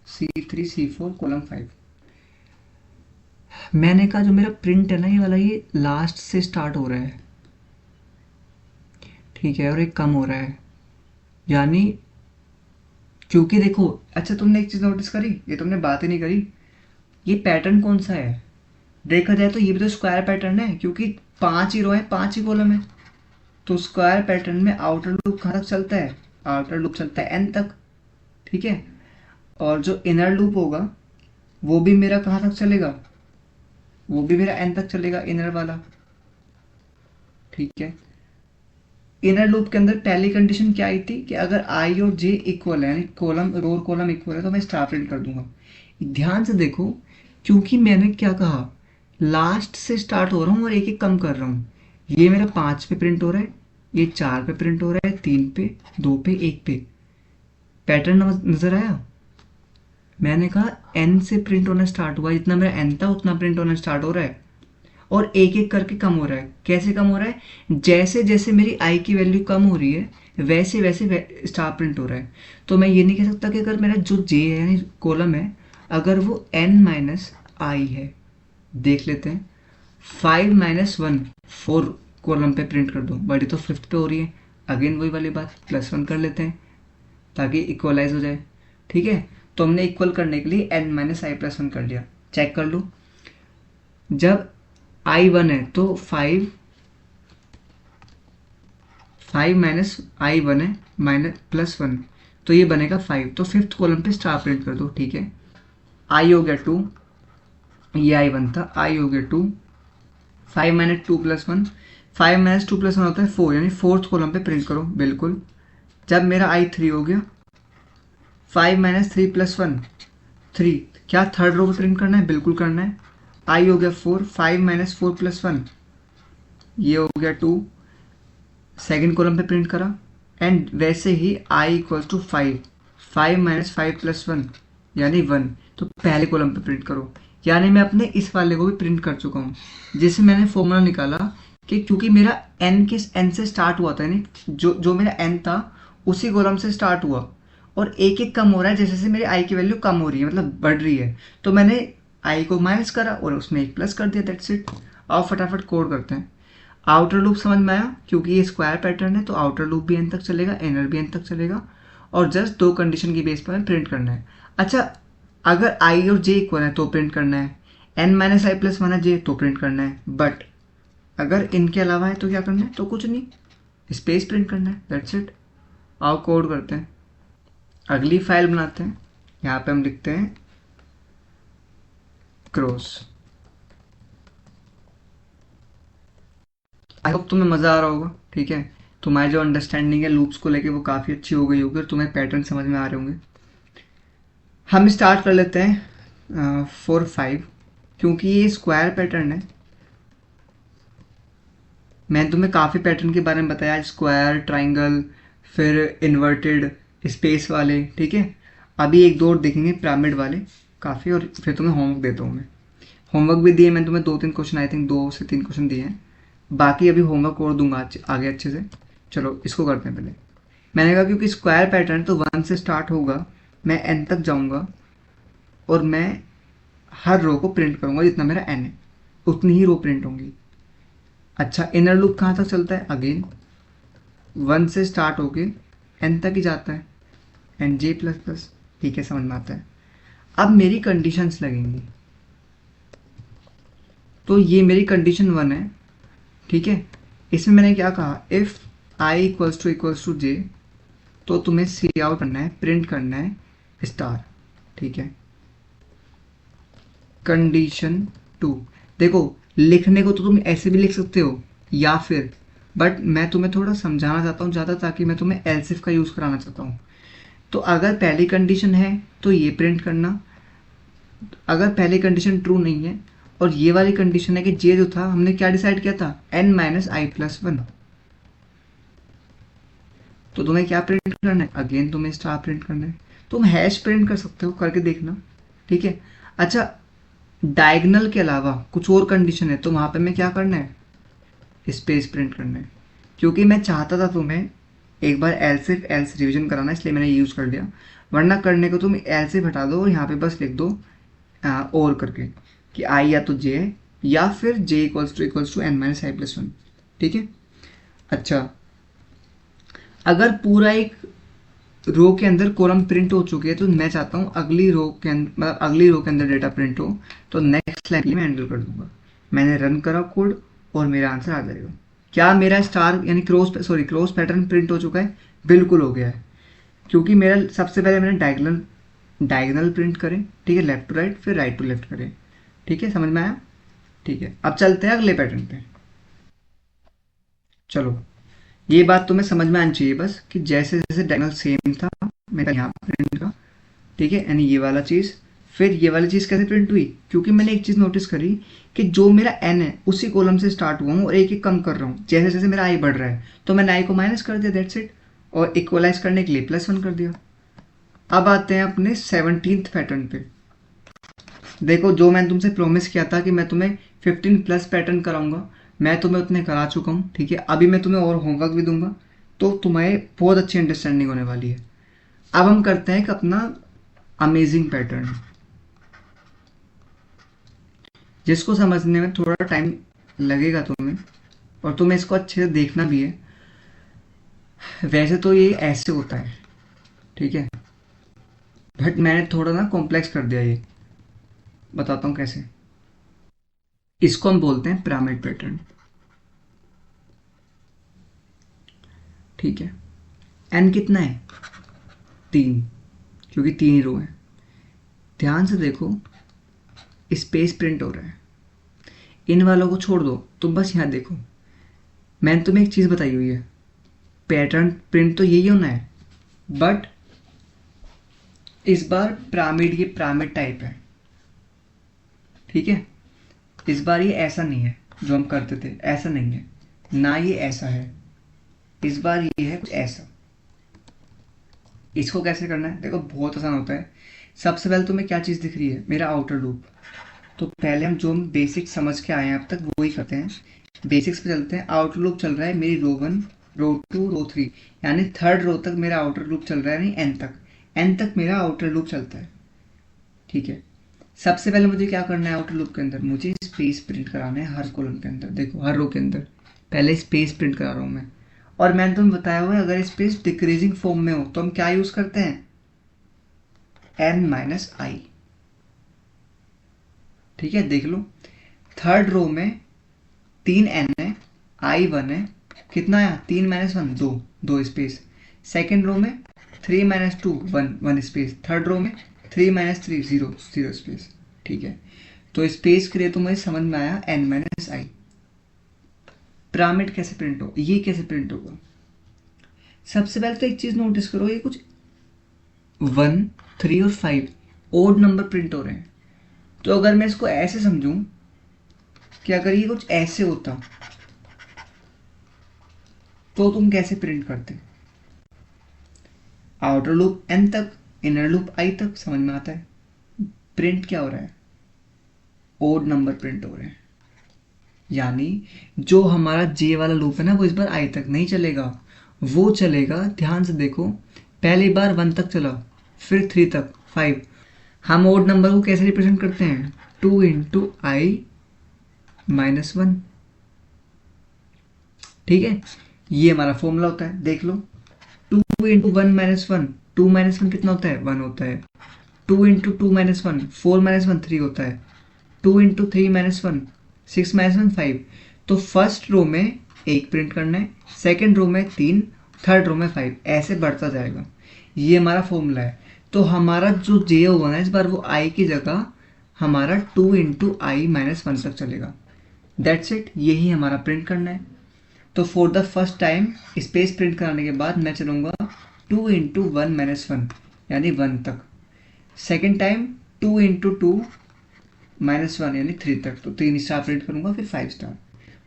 C3, C4 column 5। मैंने कहा जो मेरा प्रिंट है ना ये वाला, ये लास्ट से स्टार्ट हो रहा है, ठीक है, और एक कम हो रहा है, यानी क्योंकि देखो, अच्छा तुमने एक चीज नोटिस करी, ये तुमने बात ही नहीं करी, ये पैटर्न कौन सा है। देखा जाए तो ये भी तो स्क्वायर पैटर्न है, क्योंकि 5 ही रो है, 5 ही कॉलम है। तो स्क्वायर पैटर्न में आउटर लूप कहाँ तक चलता है, आउटर लूप चलता है एन तक, ठीक है। और जो इनर लूप होगा वो भी मेरा कहाँ तक चलेगा, वो भी मेरा एन तक चलेगा, इनर वाला, ठीक है। इनर लूप के अंदर पहली कंडीशन क्या आई थी कि अगर आई और जे इक्वल है, यानी कॉलम रो और कॉलम इक्वल है, तो मैं स्टार प्रिंट कर दूंगा। ध्यान से देखो, क्योंकि मैंने क्या कहा, लास्ट से स्टार्ट हो रहा हूँ और एक एक कम कर रहा हूँ। ये मेरा 5 पे प्रिंट हो रहा है, ये 4 पे प्रिंट हो रहा है, 3 पे, 2 पे, 1 पे। पैटर्न नजर आया। मैंने कहा एन से प्रिंट होना स्टार्ट हुआ, जितना मेरा एन था उतना प्रिंट होना स्टार्ट हो रहा है और एक एक करके कम हो रहा है। कैसे कम हो रहा है, जैसे जैसे मेरी आई की वैल्यू कम हो रही है वैसे वैसे स्टार प्रिंट हो रहा है। तो मैं ये नहीं कह सकता कि अगर मेरा जो जे है यानी कॉलम है, अगर वो एन माइनस आई है, देख लेते हैं, 5 माइनस 1 4 कॉलम पे प्रिंट कर दो, बड़ी तो 5th पे हो रही है। अगेन वही वाली बात, +1 कर लेते हैं ताकि इक्वलाइज हो जाए, ठीक है। तो हमने इक्वल करने के लिए n माइनस आई प्लस 1 कर लिया। चेक कर लो, जब I1 है तो 5 माइनस I1 है माइनस +1, तो ये बनेगा 5। तो 5th कॉलम पे स्टार प्रिंट कर दो, ठीक है। I हो गया 2, ये I1 था, I हो गया 2, 5 माइनस 2 प्लस 1, 5 माइनस 2 प्लस 1 होता है 4, यानी 4th कॉलम पे प्रिंट करो, बिल्कुल। जब मेरा I3 हो गया, 5 माइनस 3 प्लस 1 3, क्या थर्ड रो पे प्रिंट करना है, बिल्कुल करना है। I हो गया 4, 5 माइनस 4 प्लस 1, ये हो गया 2, सेकेंड कॉलम पे प्रिंट करा। एंड वैसे ही I equals to 5, 5 minus 5 plus 1 यानी 1, तो पहले कॉलम पे प्रिंट करो। यानी मैं अपने इस वाले को भी प्रिंट कर चुका हूँ, जिससे मैंने फॉर्मूला निकाला कि क्योंकि मेरा n से स्टार्ट हुआ था, यानी जो मेरा n था उसी कॉलम से स्टार्ट हुआ और एक एक कम हो रहा है जैसे जैसे मेरी आई की वैल्यू कम हो रही है, मतलब बढ़ रही है। तो मैंने आई को माइनस करा और उसमें एक प्लस कर दिया, दैट्स इट। आओ फटाफट कोड करते हैं। आउटर लूप समझ में आया, क्योंकि ये स्क्वायर पैटर्न है तो आउटर लूप भी एन तक चलेगा, इनर भी एन तक चलेगा, और जस्ट दो कंडीशन की बेस पर प्रिंट करना है। अच्छा, अगर आई और जे इक्वल है तो प्रिंट करना है, एन माइनस आई प्लस 1 है जे तो प्रिंट करना है, बट अगर इनके अलावा है तो क्या करना है, तो कुछ नहीं, स्पेस प्रिंट करना है, दैट्स इट। आओ कोड करते हैं, अगली फाइल बनाते हैं। यहाँ पे हम लिखते हैं क्रॉस। आई होप तुम्हें मज़ा आ रहा होगा, ठीक है। तुम्हारी जो अंडरस्टैंडिंग है लूप्स को लेके वो काफ़ी अच्छी हो गई होगी और तुम्हें पैटर्न समझ में आ रहे होंगे। हम स्टार्ट कर लेते हैं 4 5, क्योंकि ये स्क्वायर पैटर्न है। मैंने तुम्हें काफ़ी पैटर्न के बारे में बताया, स्क्वायर, ट्राइंगल, फिर इन्वर्टेड, स्पेस वाले, ठीक है। अभी एक दो और देखेंगे पिरामिड वाले काफ़ी, और फिर तुम्हें होमवर्क देता हूँ मैं। होमवर्क भी दिए मैंने तुम्हें 2-3 क्वेश्चन, आई थिंक 2 से 3 क्वेश्चन दिए हैं। बाकी अभी होमवर्क और दूंगा आगे अच्छे से। चलो इसको करते हैं पहले। मैंने कहा क्योंकि स्क्वायर पैटर्न तो 1 से स्टार्ट होगा, मैं n तक जाऊंगा और मैं हर रो को प्रिंट करूंगा, जितना मेरा n है उतनी ही रो प्रिंट होंगी। अच्छा, इनर लूप कहाँ तक चलता है? अगेन 1 से स्टार्ट होके n तक ही जाता है, एन जे प्लस प्लस, ठीक है, समझ में आता है। अब मेरी कंडीशंस लगेंगी, तो ये मेरी कंडीशन 1 है, ठीक है। इसमें मैंने क्या कहा, इफ़ आई इक्वल्स टू जे, तो तुम्हें सी आउट करना है, प्रिंट करना है स्टार, ठीक है। कंडीशन 2, देखो लिखने को तो तुम ऐसे भी लिख सकते हो या फिर, बट मैं तुम्हें थोड़ा समझाना चाहता हूँ ज़्यादा, ताकि मैं तुम्हें एल्सिफ का यूज़ कराना चाहता हूँ। तो अगर पहली कंडीशन है तो ये प्रिंट करना, अगर पहली कंडीशन ट्रू नहीं है और ये वाली कंडीशन है कि जे जो था, हमने क्या डिसाइड किया था, n माइनस आई प्लस 1, तो तुम्हें क्या प्रिंट करना है? अगेन तुम्हें स्टार प्रिंट करना है। तुम हैश प्रिंट कर सकते हो, करके देखना, ठीक है। अच्छा, डायगनल के अलावा कुछ और कंडीशन है, तो वहां पे मैं क्या करना है, स्पेस प्रिंट करना है। क्योंकि मैं चाहता था तुम्हें एक बार एल्सिफ एल्स रिवीजन कराना, इसलिए मैंने यूज़ कर लिया। वरना करने को तुम एल्सिफ हटा दो और यहाँ पे बस लिख दो और करके कि आई या तो जे है या फिर j equals to n minus i plus 1, ठीक है। अच्छा, अगर पूरा एक रो के अंदर कॉलम प्रिंट हो चुके हैं, तो मैं चाहता हूँ अगली रो के अंदर, मतलब अगली रो के अंदर डेटा प्रिंट हो, तो नेक्स्ट लाइन मैं हैंडल कर दूंगा। मैंने रन करा कोड और मेरा आंसर आ जाएगा। क्या मेरा स्टार यानी क्रॉस पैटर्न प्रिंट हो चुका है? बिल्कुल हो गया है, क्योंकि मेरा सबसे पहले मैंने डायगनल प्रिंट करें, ठीक है, लेफ्ट टू राइट, फिर राइट टू लेफ्ट करें, ठीक है, समझ में आया? ठीक है, अब चलते हैं अगले पैटर्न पे। चलो, ये बात तुम्हें समझ में आनी चाहिए बस, कि जैसे जैसे डायगनल सेम था मेरा यहाँ प्रिंट का, ठीक है, यानी ये वाला चीज़, फिर ये वाली चीज़ कैसे प्रिंट हुई, क्योंकि मैंने एक चीज़ नोटिस करी कि जो मेरा एन है उसी कॉलम से स्टार्ट हुआ हूँ और एक एक कम कर रहा हूँ, जैसे जैसे मेरा आई बढ़ रहा है, तो मैंने आई को माइनस कर दिया, दैट्स इट, और इक्वलाइज करने के लिए +1 कर दिया। अब आते हैं अपने 17th पैटर्न पे। देखो, जो मैंने तुमसे प्रॉमिस किया था कि मैं तुम्हें 15+ पैटर्न कराऊंगा, मैं तुम्हें उतने करा चुका हूँ, ठीक है। अभी मैं तुम्हें और होमवर्क भी दूंगा, तो तुम्हें बहुत अच्छी अंडरस्टैंडिंग होने वाली है। अब हम करते हैं एक अपना अमेजिंग पैटर्न, जिसको समझने में थोड़ा टाइम लगेगा तुम्हें, और तुम्हें इसको अच्छे से देखना भी है। वैसे तो ये ऐसे होता है, ठीक है, बट मैंने थोड़ा ना कॉम्प्लेक्स कर दिया ये, बताता हूँ कैसे। इसको हम बोलते हैं पिरामिड पैटर्न, ठीक है। एन कितना है? 3, क्योंकि 3 ही रो है। ध्यान से देखो, स्पेस प्रिंट हो रहा है, इन वालों को छोड़ दो, तुम बस यहाँ देखो। मैंने तुम्हें एक चीज़ बताई हुई है, पैटर्न प्रिंट तो यही होना है, बट इस बार पिरामिड, ये पिरामिड टाइप है, ठीक है। इस बार ये ऐसा नहीं है जो हम करते थे, ऐसा नहीं है ना, ये ऐसा है, इस बार ये है कुछ ऐसा। इसको कैसे करना है? देखो बहुत आसान होता है। सबसे पहले तुम्हें क्या चीज़ दिख रही है? मेरा आउटर लूप। तो पहले हम बेसिक समझ के आए हैं अब तक, वही करते हैं, बेसिक्स पे चलते हैं। आउटर लूप चल रहा है मेरी रो 1, रो 2, रो 3, यानी थर्ड रो तक मेरा आउटर लूप चल रहा है, यानी एन तक मेरा आउटर लूप चलता है, ठीक है। सबसे पहले मुझे क्या करना है आउटर लूप के अंदर? मुझे स्पेस प्रिंट कराना है हर कॉलम के अंदर। देखो हर रो के अंदर पहले स्पेस प्रिंट करा रहा हूँ मैं, और मैंने तुम्हें बताया हुआ है अगर स्पेस डिक्रीजिंग फॉर्म में हो तो हम क्या यूज करते हैं? एन माइनस आई, ठीक है। देख लो, थर्ड रो में 3n है, आई 1 है, कितना आया? 3 माइनस 1, 2, 2 स्पेस। सेकेंड रो में 3 माइनस 2, 1, 1 स्पेस। थर्ड रो में 3 माइनस 3, 0, 0 स्पेस, ठीक है। तो स्पेस के लिए तो मुझे समझ में आया n माइनस आई। पिरामिड कैसे प्रिंट हो, ये कैसे प्रिंट होगा? सबसे पहले तो एक चीज नोटिस करो, ये कुछ 1, 3 और 5 ओड नंबर प्रिंट हो रहे हैं। तो अगर मैं इसको ऐसे समझूं कि अगर ये कुछ ऐसे होता तो तुम कैसे प्रिंट करते? आउटर लूप एन तक, इनर लूप आई तक, समझ में आता है। प्रिंट क्या हो रहा है? ओड नंबर प्रिंट हो रहे हैं। यानी जो हमारा जे वाला लूप है ना, वो इस बार आई तक नहीं चलेगा, वो चलेगा, ध्यान से देखो, पहली बार 1 तक चला, फिर 3 तक, 5। हम ओड नंबर को कैसे रिप्रेजेंट करते हैं? 2 इंटू आई माइनस 1। ठीक है, ये हमारा फॉर्मूला होता है, देख लो। 2 इंटू 1 माइनस 1, 2 माइनस 1 कितना होता है? 1 होता है। 2 इंटू 2 माइनस 1, 4 माइनस 1 3 होता है। 2 इंटू 3 माइनस 1, 6 माइनस 1 5। तो फर्स्ट रो में 1 प्रिंट करना है, सेकेंड रो में 3, थर्ड रो में 5, ऐसे बढ़ता जाएगा। ये हमारा फॉर्मूला है। तो हमारा जो जे होगा ना इस बार, वो आई की जगह हमारा 2 इंटू आई माइनस 1 तक चलेगा। दैट्स इट, यही हमारा प्रिंट करना है। तो for the first time space print कराने के बाद मैं चलूंगा 2 इंटू 1 माइनस 1 यानी 1 तक। सेकेंड टाइम 2 इंटू 2 माइनस 1 यानी 3 तक। तो 3 स्टार प्रिंट करूंगा, फिर 5 स्टार।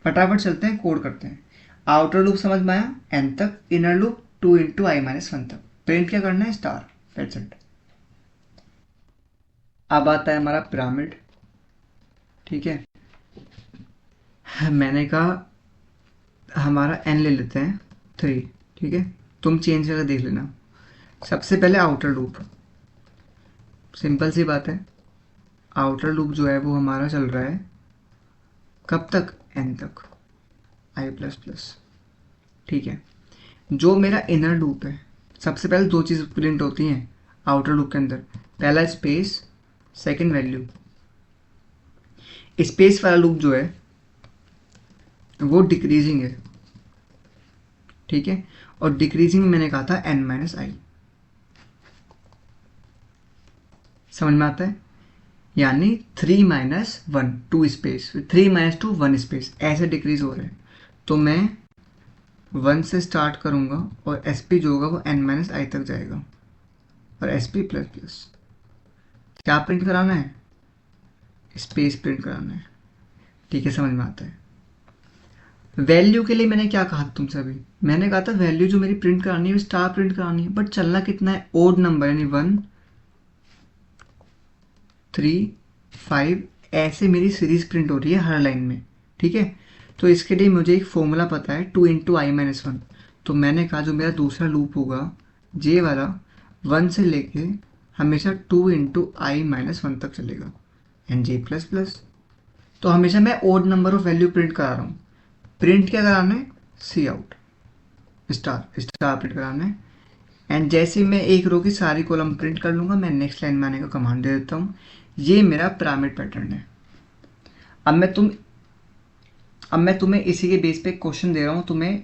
फटाफट चलते हैं, कोड करते हैं। आउटर लूप समझ में आया, एन तक। इनर लूप 2 इंटू आई माइनस 1 तक। प्रिंट क्या करना है? स्टार। That's it. अब आता है हमारा पिरामिड। ठीक है, मैंने कहा हमारा एन ले लेते हैं 3। ठीक है, तुम चेंज करके देख लेना। सबसे पहले आउटर लूप, सिंपल सी बात है। आउटर लूप जो है वो हमारा चल रहा है कब तक? एन तक, आई प्लस प्लस। ठीक है, जो मेरा इनर लूप है, सबसे पहले 2 चीज़ प्रिंट होती हैं आउटर लूप के अंदर। पहला स्पेस, सेकंड वैल्यू। स्पेस वाला लूप जो है वो डिक्रीजिंग है। ठीक है, और डिक्रीजिंग में मैंने कहा था एन माइनस आई। समझ में आता है? यानी 3 माइनस 1 2 स्पेस, 3 माइनस 2 1 स्पेस, ऐसे डिक्रीज हो रहे हैं। तो मैं 1 से स्टार्ट करूंगा और एस पी जो होगा वो एन माइनस आई तक जाएगा, और एस पी प्लस प्लस। क्या प्रिंट कराना है? स्पेस प्रिंट कराना है। ठीक है, समझ में आता है। वैल्यू के लिए मैंने क्या कहा तुमसे अभी? मैंने कहा था वैल्यू जो मेरी प्रिंट करानी है वो स्टार प्रिंट करानी है, बट चलना कितना है? ओड नंबर, यानी 1 3 5, ऐसे मेरी सीरीज प्रिंट हो रही है हर लाइन में। ठीक है, तो इसके लिए मुझे एक फॉर्मूला पता है, 2 इंटू आई माइनस 1। तो मैंने कहा जो मेरा दूसरा लूप होगा जे वाला, 1 से लेके हमेशा 2 इंटू आई माइनस 1 तक चलेगा, एन जे प्लस प्लस। तो हमेशा मैं odd number of value print करा रहा हूँ। प्रिंट क्या कराना है? Cout, star, star print कराना है। एंड जैसे मैं एक रो की सारी कॉलम प्रिंट कर लूंगा, मैं नेक्स्ट लाइन में आने का कमांड दे देता हूँ। ये मेरा पिरामिड पैटर्न है। अब मैं तुम्हें इसी के बेस पे क्वेश्चन दे रहा हूँ। तुम्हें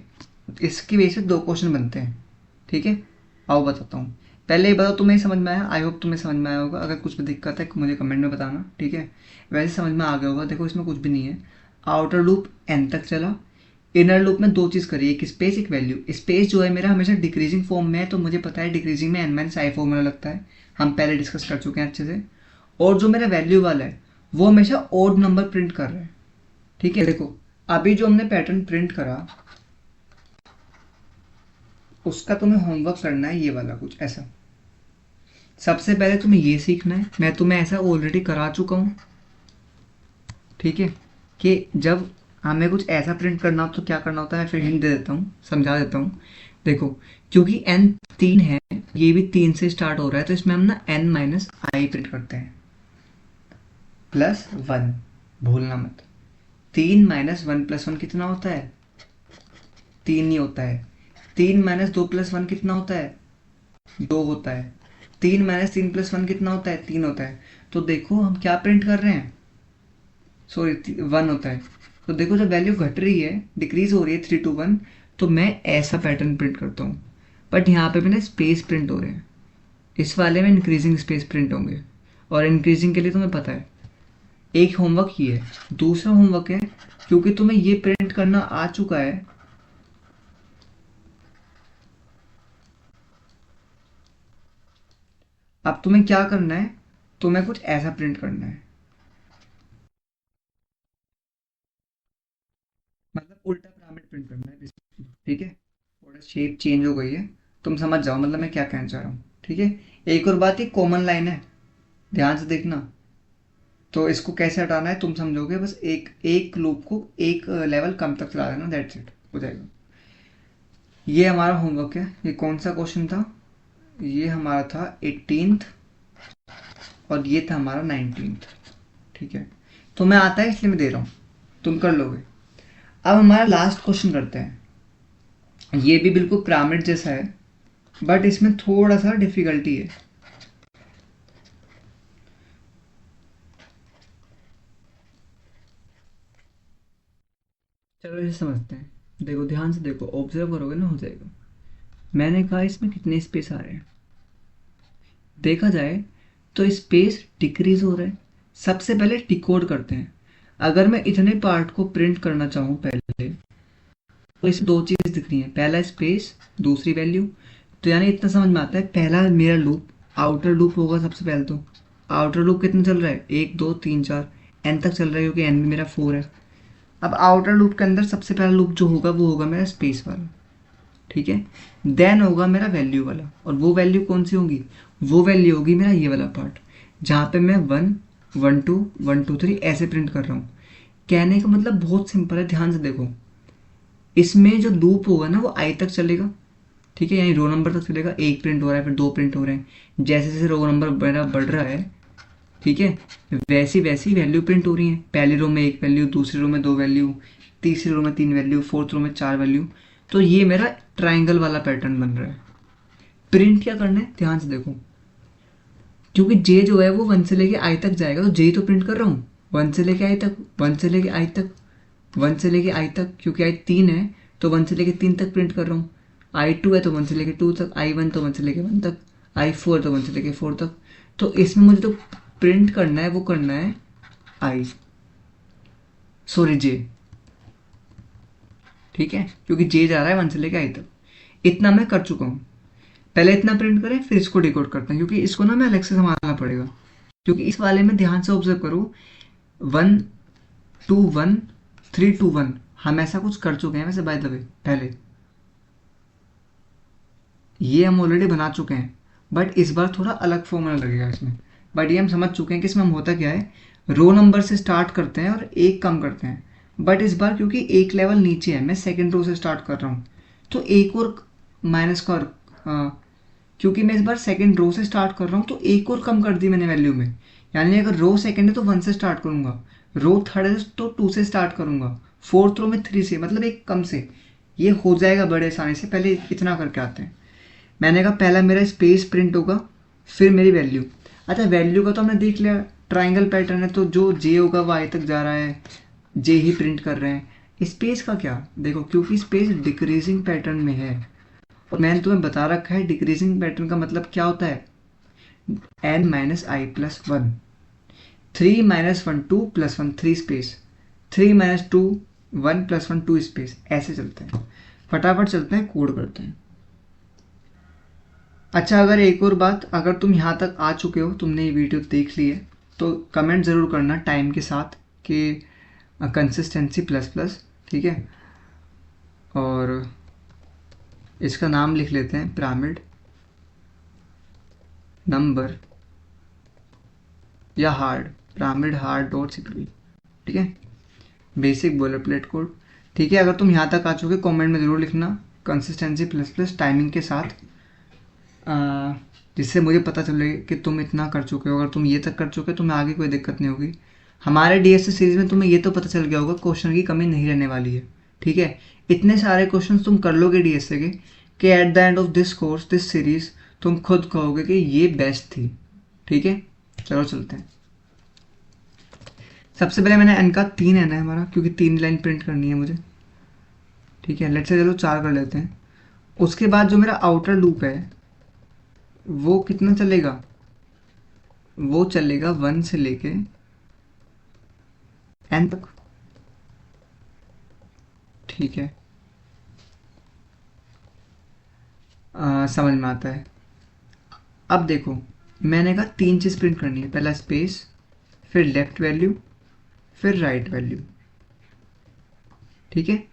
इसकी बेस पे 2 क्वेश्चन बनते हैं। ठीक है, आओ बताता हूँ। पहले ये बताओ तुम्हें समझ में आया? आई होप तुम्हें समझ में आया होगा। अगर कुछ भी दिक्कत है मुझे कमेंट में बताना। ठीक है, वैसे समझ में आ गया होगा। देखो इसमें कुछ भी नहीं है। आउटर लूप एन तक चला, इनर लूप में 2 चीज़ करी, एक स्पेस एक वैल्यू। स्पेस जो है मेरा हमेशा डिक्रीजिंग फॉर्म में है, तो मुझे पता है डिक्रीजिंग में एन माइनस आई फॉर्मूला लगता है, हम पहले डिस्कस कर चुके हैं अच्छे से। और जो मेरा वैल्यू वाला है वो हमेशा ओड नंबर प्रिंट कर रहा है। ठीक है, देखो अभी जो हमने पैटर्न प्रिंट करा उसका तुम्हें होमवर्क करना है, ये वाला कुछ ऐसा। सबसे पहले तुम्हें ये सीखना है, मैं तुम्हें ऐसा ऑलरेडी करा चुका हूँ। ठीक है, कि जब हमें कुछ ऐसा प्रिंट करना हो तो क्या करना होता है, फिर हिंट दे देता हूँ, समझा देता हूँ। देखो क्योंकि n 3 है, ये भी 3 से स्टार्ट हो रहा है, तो इसमें हम ना n माइनस आई प्रिंट करते हैं प्लस 1, भूलना मत। 3 माइनस 1 प्लस 1 कितना होता है? 3 ही होता है। 3 माइनस 2 प्लस 1 कितना होता है? 2 होता है। 3 माइनस 3 प्लस 1 कितना होता है? 3 होता है। तो देखो हम क्या प्रिंट कर रहे हैं, सॉरी 1 होता है। तो देखो जब वैल्यू घट रही है, डिक्रीज हो रही है 3 to 1, तो मैं ऐसा पैटर्न प्रिंट करता हूँ। बट यहाँ पे मैंने स्पेस प्रिंट हो रहे हैं, इस वाले में इंक्रीजिंग स्पेस प्रिंट होंगे। और इंक्रीजिंग के लिए तुम्हें पता है एक होमवर्क ये है। दूसरा होमवर्क है, क्योंकि तुम्हें ये प्रिंट करना आ चुका है, अब तुम्हें क्या करना है, तो मैं कुछ ऐसा प्रिंट करना है, मतलब उल्टा पिरामिड प्रिंट करना है basically, ठीक है। थोड़ा शेप चेंज हो गई है, तुम समझ जाओ मतलब मैं क्या कहना चाह रहा हूँ, ठीक है। एक और बात, ये कॉमन लाइन है, ध्यान से देखना। तो इसको कैसे हटाना है तुम समझोगे, बस एक एक लूप को एक लेवल कम तक चला देना, दैट्स इट, हो जाएगा। ये हमारा होमवर्क है। ये कौन सा क्वेश्चन था? ये हमारा था 18th और ये था हमारा 19th, ठीक है। तो मैं आता है इसलिए मैं दे रहा हूँ, तुम कर लोगे। अब हमारा लास्ट क्वेश्चन करते हैं। ये भी बिल्कुल पिरामिड जैसा है, बट इसमें थोड़ा सा डिफिकल्टी है। चलो इसे समझते हैं। देखो ध्यान से देखो, ऑब्जर्व करोगे ना हो जाएगा। मैंने कहा इसमें कितने स्पेस आ रहे हैं, देखा जाए तो स्पेस डिक्रीज हो रहा है। सबसे पहले डिकोड करते हैं। अगर मैं इतने पार्ट को प्रिंट करना चाहूँ पहले, तो इसमें दो चीज़ दिख रही हैं, पहला स्पेस, दूसरी वैल्यू। तो यानी इतना समझ में आता है, पहला मेरा लूप आउटर लूप होगा सबसे पहले। तो आउटर लूप कितना चल रहा है, 1 2 3 4 एन तक चल रहा है, क्योंकि एन भी मेरा 4 है। अब आउटर लूप के अंदर सबसे पहला लूप जो होगा वो होगा मेरा स्पेस वाला, ठीक है। देन होगा मेरा वैल्यू वाला, और वो वैल्यू कौन सी होगी, वो वैल्यू होगी मेरा ये वाला पार्ट, जहाँ पे मैं 1 1 2 1 2 3 ऐसे प्रिंट कर रहा हूँ। कहने का मतलब बहुत सिंपल है, ध्यान से देखो। इसमें जो लूप होगा ना वो आई तक चलेगा, ठीक है, यानी रो नंबर तक चलेगा। एक प्रिंट हो रहा है, फिर दो प्रिंट हो रहे हैं, जैसे जैसे रो नंबर मेरा बढ़ रहा है, ठीक है, वैसी वैसी वैल्यू प्रिंट हो रही है। पहली रो में एक वैल्यू, दूसरी रो में दो वैल्यू, तीसरी रो में तीन वैल्यू, फोर्थ रो में चार वैल्यू। तो ये मेरा ट्राइंगल वाला पैटर्न बन रहा है। प्रिंट क्या करना है, ध्यान से देखो। क्योंकि जे जो है वो 1 से लेके आई तक जाएगा, तो जे तो प्रिंट कर रहा हूँ 1 से लेके आई तक, 1 से लेके आई तक, 1 से लेके आई तक। क्योंकि आई 3 है तो 1 से लेके 3 तक प्रिंट कर रहा हूँ। आई 2 है तो 1 से लेके 2 तक, आई 1 तो 1 से लेके 1 तक, आई 4 तो 1 से लेके 4 तक। तो इसमें मुझे तो प्रिंट करना है, वो करना है आई, सॉरी जे, ठीक है, क्योंकि जे जा रहा है 1 से लेके आई तक। इतना मैं कर चुका हूँ। पहले इतना प्रिंट करें, फिर इसको डिकोड करते हैं, क्योंकि इसको ना मैं अलग से संभालना पड़ेगा। क्योंकि इस वाले में ध्यान से ऑब्जर्व करो, 1 2 1 3 2 1 हम ऐसा कुछ कर चुके हैं वैसे, बाय द वे। पहले ये हम ऑलरेडी बना चुके हैं, बट इस बार थोड़ा अलग फॉर्मूला लगेगा इसमें। बट ये हम समझ चुके हैं कि इसमें हम होता क्या है, रो नंबर से स्टार्ट करते हैं और एक कम करते हैं। बट इस बार क्योंकि एक लेवल नीचे है, मैं सेकेंड रो से स्टार्ट कर रहा हूँ, तो एक और माइनस का, क्योंकि मैं इस बार सेकेंड रो से स्टार्ट कर रहा हूँ तो एक और कम कर दी मैंने वैल्यू में। यानी अगर रो सेकेंड है तो 1 से स्टार्ट करूंगा, रो थर्ड है तो 2 से स्टार्ट करूंगा, फोर्थ रो में 3 से, मतलब एक कम से। ये हो जाएगा बड़े आसानी से। पहले इतना करके आते हैं। मैंने कहा पहला मेरा स्पेस प्रिंट होगा, फिर मेरी वैल्यू। अच्छा, वैल्यू का तो हमने देख लिया, ट्राइंगल पैटर्न है तो जो जे होगा वो आई तक जा रहा है, जे ही प्रिंट कर रहे हैं। स्पेस का क्या, देखो क्योंकि स्पेस डिक्रीजिंग पैटर्न में है, और मैंने तुम्हें बता रखा है डिक्रीजिंग पैटर्न का मतलब क्या होता है, n minus i plus 1, 3 - 1 2 + 1 3 space, 3 - 2 1 + 1 2 space, ऐसे चलते हैं। फटाफट चलते हैं, कोड करते हैं। अच्छा, अगर एक और बात, अगर तुम यहाँ तक आ चुके हो, तुमने ये वीडियो देख ली है, तो कमेंट ज़रूर करना टाइम के साथ कि कंसिस्टेंसी प्लस प्लस, ठीक है। और इसका नाम लिख लेते हैं पिरामिड नंबर या hard, pyramid hard dot CPP, ठीक है। बेसिक बोलरप्लेट कोड, ठीक है। अगर तुम यहाँ तक आ चुके, कमेंट में ज़रूर लिखना कंसिस्टेंसी प्लस प्लस टाइमिंग के साथ, जिससे मुझे पता चले कि तुम इतना कर चुके हो। अगर तुम ये तक कर चुके हो तो मैं आगे कोई दिक्कत नहीं होगी। हमारे डीएसए सीरीज में तुम्हें ये तो पता चल गया होगा क्वेश्चन की कमी नहीं रहने वाली है, ठीक है। इतने सारे क्वेश्चन तुम कर लोगे डीएसए के कि at the end of this course, this series, तुम खुद कहोगे कि ये बेस्ट थी, ठीक है। चलो चलते हैं। सबसे पहले मैंने एन का 3 एन है हमारा, क्योंकि 3 लाइन प्रिंट करनी है मुझे, ठीक है। लेट्स से चलो 4 कर लेते हैं। उसके बाद जो मेरा आउटर लूप है वो कितना चलेगा, वो चलेगा 1 से लेके एन तक, ठीक है। समझ में आता है। अब देखो, मैंने कहा 3 चीज़ प्रिंट करनी है, पहला स्पेस, फिर लेफ्ट वैल्यू, फिर राइट वैल्यू। ठीक है,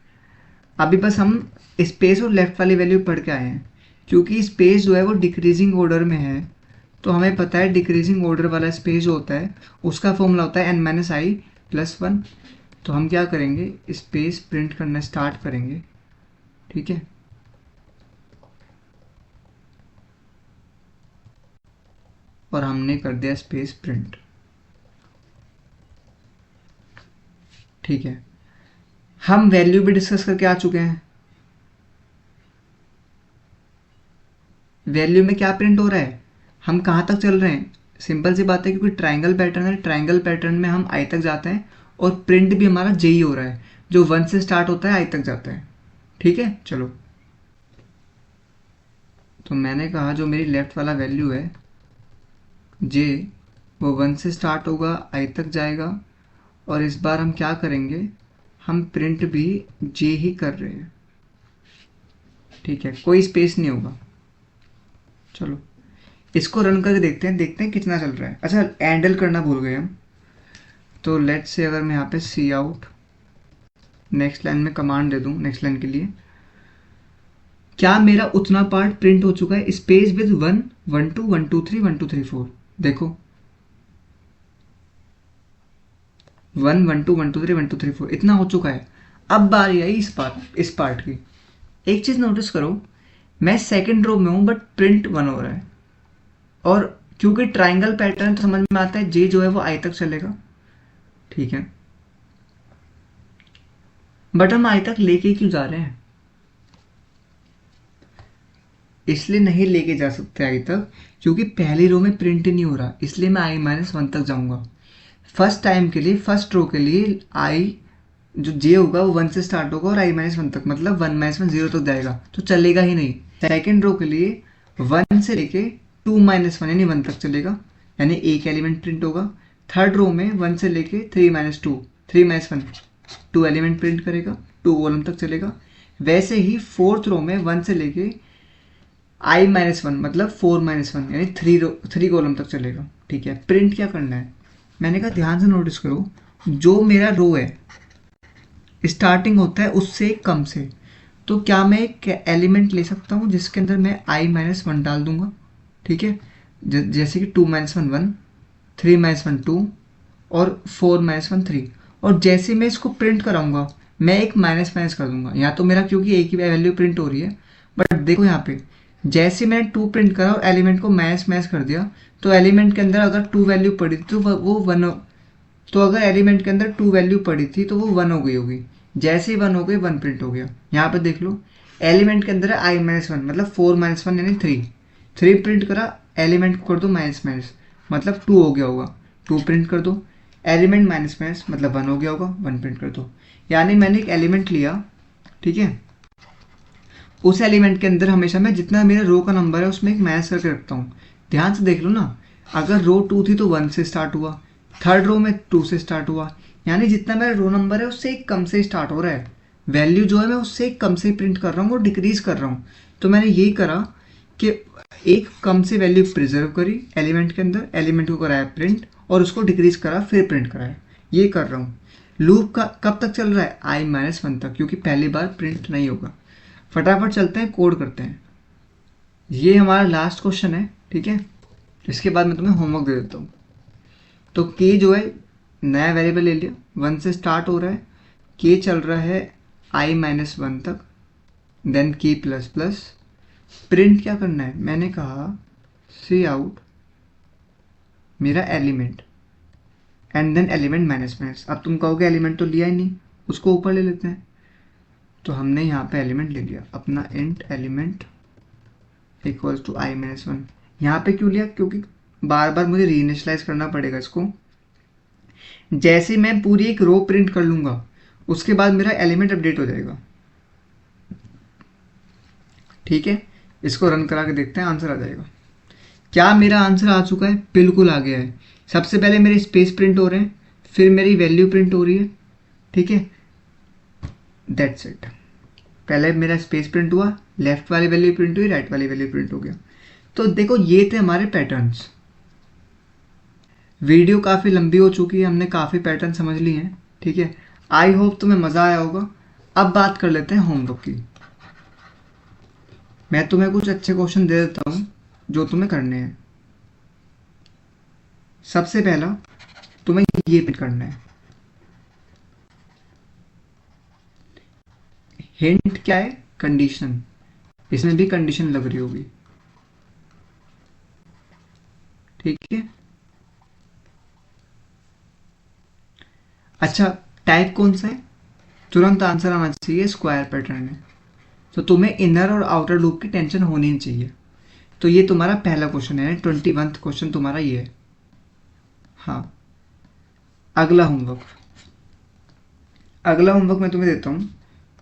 अभी बस हम स्पेस और लेफ्ट वाली वैल्यू पढ़ के आए हैं। क्योंकि स्पेस जो है वो डिक्रीजिंग ऑर्डर में है, तो हमें पता है डिक्रीजिंग ऑर्डर वाला स्पेस जो होता है उसका फॉर्मूला होता है n-i+1। तो हम क्या करेंगे, स्पेस प्रिंट करना स्टार्ट करेंगे। ठीक है, और हमने कर दिया स्पेस प्रिंट। ठीक है, हम वैल्यू भी डिस्कस करके आ चुके हैं। वैल्यू में क्या प्रिंट हो रहा है, हम कहाँ तक चल रहे हैं। सिंपल सी बात है, क्योंकि ट्राइंगल पैटर्न है, ट्राइंगल पैटर्न में हम आई तक जाते हैं और प्रिंट भी हमारा जे ही हो रहा है, जो 1 से स्टार्ट होता है आई तक जाता है। ठीक है, चलो, तो मैंने कहा जो मेरी लेफ्ट वाला वैल्यू है जे, वो 1 से स्टार्ट होगा आई तक जाएगा, और इस बार हम क्या करेंगे, हम प्रिंट भी जे ही कर रहे हैं। ठीक है, कोई स्पेस नहीं होगा। चलो इसको रन करके देखते हैं कितना चल रहा है। अच्छा, हैंडल करना भूल गए हम, तो लेट्स से अगर मैं यहाँ पे सी आउट नेक्स्ट लाइन में कमांड दे दूँ, नेक्स्ट लाइन के लिए क्या मेरा उतना पार्ट प्रिंट हो चुका है, स्पेस विद 1 1 2 1 2 3 1 2 3 4। देखो 1 1 2 1 2 3 1 2 3 4 इतना हो चुका है। अब बारी आई इस पार्ट की। एक चीज नोटिस करो, मैं सेकंड रो में हूं बट प्रिंट 1 हो रहा है, और क्योंकि ट्राइंगल पैटर्न तो समझ में आता है, जे जो है वो आई तक चलेगा। ठीक है, बट हम आई तक लेके क्यों जा रहे हैं, इसलिए नहीं लेके जा सकते आई तक, क्योंकि पहली रो में प्रिंट नहीं हो रहा, इसलिए मैं i-1 तक जाऊंगा। फर्स्ट टाइम के लिए, फर्स्ट रो के लिए आई जो जे होगा वो 1 से स्टार्ट होगा और i-1 तक, मतलब 1-1 0 तक जाएगा, तो चलेगा ही नहीं। सेकेंड रो के लिए 1 से लेके 2-1 यानी 1 तक चलेगा, यानी एक एलिमेंट प्रिंट होगा। थर्ड रो में 1 से लेके 3-2 3-1 2 एलिमेंट प्रिंट करेगा, 2 कॉलम तक चलेगा। वैसे ही फोर्थ रो में 1 से लेके i-1 मतलब 4-1 यानी 3 कॉलम तक चलेगा। ठीक है, प्रिंट क्या करना है, मैंने कहा ध्यान से नोटिस करो, जो मेरा रो है स्टार्टिंग होता है उससे कम से, तो क्या मैं एक एलिमेंट ले सकता हूँ जिसके अंदर मैं i-1 डाल दूंगा। ठीक है, जैसे कि 2-1 1 3-1 2 और 4-1 3, और जैसे मैं इसको प्रिंट कराऊंगा मैं एक माइनस माइनस कर दूंगा, यहाँ तो मेरा क्योंकि एक ही वैल्यू प्रिंट हो रही है, बट देखो यहाँ पे जैसे मैंने 2 प्रिंट करा और एलिमेंट को माइनस माइनस कर दिया, तो एलिमेंट के अंदर अगर 2 वैल्यू पड़ी थी तो वो 1, तो अगर एलिमेंट के अंदर 2 वैल्यू पड़ी थी तो वो 1 हो गई होगी। जैसे ही 1 हो गई 1 प्रिंट हो गया। यहाँ पे देख लो, एलिमेंट के अंदर है i-1 मतलब 4-1 यानी 3 प्रिंट करा, एलिमेंट को कर दो माइनस माइनस मतलब 2 हो गया होगा, 2 प्रिंट कर दो, एलिमेंट माइनस माइनस मतलब 1 हो गया होगा, 1 प्रिंट कर दो। यानी मैंने एक एलिमेंट लिया, ठीक है, उस एलिमेंट के अंदर हमेशा मैं जितना मेरा रो का नंबर है उसमें एक माइनस करके रखता हूँ। ध्यान से देख लो ना, अगर रो 2 थी तो 1 से स्टार्ट हुआ, थर्ड रो में 2 से स्टार्ट हुआ, यानी जितना मेरा रो नंबर है उससे एक कम से स्टार्ट हो रहा है। वैल्यू जो है मैं उससे एक कम से प्रिंट कर रहा हूँ और डिक्रीज कर रहा हूँ। तो मैंने यही करा कि एक कम से वैल्यू प्रिजर्व करी एलिमेंट के अंदर, एलिमेंट को कराया प्रिंट और उसको डिक्रीज करा फिर प्रिंट कराया, ये कर रहा हूँ। लूप का कब तक चल रहा है, i-1 तक, क्योंकि पहली बार प्रिंट नहीं होगा। फटाफट चलते हैं, कोड करते हैं। ये हमारा लास्ट क्वेश्चन है, ठीक है, इसके बाद मैं तुम्हें होमवर्क दे देता हूँ। तो के जो है नया वेरिएबल ले लिया, 1 से स्टार्ट हो रहा है, के चल रहा है i-1 तक, देन के प्लस प्लस। प्रिंट क्या करना है, मैंने कहा सी आउट मेरा element and then element minus minus. अब तुम कहोगे एलिमेंट तो लिया ही नहीं, उसको ऊपर ले लेते हैं। तो हमने यहाँ पे एलिमेंट ले लिया अपना, int element equals to i-1। यहाँ पे क्यों लिया, क्योंकि बार बार मुझे रीइनिशियलाइज करना पड़ेगा इसको। जैसे मैं पूरी एक रो प्रिंट कर लूंगा उसके बाद मेरा एलिमेंट अपडेट हो जाएगा। ठीक है, इसको रन करा के देखते हैं, आंसर आ जाएगा। क्या मेरा आंसर आ चुका है, बिल्कुल आ गया है। सबसे पहले मेरे स्पेस प्रिंट हो रहे हैं, फिर मेरी वैल्यू प्रिंट हो रही है। ठीक है, दैट्स इट। पहले मेरा स्पेस प्रिंट हुआ, लेफ्ट वाली वैल्यू प्रिंट हुई, राइट वाली वैल्यू प्रिंट हो गया। तो देखो ये थे हमारे पैटर्न्स। वीडियो काफ़ी लंबी हो चुकी है, हमने काफ़ी पैटर्न समझ लिए हैं, ठीक है। आई होप तुम्हें मज़ा आया होगा। अब बात कर लेते हैं होमवर्क की। मैं तुम्हें कुछ अच्छे क्वेश्चन दे देता हूँ जो तुम्हें करने हैं। सबसे पहला तुम्हें ये प्रिंट करना है। हिंट क्या है? कंडीशन। इसमें भी कंडीशन लग रही होगी, ठीक है। अच्छा, टाइप कौन सा है? तुरंत आंसर आना चाहिए, स्क्वायर पैटर्न है। तो तुम्हें इनर और आउटर लूप की टेंशन होनी नहीं चाहिए। तो ये तुम्हारा पहला क्वेश्चन है, 21वां क्वेश्चन तुम्हारा ये है। हाँ, अगला होमवर्क। अगला होमवर्क मैं तुम्हें देता हूँ।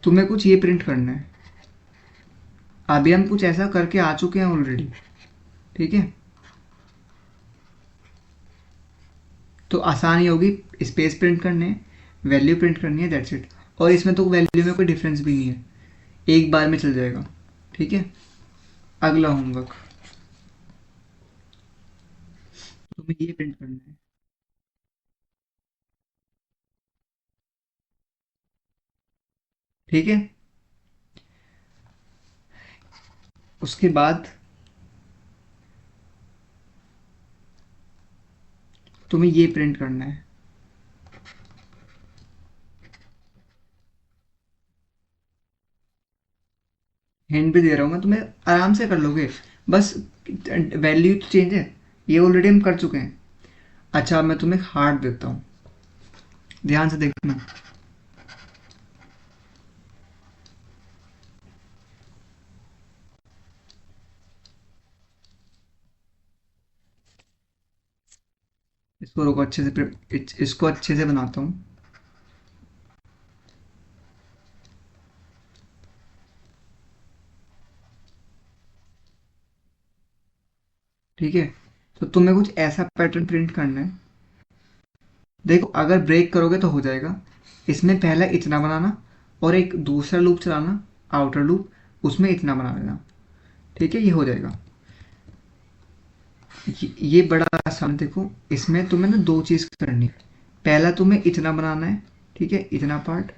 तुम्हें कुछ ये प्रिंट करना है। अभी हम कुछ ऐसा करके आ चुके हैं ऑलरेडी, ठीक है। तो आसानी होगी, स्पेस प्रिंट करने हैं, वैल्यू प्रिंट करनी है, दैट्स इट। और इसमें तो वैल्यू में कोई डिफरेंस भी नहीं है, एक बार में चल जाएगा, ठीक है। अगला होमवर्क तुम्हें ये प्रिंट करना है, ठीक है। उसके बाद तुम्हें ये प्रिंट करना है। हिंट भी दे रहा हूँ मैं तुम्हें, आराम से कर लोगे। बस वैल्यू तो चेंज है, ये ऑलरेडी हम कर चुके हैं। अच्छा, मैं तुम्हें हार्ट देता हूँ, ध्यान से देखना। इसको रोको, अच्छे से इसको अच्छे से बनाता हूँ। ठीक है, तो तुम्हें कुछ ऐसा पैटर्न प्रिंट करना है। देखो, अगर ब्रेक करोगे तो हो जाएगा। इसमें पहला इतना बनाना और एक दूसरा लूप चलाना, आउटर लूप, उसमें इतना बना लेना, ठीक है। ये हो जाएगा। ये बड़ा आसान। देखो, इसमें तुम्हें ना दो चीज़ करनी है। पहला तुम्हें इतना बनाना है, ठीक है, इतना पार्ट।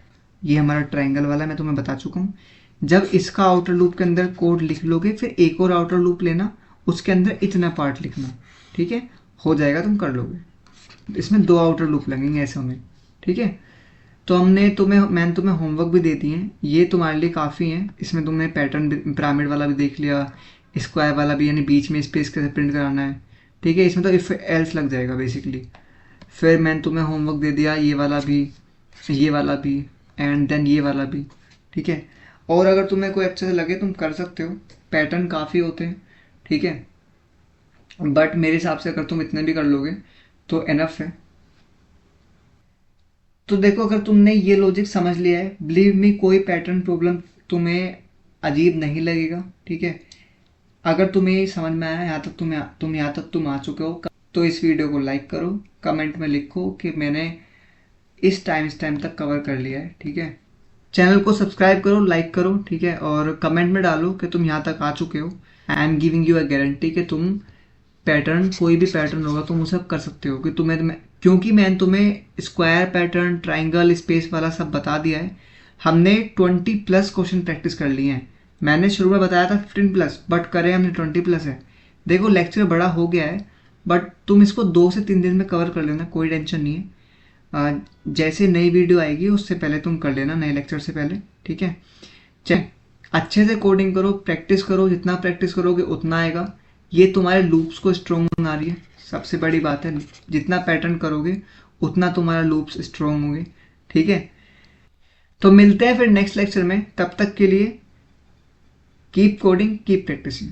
ये हमारा ट्रायंगल वाला मैं तुम्हें बता चुका हूँ। जब इसका आउटर लूप के अंदर कोड लिख लोगे, फिर एक और आउटर लूप लेना, उसके अंदर इतना पार्ट लिखना, ठीक है। हो जाएगा, तुम कर लोगे। इसमें दो आउटर लूप लगेंगे ऐसे में, ठीक है। तो मैंने तुम्हें होमवर्क भी दे दिए हैं, ये तुम्हारे लिए काफ़ी है। इसमें तुमने पैटर्न पिरामिड वाला भी देख लिया, स्क्वायर वाला भी, यानी बीच में स्पेस कैसे प्रिंट कराना है, ठीक है। इसमें तो इफ एल्स लग जाएगा बेसिकली। फिर मैंने तुम्हें होमवर्क दे दिया ये वाला भी, ये वाला भी, एंड देन ये वाला भी, ठीक है। और अगर तुम्हें कोई अच्छे से लगे तुम कर सकते हो, पैटर्न काफ़ी होते हैं, ठीक है। बट मेरे हिसाब से अगर तुम इतने भी कर लोगे तो एनफ है। तो देखो, अगर तुमने ये लॉजिक समझ लिया है, बिलीव मी, कोई पैटर्न प्रॉब्लम तुम्हें अजीब नहीं लगेगा, ठीक है। अगर तुम्हें ये समझ में आया, यहाँ तक तुम यहाँ तक तुम आ चुके हो, तो इस वीडियो को लाइक करो, कमेंट में लिखो कि मैंने इस टाइम तक कवर कर लिया है, ठीक है। चैनल को सब्सक्राइब करो, लाइक करो, ठीक है, और कमेंट में डालो कि तुम यहाँ तक आ चुके हो। I am giving you a guarantee कि तुम पैटर्न, कोई भी पैटर्न होगा तुम उसे कर सकते हो, कि क्योंकि मैंने तुम्हें स्क्वायर पैटर्न, ट्राइंगल, स्पेस वाला सब बता दिया है। हमने 20+ क्वेश्चन प्रैक्टिस कर लिए हैं। मैंने शुरू में बताया था 15+, बट करे हमने 20+ है। देखो, लेक्चर बड़ा हो गया है, बट तुम इसको 2 से 3 दिन में कवर कर लेना, कोई टेंशन नहीं है। जैसे नई वीडियो आएगी उससे पहले तुम कर लेना, नए लेक्चर से पहले, ठीक है। चल, अच्छे से कोडिंग करो, प्रैक्टिस करो, जितना प्रैक्टिस करोगे उतना आएगा। ये तुम्हारे लूप्स को स्ट्रॉन्ग बना रही है, सबसे बड़ी बात है। जितना पैटर्न करोगे उतना तुम्हारा लूप्स स्ट्रॉन्ग होंगे, ठीक है। तो मिलते हैं फिर नेक्स्ट लेक्चर में, तब तक के लिए कीप कोडिंग, कीप प्रैक्टिसिंग।